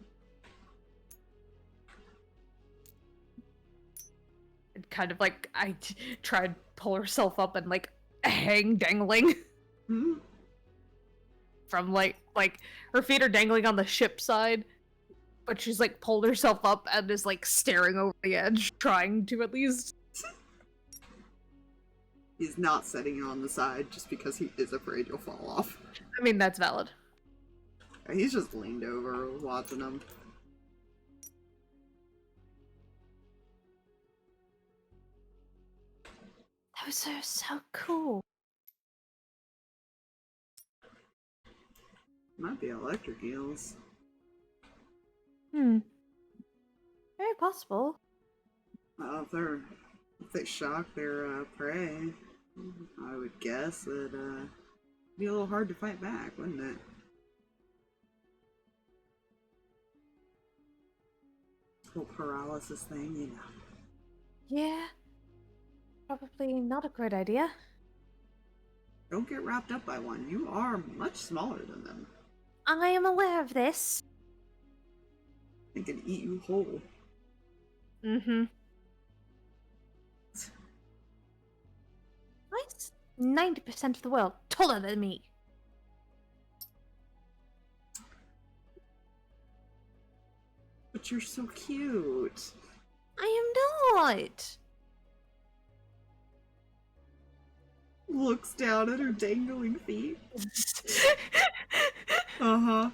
And kind of like, try to pull herself up and like hang dangling Hmm? from like her feet are dangling on the ship side, but she's like pulled herself up and is like staring over the edge, trying to at least. He's not setting you on the side just because he is afraid you'll fall off. I mean, that's valid. He's just leaned over watching him. Those are so cool. Might be electric eels. Hmm. Very possible. If they shock their prey, I would guess that it'd be a little hard to fight back, wouldn't it? Whole paralysis thing, you know. Yeah. Probably not a great idea. Don't get wrapped up by one. You are much smaller than them. I am aware of this. They can eat you whole. Mm-hmm. Why is 90% of the world taller than me? But you're so cute. I am not. Looks down at her dangling feet. Uh-huh.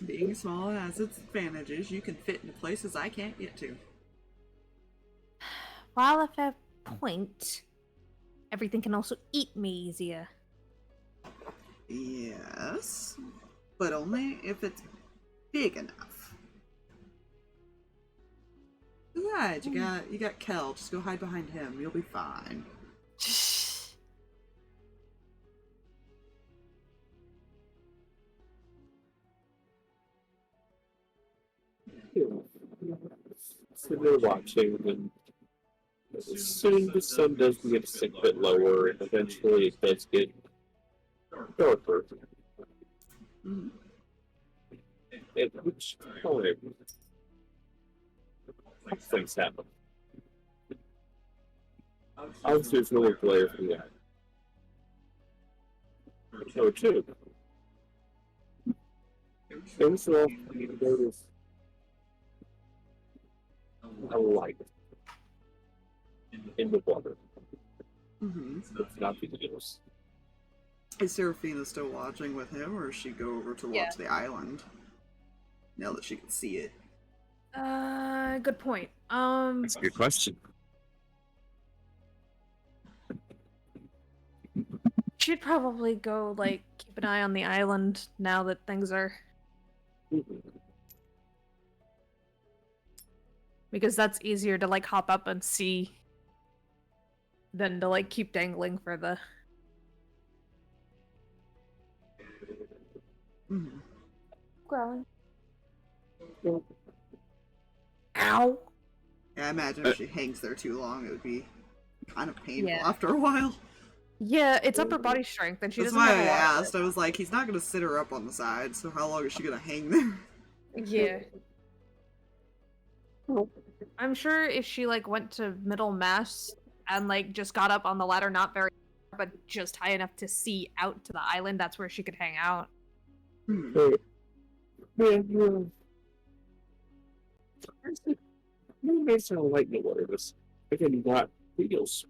Being small has its advantages. You can fit into places I can't get to. While a fair point, everything can also eat me easier. Yes, but only if it's big enough. Besides, you got Kel. Just go hide behind him. You'll be fine. So they're watching, and soon the sun does get a bit lower, and eventually it does get darker. Mm. At which time things happen. Obviously, there's no glare from that. Number two, things off, you notice a light in the water. Mm-hmm. It's not the news. Is Seraphina still watching with him, or does she go over to Yeah. watch the island? Now that she can see it. Good point. That's a good question. She should probably go, like, keep an eye on the island now that things are... Because that's easier to, like, hop up and see than to, like, keep dangling for the... Mhm. Growing. Ow! Yeah, I imagine if she hangs there too long, it would be kind of painful Yeah. after a while. Yeah, it's upper body strength, and she That's doesn't why have I a lot of asked. I was like, he's not going to sit her up on the side, so how long is she going to hang there? it. Yeah. I'm sure if she, like, went to middle mass and, like, just got up on the ladder, not very but just high enough to see out to the island, that's where she could hang out. Hmm. Maybe based on light in the water, this again not wheels.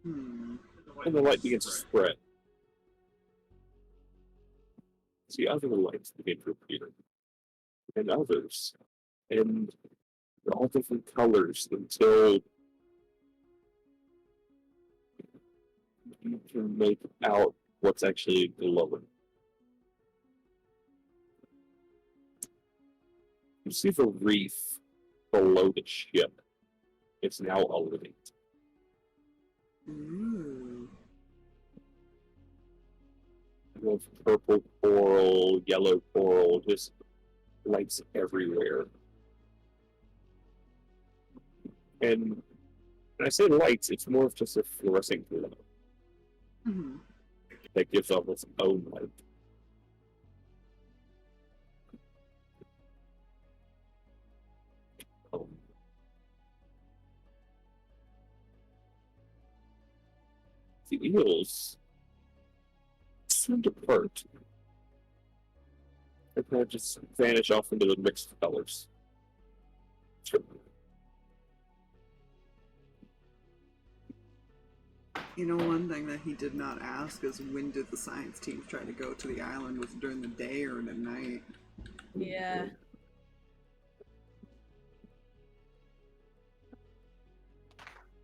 Hmm. And the light begins to spread. See other lights begin to appear. And others. And they're all different colors until you can make out what's actually glowing. You see the reef below the ship. It's now elevated. Ooh. You have purple coral, yellow coral, just lights everywhere. And when I say lights, it's more of just a fluorescent glow Hmm. that gives off its own light. The eels soon depart. They kind of just vanish off into the mixed colors. You know, one thing that he did not ask is when did the science team try to go to the island? Was it during the day or the night? Yeah.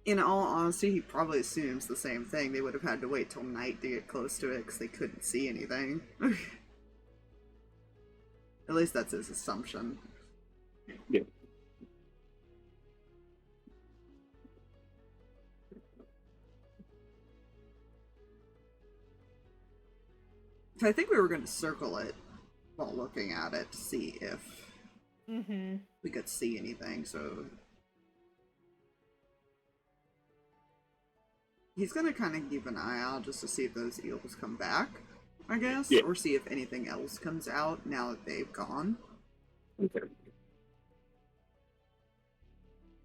In all honesty, he probably assumes the same thing. They would have had to wait till night to get close to it because they couldn't see anything. At least that's his assumption. Yeah. I think we were going to circle it while looking at it to see if we could see anything, so... He's going to kind of keep an eye out just to see if those eels come back, I guess, Yeah. or see if anything else comes out now that they've gone. Okay.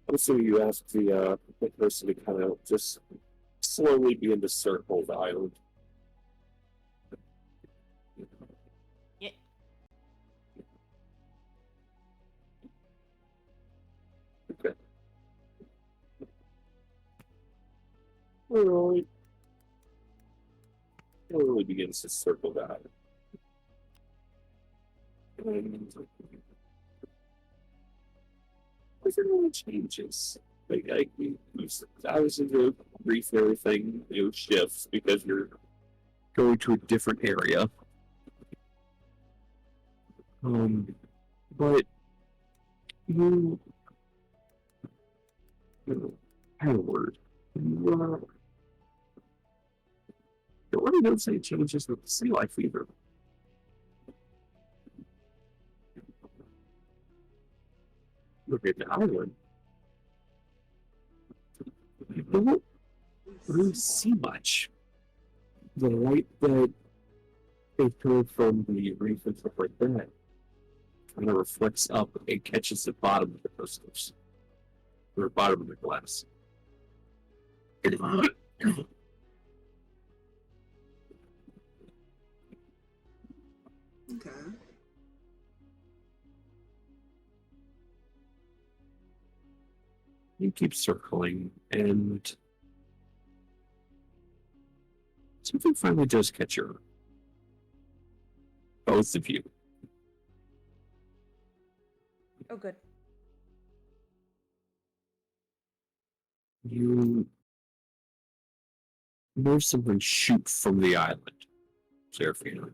Also, you ask the person to kind of just slowly begin to circle the island. Yeah. Okay. Alright. It really begins to circle that. And nothing really changes. Like I was in the brief and everything, shifts because you're going to a different area. But you had a word. You don't really notice any changes with sea life either. Look at the island. You don't really see much. The light that they throw from the reef and stuff like that kind of reflects up and catches the bottom of the crystals. Or bottom of the glass. Okay. You keep circling, and something finally does catch your eye. Both of you. Oh, good. You know something shoot from the island, Seraphina.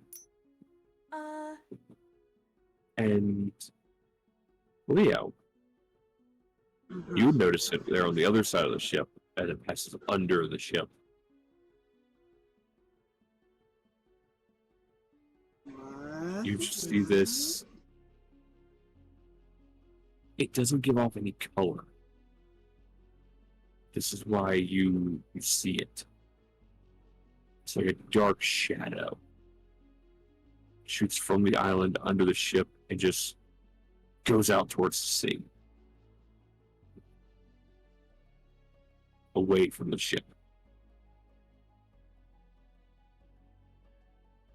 And Leo, Mhm. you notice it there on the other side of the ship as it passes under the ship. What? You see this. It doesn't give off any color. This is why you see it. It's like a dark shadow. Shoots from the island under the ship and just goes out towards the sea. Away from the ship.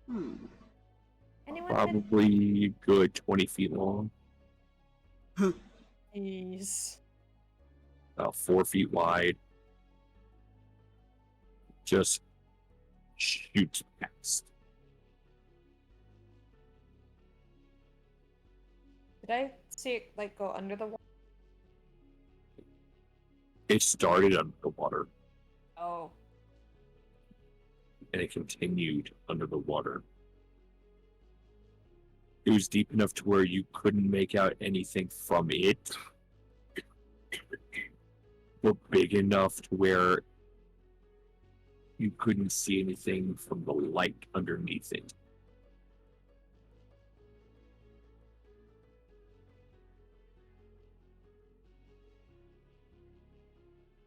Hmm. Anyone have any- Probably good 20 feet long. Jeez. About 4 feet wide. Just shoots past. Did I see it like go under the water? It started under the water Oh. and it continued under the water. It was deep enough to where you couldn't make out anything from it, but big enough to where you couldn't see anything from the light underneath it.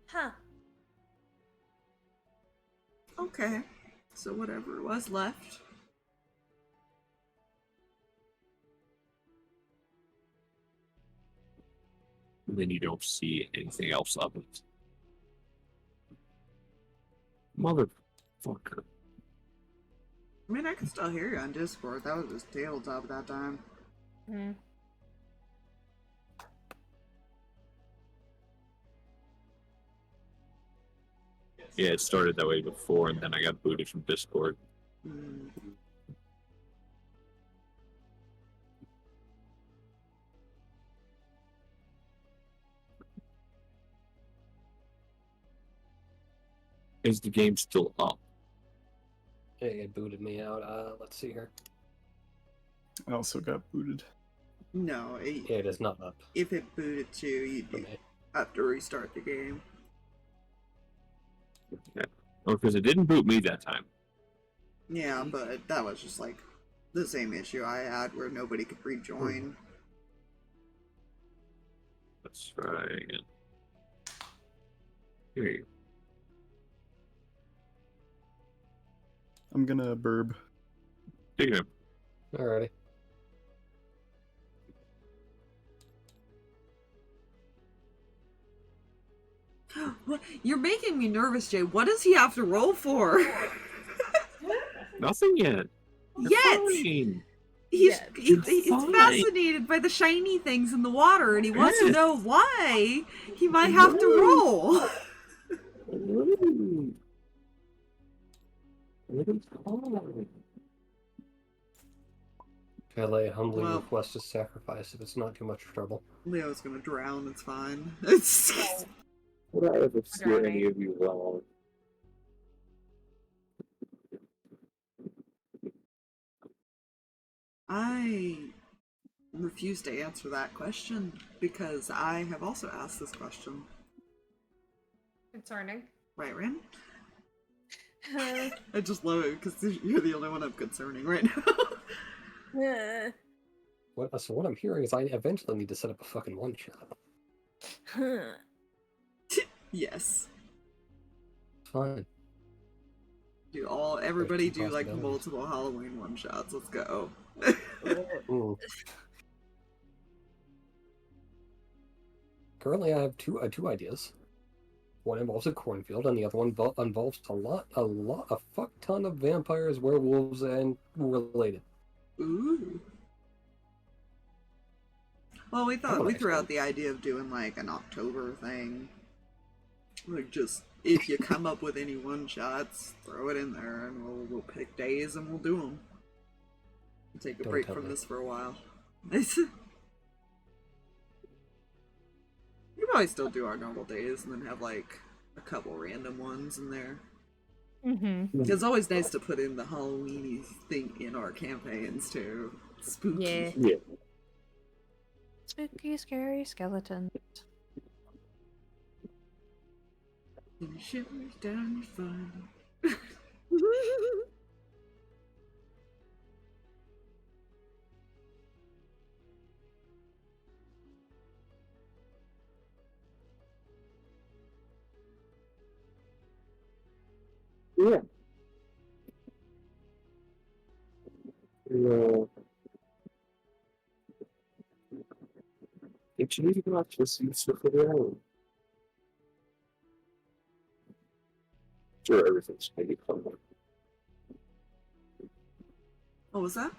Huh. Okay. So whatever was left. And then you don't see anything else of it. Motherfucker. I mean, I can still hear you on Discord. That was just tabletop at that time. Hmm. Yeah, it started that way before, and then I got booted from Discord. Hmm. Is the game still up? It booted me out. Let's see here. I also got booted. No, It is not up if it booted you, you'd for me. have to restart the game. Oh, because it didn't boot me that time. Yeah, but that was just like the same issue I had where nobody could rejoin. Let's try again. Here you go. I'm gonna burb. Take it. Alrighty. What? You're making me nervous, Jay. What does he have to roll for? Nothing yet. You're Yet! fine. He's You're he's fine. fascinated by the shiny things in the water, and he wants to Yes. know why he might have to roll. Ooh. It's fine. Pele humbly Well- requests a sacrifice if it's not too much trouble. Leo's gonna drown. It's fine. It's Would I ever steer Drowning. any of you wrong? I refuse to answer that question because I have also asked this question. Concerning. Right, Ren? I just love it because you're the only one I'm concerning right now. So what I'm hearing is I eventually need to set up a fucking one-shot. Yes. It's fine. Everybody There's two do like possibilities. multiple Halloween one-shots. Let's go. Ooh. Currently, I have two ideas. One involves a cornfield, and the other one involves a fuck ton of vampires, werewolves, and related. Ooh. Well, we Oh, threw nice. out the idea of doing like an October thing. Like just if you come up with any one shots, throw it in there, and we'll pick days and we'll do them. Take a Don't break tell from me. this for a while. We probably still do our normal days and then have like a couple random ones in there. Mm-hmm. It's always nice to put in the Halloweeny thing in our campaigns too. Spooky. Yeah. Yeah. Spooky, scary skeletons. And shivers down your spine. Yeah. It's really not just useful for the island. Sure, everything's maybe fun. What was that?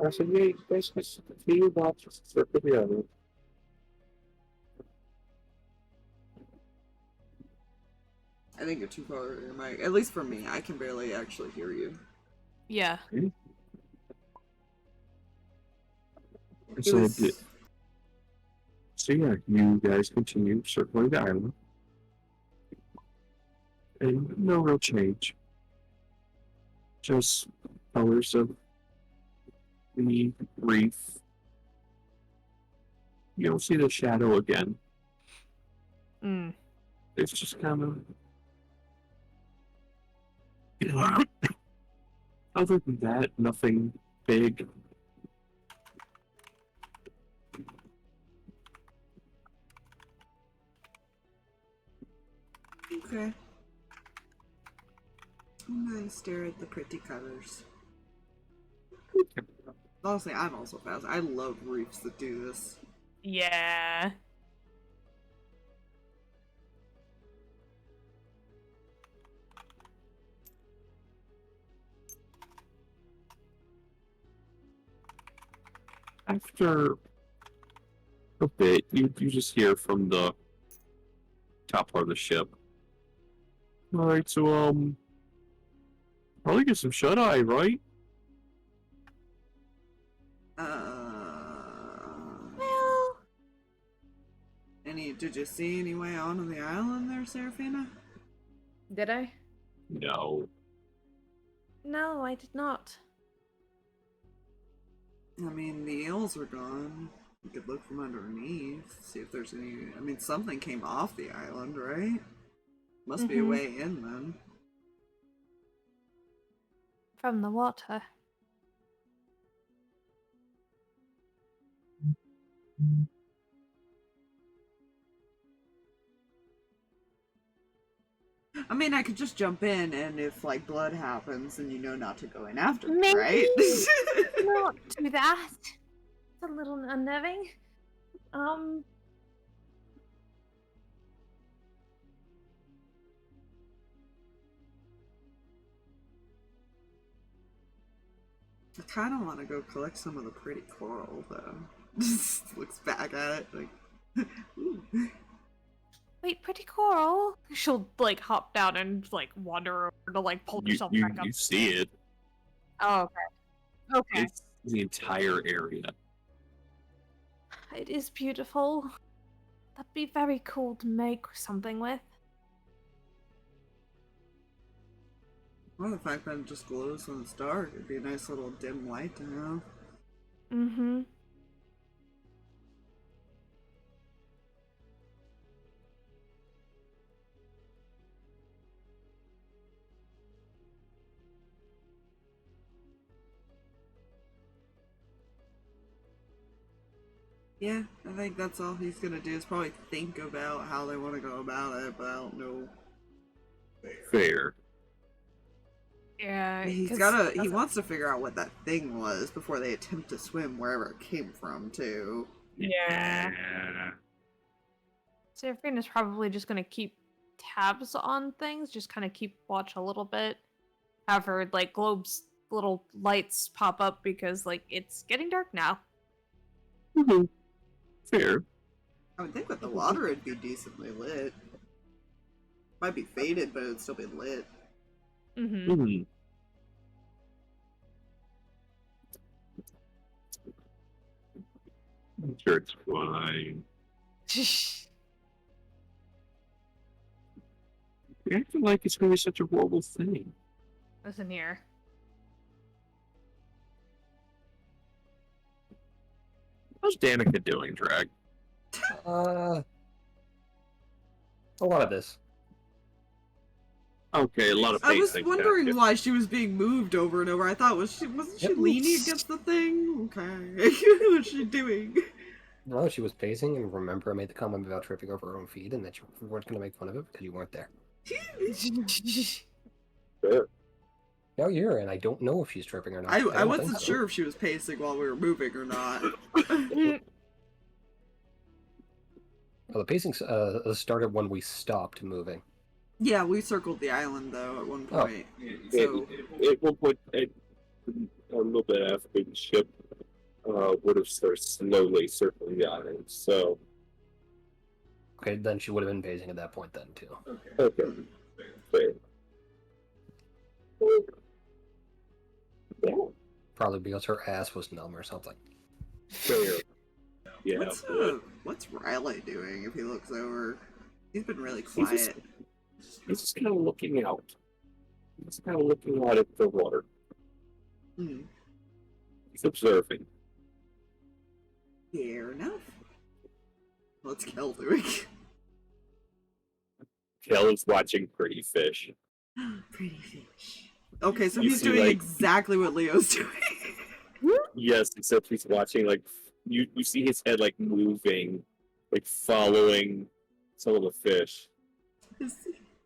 I said, yeah, basically, feel not just for the island. I think you're too far over your mic. At least for me, I can barely actually hear you. Yeah. It So, was- so yeah, you guys continue circling the island. And no real change. Just colors of the reef. You don't see the shadow again. Mm. It's just kind of. Other than that, nothing big. Okay. I'm gonna stare at the pretty colors. Honestly, I'm also fast. I love reefs that do this. Yeah. After a bit, you just hear from the top part of the ship. Alright, so, probably get some shut-eye, right? Well, Did you see any way onto the island there, Seraphina? Did I? No. no, I did not. I mean, the eels were gone. You could look from underneath, see if there's any. I mean, something came off the island, right? Must be a Mhm. way in then. From the water. I mean, I could just jump in, and if like blood happens, then you know not to go in after, me, Maybe. right? Not do that. It's a little unnerving. I kind of want to go collect some of the pretty coral, though. Looks back at it like, ooh. Wait, pretty coral? She'll like hop down and like wander over to like pull herself back up. You see it. Oh, okay. Okay. It's the entire area. It is beautiful. That'd be very cool to make something with. Well, the fact that it just glows when it's dark, it'd be a nice little dim light to have. Mm-hmm. Yeah, I think that's all he's gonna do is probably think about how they want to go about it, but I don't know. Fair. Yeah. He 'cause wants to figure out what that thing was before they attempt to swim wherever it came from, too. Yeah. Seraphina's probably just gonna keep tabs on things, just kind of keep watch a little bit. Have her like globes, little lights pop up because like it's getting dark now. Mm-hmm. Fair. I would think with the water it'd be decently lit. Might be faded, but it'd still be lit. Mm-hmm. Mm-hmm. I'm sure it's fine. You're acting like it's going to be such a horrible thing. Listen here. How's Danika doing, Drag? A lot of this. Okay, a lot of I was pacing. wondering why she was being moved over and over. I thought wasn't she Yep. leaning against the thing? Okay, what's she doing? No, she was pacing, and remember I made the comment about tripping over her own feet, and that you weren't going to make fun of it because you weren't there. Sure. Now you're here, and I don't know if she's tripping or not. I don't wasn't think so. sure if she was pacing while we were moving or not. Well, the pacing started when we stopped moving. Yeah, we circled the island though at one Oh. point. So It will put a little bit after the ship would have started slowly circling the island. So Okay, then she would have been pacing at that point then, too. okay, fair. Yeah, Probably because her ass was numb or something. fair. Yeah, what's Riley doing if he looks over? He's been really He's just- quiet. he's just kind of looking out. He's kind of looking out at the water. Hmm. He's observing. Fair enough. What's Kel doing? Kel is watching Pretty Fish. Pretty fish. Okay, so You he's see, doing like- exactly what Leo's doing. Yes, except he's watching like you see his head like moving, like following some of the fish.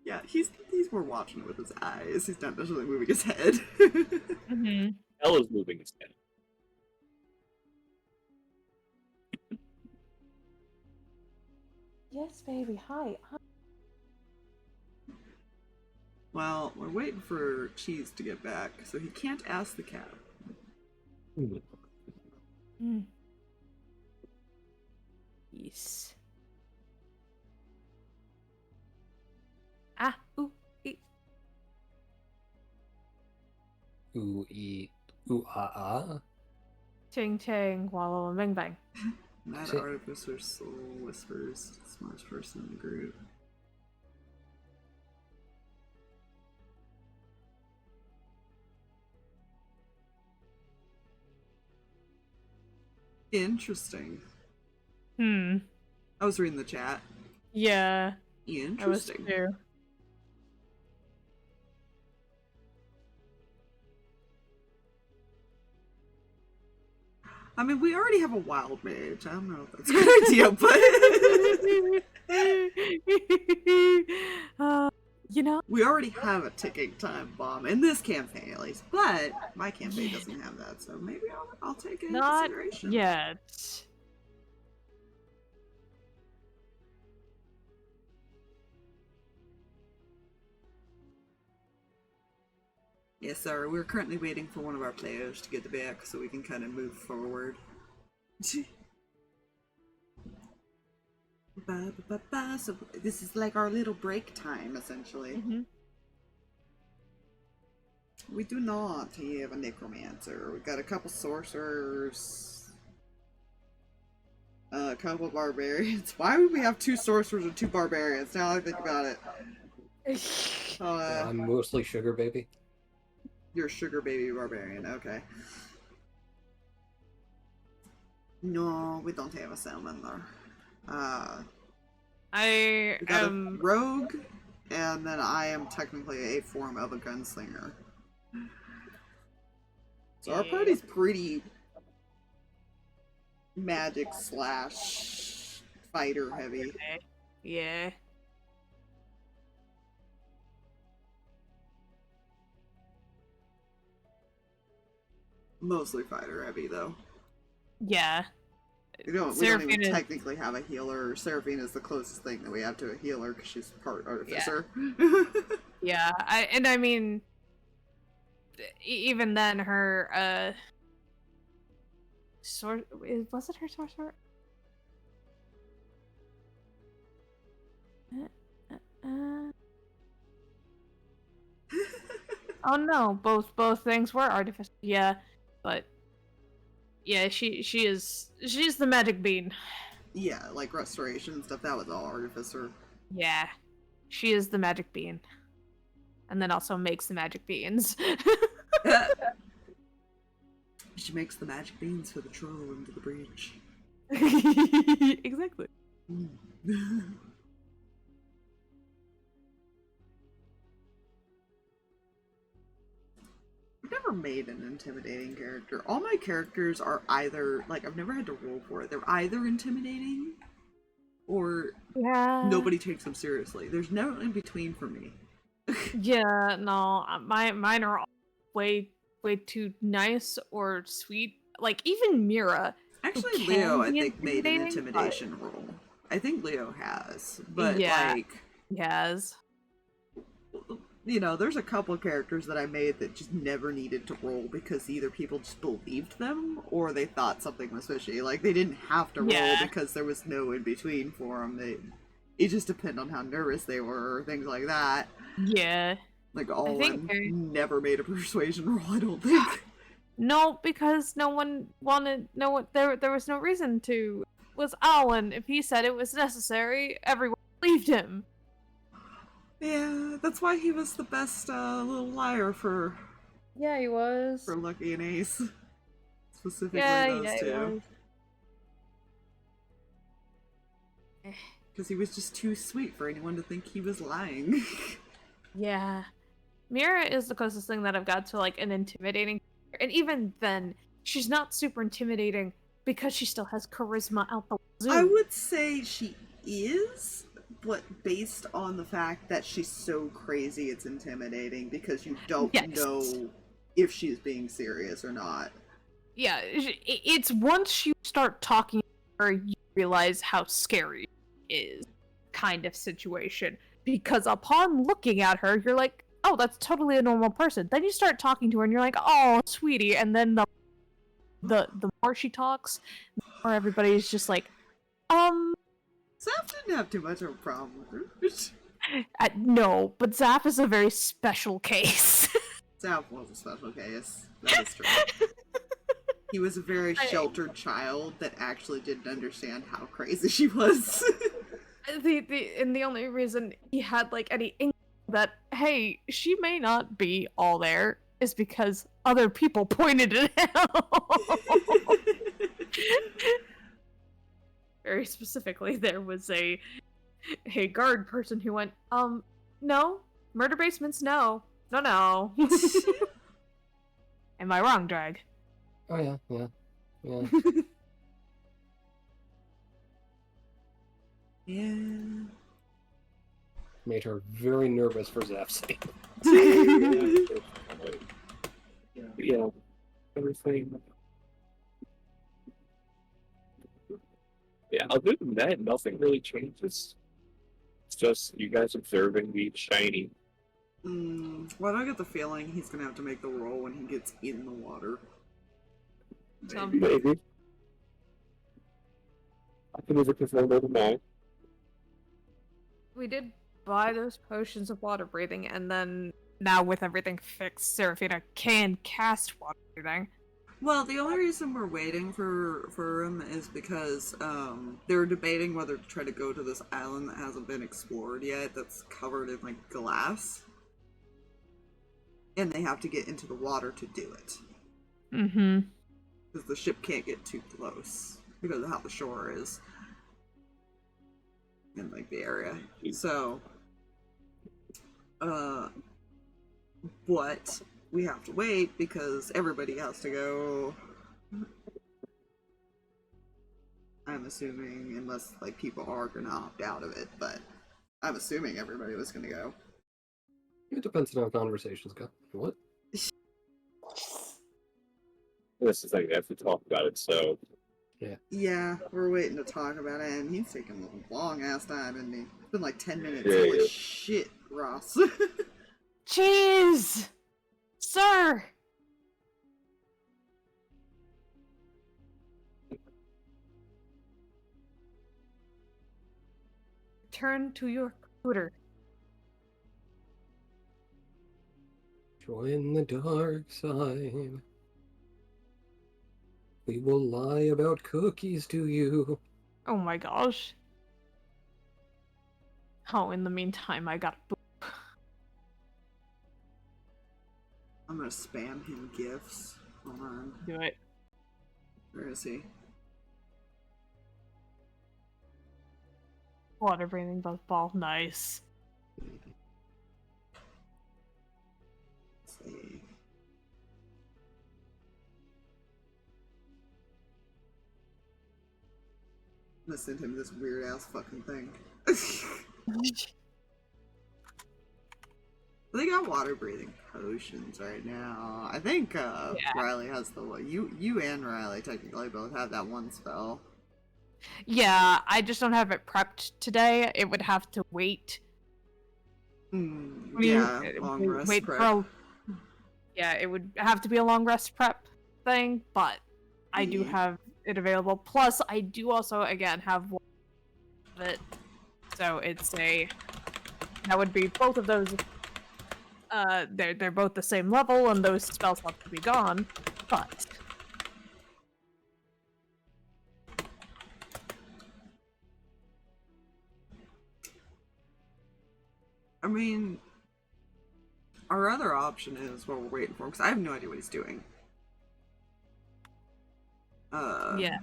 Yeah, he's more watching it with his eyes. He's not necessarily moving his head. Mm-hmm. Kel is moving his head. Yes, baby. Hi. Well, we're waiting for Cheese to get back, so he can't ask the cat. Mm. Yes. Ah, ooh, ee. Ooh, ooh, ah. Ching ching, wallow and bang bang. Mad See- Artificer Soul Whispers, smartest person in the group. Interesting. Hmm. I was reading the chat. Yeah, I was Interesting. too. I mean, we already have a wild mage. I don't know if that's a good idea, but You know, we already have a ticking time bomb in this campaign, at least. But my campaign Yeah. doesn't have that, so maybe I'll take it into not consideration. yet. Yes, sir. We're currently waiting for one of our players to get back so we can kind of move forward. So this is like our little break time, essentially. Mhm. We do not have a necromancer. We've got a couple sorcerers, a couple barbarians. Why would we have two sorcerers and two barbarians? Now I think about it. I'm mostly sugar baby. You're a sugar baby barbarian. Okay. No, we don't have a salamander. I We got am. a rogue, and then I am technically a form of a gunslinger. So our Yeah. party's pretty magic slash fighter heavy. Yeah. Mostly fighter heavy though. Yeah. We don't even Seraphina- technically have a healer. Seraphina is the closest thing that we have to a healer because she's part artificer. Yeah. I mean, even then, her was it her sorcerer? Oh no, both things were artificial. Yeah, but yeah, she's the magic bean. Yeah, like restoration and stuff, that was all artificer. Yeah, She is the magic bean. And then also makes the magic beans. She makes the magic beans for the troll into the breach. Exactly. I've never made an intimidating character. All my characters are either, like, I've never had to roll for it. They're either intimidating or Yeah. nobody takes them seriously. There's no in between for me. Yeah, no, mine are all way too nice or sweet. Like even Mira. Actually, can Leo, I be think, made an intimidating, but- intimidation roll. I think Leo has. But, Yeah. like, Yes. you know, there's a couple characters that I made that just never needed to roll because either people just believed them or they thought something was fishy. Like, they didn't have to roll Yeah. because there was no in between for them. It just depended on how nervous they were or things like that. Yeah. Like, think Olin they- never made a persuasion roll, I don't think. No, because no one wanted. No one. There was no reason to. It was Alan. If he said it was necessary, everyone believed him. Yeah, that's why he was the best little liar for Yeah, he was. Lucky and Ace. Specifically those He two. was. Because he was just too sweet for anyone to think he was lying. Yeah. Mira is the closest thing that I've got to like an intimidating, and even then, she's not super intimidating because she still has charisma out the wazoo. I would say she is, but based on the fact that she's so crazy, it's intimidating because you don't Yes. know if she's being serious or not. Yeah, it's once you start talking to her, you realize how scary it is, kind of situation. Because upon looking at her, you're like, oh, that's totally a normal person. Then you start talking to her, and you're like, oh, sweetie. And then the more she talks, the more everybody's just like, Zap didn't have too much of a problem with her. no, but Zap is a very special case. Zap was a special case. That is true. He was a very sheltered child that actually didn't understand how crazy she was. The only reason he had like any inkling that hey, she may not be all there is because other people pointed it out. Very specifically, there was a guard person who went, no, murder basements, no. Am I wrong, Drag? Oh yeah. Yeah. Made her very nervous for Zap's sake. Yeah, everything. Yeah, other than that, nothing really changes. It's just you guys observing the shiny. Well, I get the feeling he's gonna have to make the roll when he gets in the water. Maybe. I can either confirm or deny. We did buy those potions of water breathing, and then now with everything fixed, Seraphina can cast water breathing. Well, the only reason we're waiting for him is because they're debating whether to try to go to this island that hasn't been explored yet, that's covered in like glass, and they have to get into the water to do it. Mm-hmm. Because the ship can't get too close because of how the shore is in like the area. So, but we have to wait because everybody has to go. I'm assuming, unless like people are gonna opt out of it, but I'm assuming everybody was gonna go. It depends on how conversations go. What? This is like they have to talk about it, so Yeah, we're waiting to talk about it, and he's taking a long ass time, and it's been like 10 minutes. Yeah, Holy yeah. shit, Ross. Jeez! Sir! Turn to your computer. Join the dark side. We will lie about cookies to you. Oh my gosh. Oh, in the meantime, I got I'm gonna spam him gifts. Hold on. do it. Where is he? Water breathing buzz ball. Nice. Let's see. I'm gonna send him this weird ass fucking thing. They got water breathing potions right now. I think Riley has the one. You and Riley technically both have that one spell. Yeah, I just don't have it prepped today. It would have to wait. Yeah, long rest wait prep. Yeah, it would have to be a long rest prep thing, but I do Yeah. have it available. Plus, I do also, again, have one of it. So it's a... That would be both of those... they're both the same level, and those spells have to be gone, but... I mean, our other option is what we're waiting for, because I have no idea what he's doing. Yeah.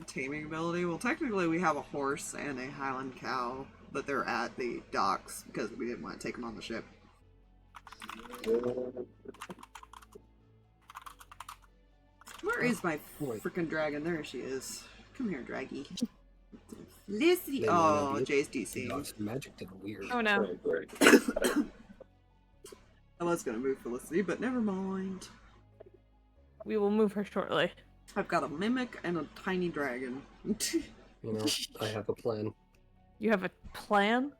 Taming ability. Well, technically we have a horse and a Highland cow, but they're at the docks because we didn't want to take them on the ship. Where is my freaking dragon? There she is. Come here, Draggy. Felicity. They might not Oh, be- Jay's DC. Dog's magic did weird. Oh no. I was gonna move Felicity, but never mind. We will move her shortly. I've got a mimic and a tiny dragon. You know, I have a plan. You have a plan?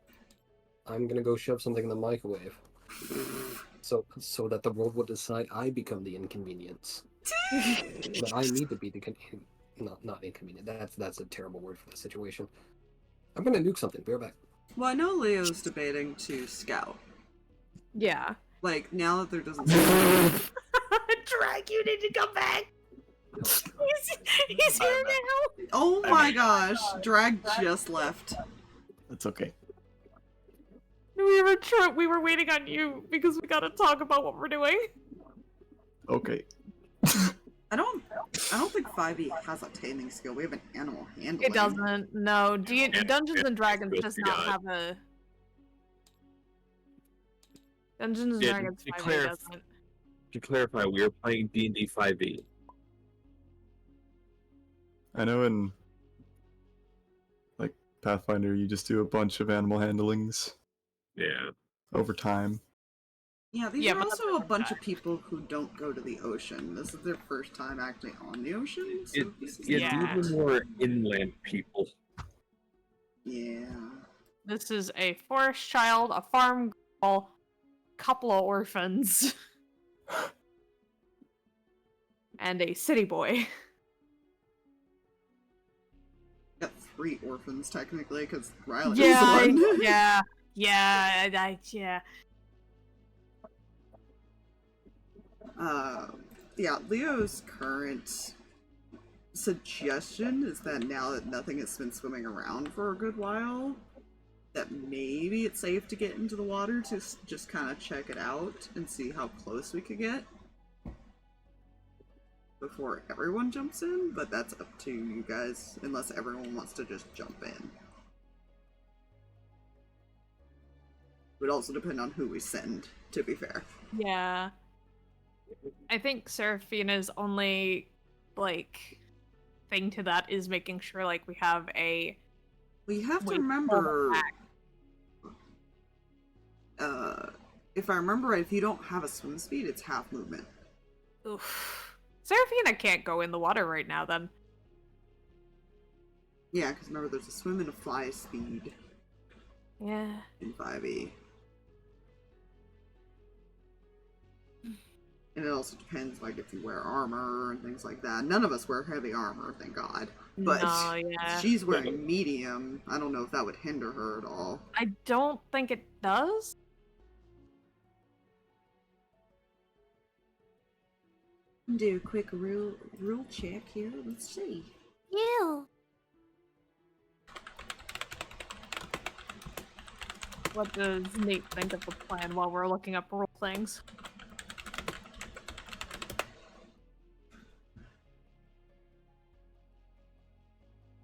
I'm gonna go shove something in the microwave. So that the world will decide I become the inconvenience. But I need to be the not inconvenient. That's a terrible word for the situation. I'm gonna nuke something. Be right back. Well, I know Leo's debating to scout. Yeah. Like, now that there doesn't... Drag, you need to come back! He's here now! Oh my gosh! Drag just left. That's okay. We were waiting on you because we gotta talk about what we're doing. Okay. I don't think 5e has a taming skill. We have an animal handling. It doesn't. No, Dungeons and Dragons does not God. have a. Dungeons and Yeah, Dragons to 5e doesn't. To clarify, we are playing D&D 5e. I know in like Pathfinder, you just do a bunch of animal handlings Yeah. over time. Yeah, these Yeah, are but that's also a different bunch time. of people who don't go to the ocean. This is their first time actually on the ocean. So this is Yeah. Even more inland people. Yeah. This is a forest child, a farm girl, couple of orphans, and a city boy. Got 3 orphans technically, because Riley Yeah, is one. yeah. Yeah, Leo's current suggestion is that now that nothing has been swimming around for a good while, that maybe it's safe to get into the water to just kind of check it out and see how close we could get before everyone jumps in, but that's up to you guys, unless everyone wants to just jump in. It would also depend on who we send, to be fair. Yeah. I think Seraphina's only, like, thing to that is making sure, like, we have a... We have to Wait, remember, hold if I remember right, if you don't have a swim speed, it's half movement. Oof. Seraphina can't go in the water right now, then. Yeah, because remember, there's a swim and a fly speed Yeah. in 5e. And it also depends, like, if you wear armor and things like that. None of us wear heavy armor, thank God. But No, yeah. she's wearing medium. I don't know if that would hinder her at all. I don't think it does. Do a quick rule check here. Let's see. You. What does Nate think of the plan while we're looking up role things?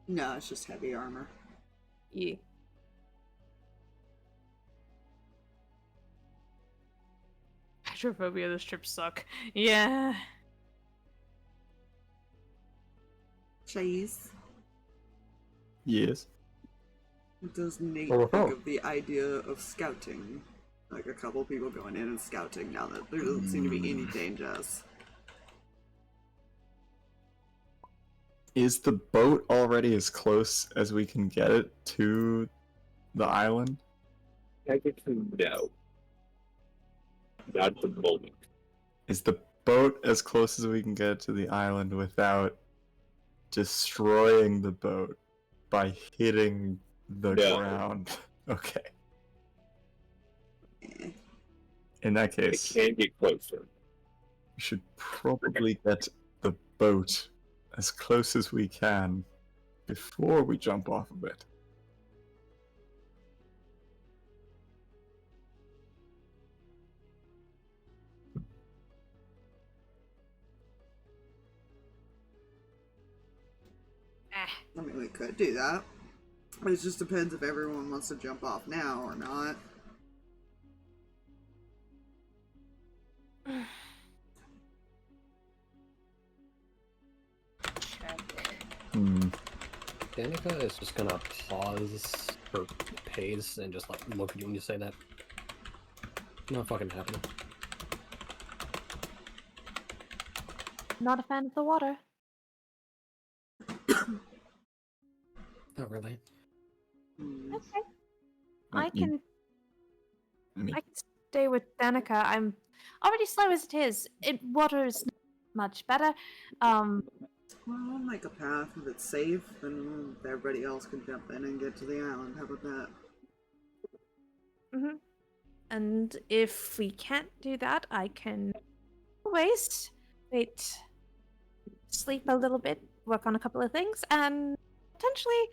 No, it's just heavy armor. Yeah. Hydrophobia, this trip suck. Yeah. Chase. Yes. What does Nate Oh, think of the idea of scouting? Like a couple people going in and scouting now that there doesn't seem to be any dangers. Is the boat already as close as we can get it to the island? Technically, no. Not at the moment. Is the boat as close as we can get to the island without destroying the boat by hitting the No. ground? Okay. Eh. In that It case, can get closer. we should probably get the boat as close as we can before we jump off of it. I mean, we could do that. It just depends if everyone wants to jump off now or not. Hmm. Danika is just gonna pause her pace and just like look at you when you say that. Not fucking happening. Not a fan of the water. Not really. Hmm. Okay. I I mean- can stay with Danika. I'm already slow as it is. Water is much better. Well, we'll make a path if it's safe, and everybody else can jump in and get to the island. How about that? And if we can't do that, I can always sleep a little bit, work on a couple of things, and potentially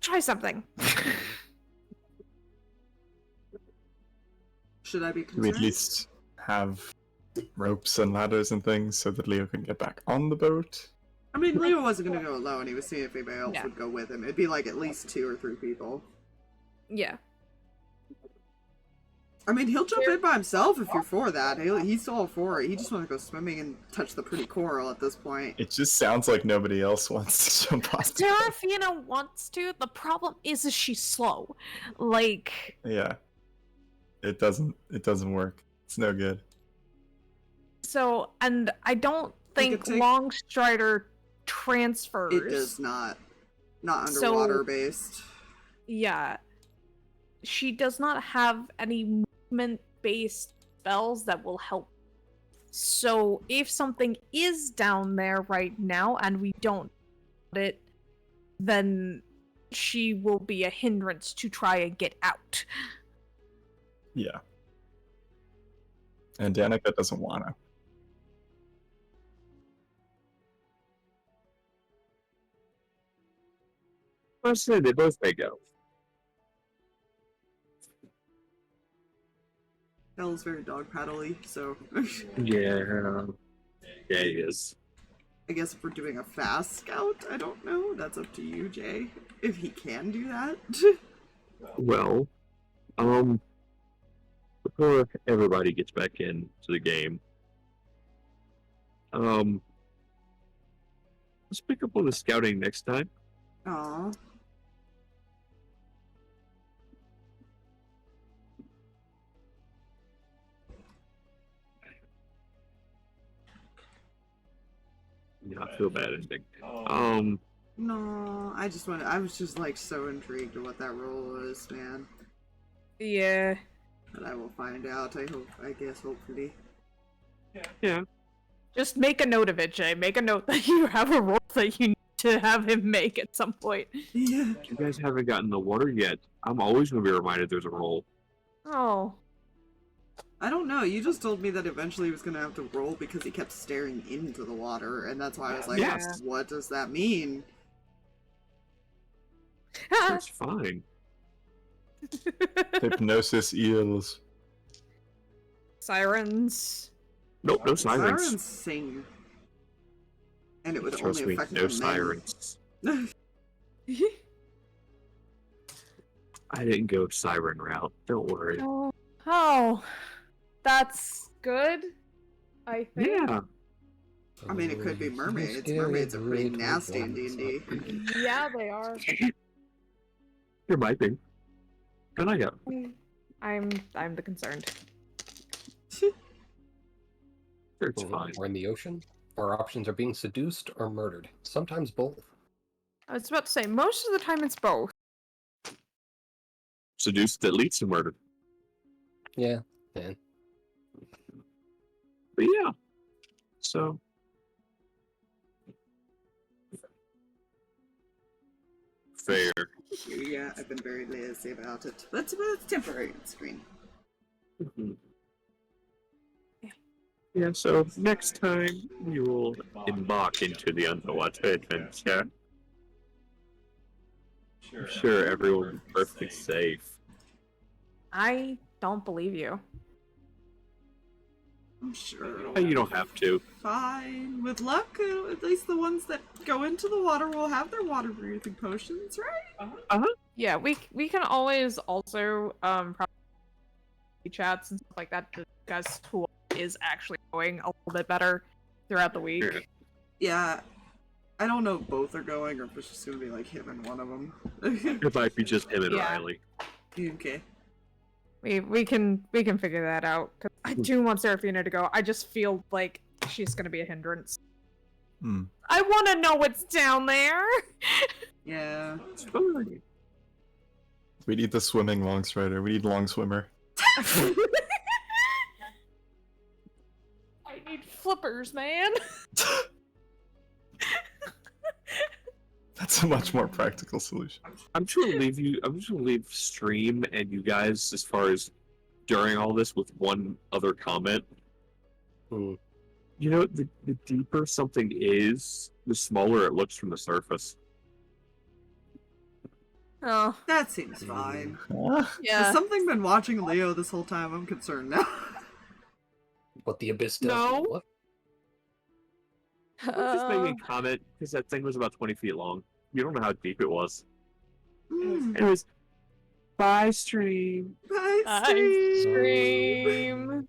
try something. Should I be Do we concerned? at least have ropes and ladders and things so that Leo can get back on the boat? I mean, Leo wasn't gonna go alone. He was seeing if anybody else Yeah. would go with him. It'd be like at least 2 or 3 people. Yeah. I mean, he'll jump in by himself if you're for that. He's all for it. He just wants to go swimming and touch the pretty coral at this point. It just sounds like nobody else wants to jump off. Seraphina wants to. The problem is she's slow. Like, Yeah. It doesn't work. It's no good. so, and I don't think could take- Longstrider transfers. It does not. Not So- underwater based. Yeah. She does not have any movement-based spells that will help. So if something is down there right now and we don't get it, then she will be a hindrance to try and get out. Yeah. And Danika doesn't want to. Let's say they both may go. Belle's very dog paddly, so Yeah. Yeah, he is. I guess if we're doing a fast scout, I don't know. That's up to you, Jay. If he can do that. Well, before everybody gets back into the game, let's pick up on the scouting next time. Aw. Not feel bad ending. No, I was just like so intrigued at what that role was, man. Yeah. But I will find out, I guess, hopefully. Yeah. Just make a note of it, Jay. Make a note that you have a role that you need to have him make at some point. Yeah. You guys haven't gotten the water yet. I'm always going to be reminded there's a roll. Oh. I don't know, you just told me that eventually he was gonna have to roll because he kept staring into the water, and that's why I was like, Yeah. what does that mean? That's fine. Hypnosis eels. Sirens. Nope, no sirens. Sirens sing. And it would Trust only me, affect no the sirens. men. I didn't go siren route. Don't worry. Oh, that's good. I think. Yeah. I mean, it could be mermaids. Mermaids are pretty nasty in D&D. Yeah, they are. There might be. Can I go? I'm the concerned. It's fine. We're in the ocean. Our options are being seduced or murdered. Sometimes both. I was about to say, most of the time it's both. Seduced that leads to murder. Yeah, man. But yeah. So. Fair. Yeah, I've been very lazy about it. But it's temporary on screen. Mhm. Yeah, so next time we will embark into the underwater adventure. I'm sure everyone will be perfectly safe. I don't believe you. I'm sure. But you don't have to. Fine. With luck, at least the ones that go into the water will have their water breathing potions, right? Yeah, we can always also probably chats and stuff like that to discuss who is actually going a little bit better throughout the week. Sure. Yeah. I don't know if both are going or if it's just gonna be like him and one of them. It might be just him and Yeah. Riley. Okay. We can figure that out. 'Cause I do want Seraphina to go. I just feel like she's gonna be a hindrance. Hmm. I want to know what's down there. Yeah. It's fine. We need the swimming long strider. We need long swimmer. I need flippers, man. That's a much more practical solution. I'm just gonna leave stream and you guys as far as during all this with one other comment. Hmm. You know, the deeper something is, the smaller it looks from the surface. Oh, That seems fine. yeah. Has something been watching Leo this whole time? I'm concerned now. What the abyss does. No. What? I'm just making a comment because that thing was about 20 feet long. You don't know how deep it was. Mm. Anyways, bye stream. Bye, Bye, Steve. stream.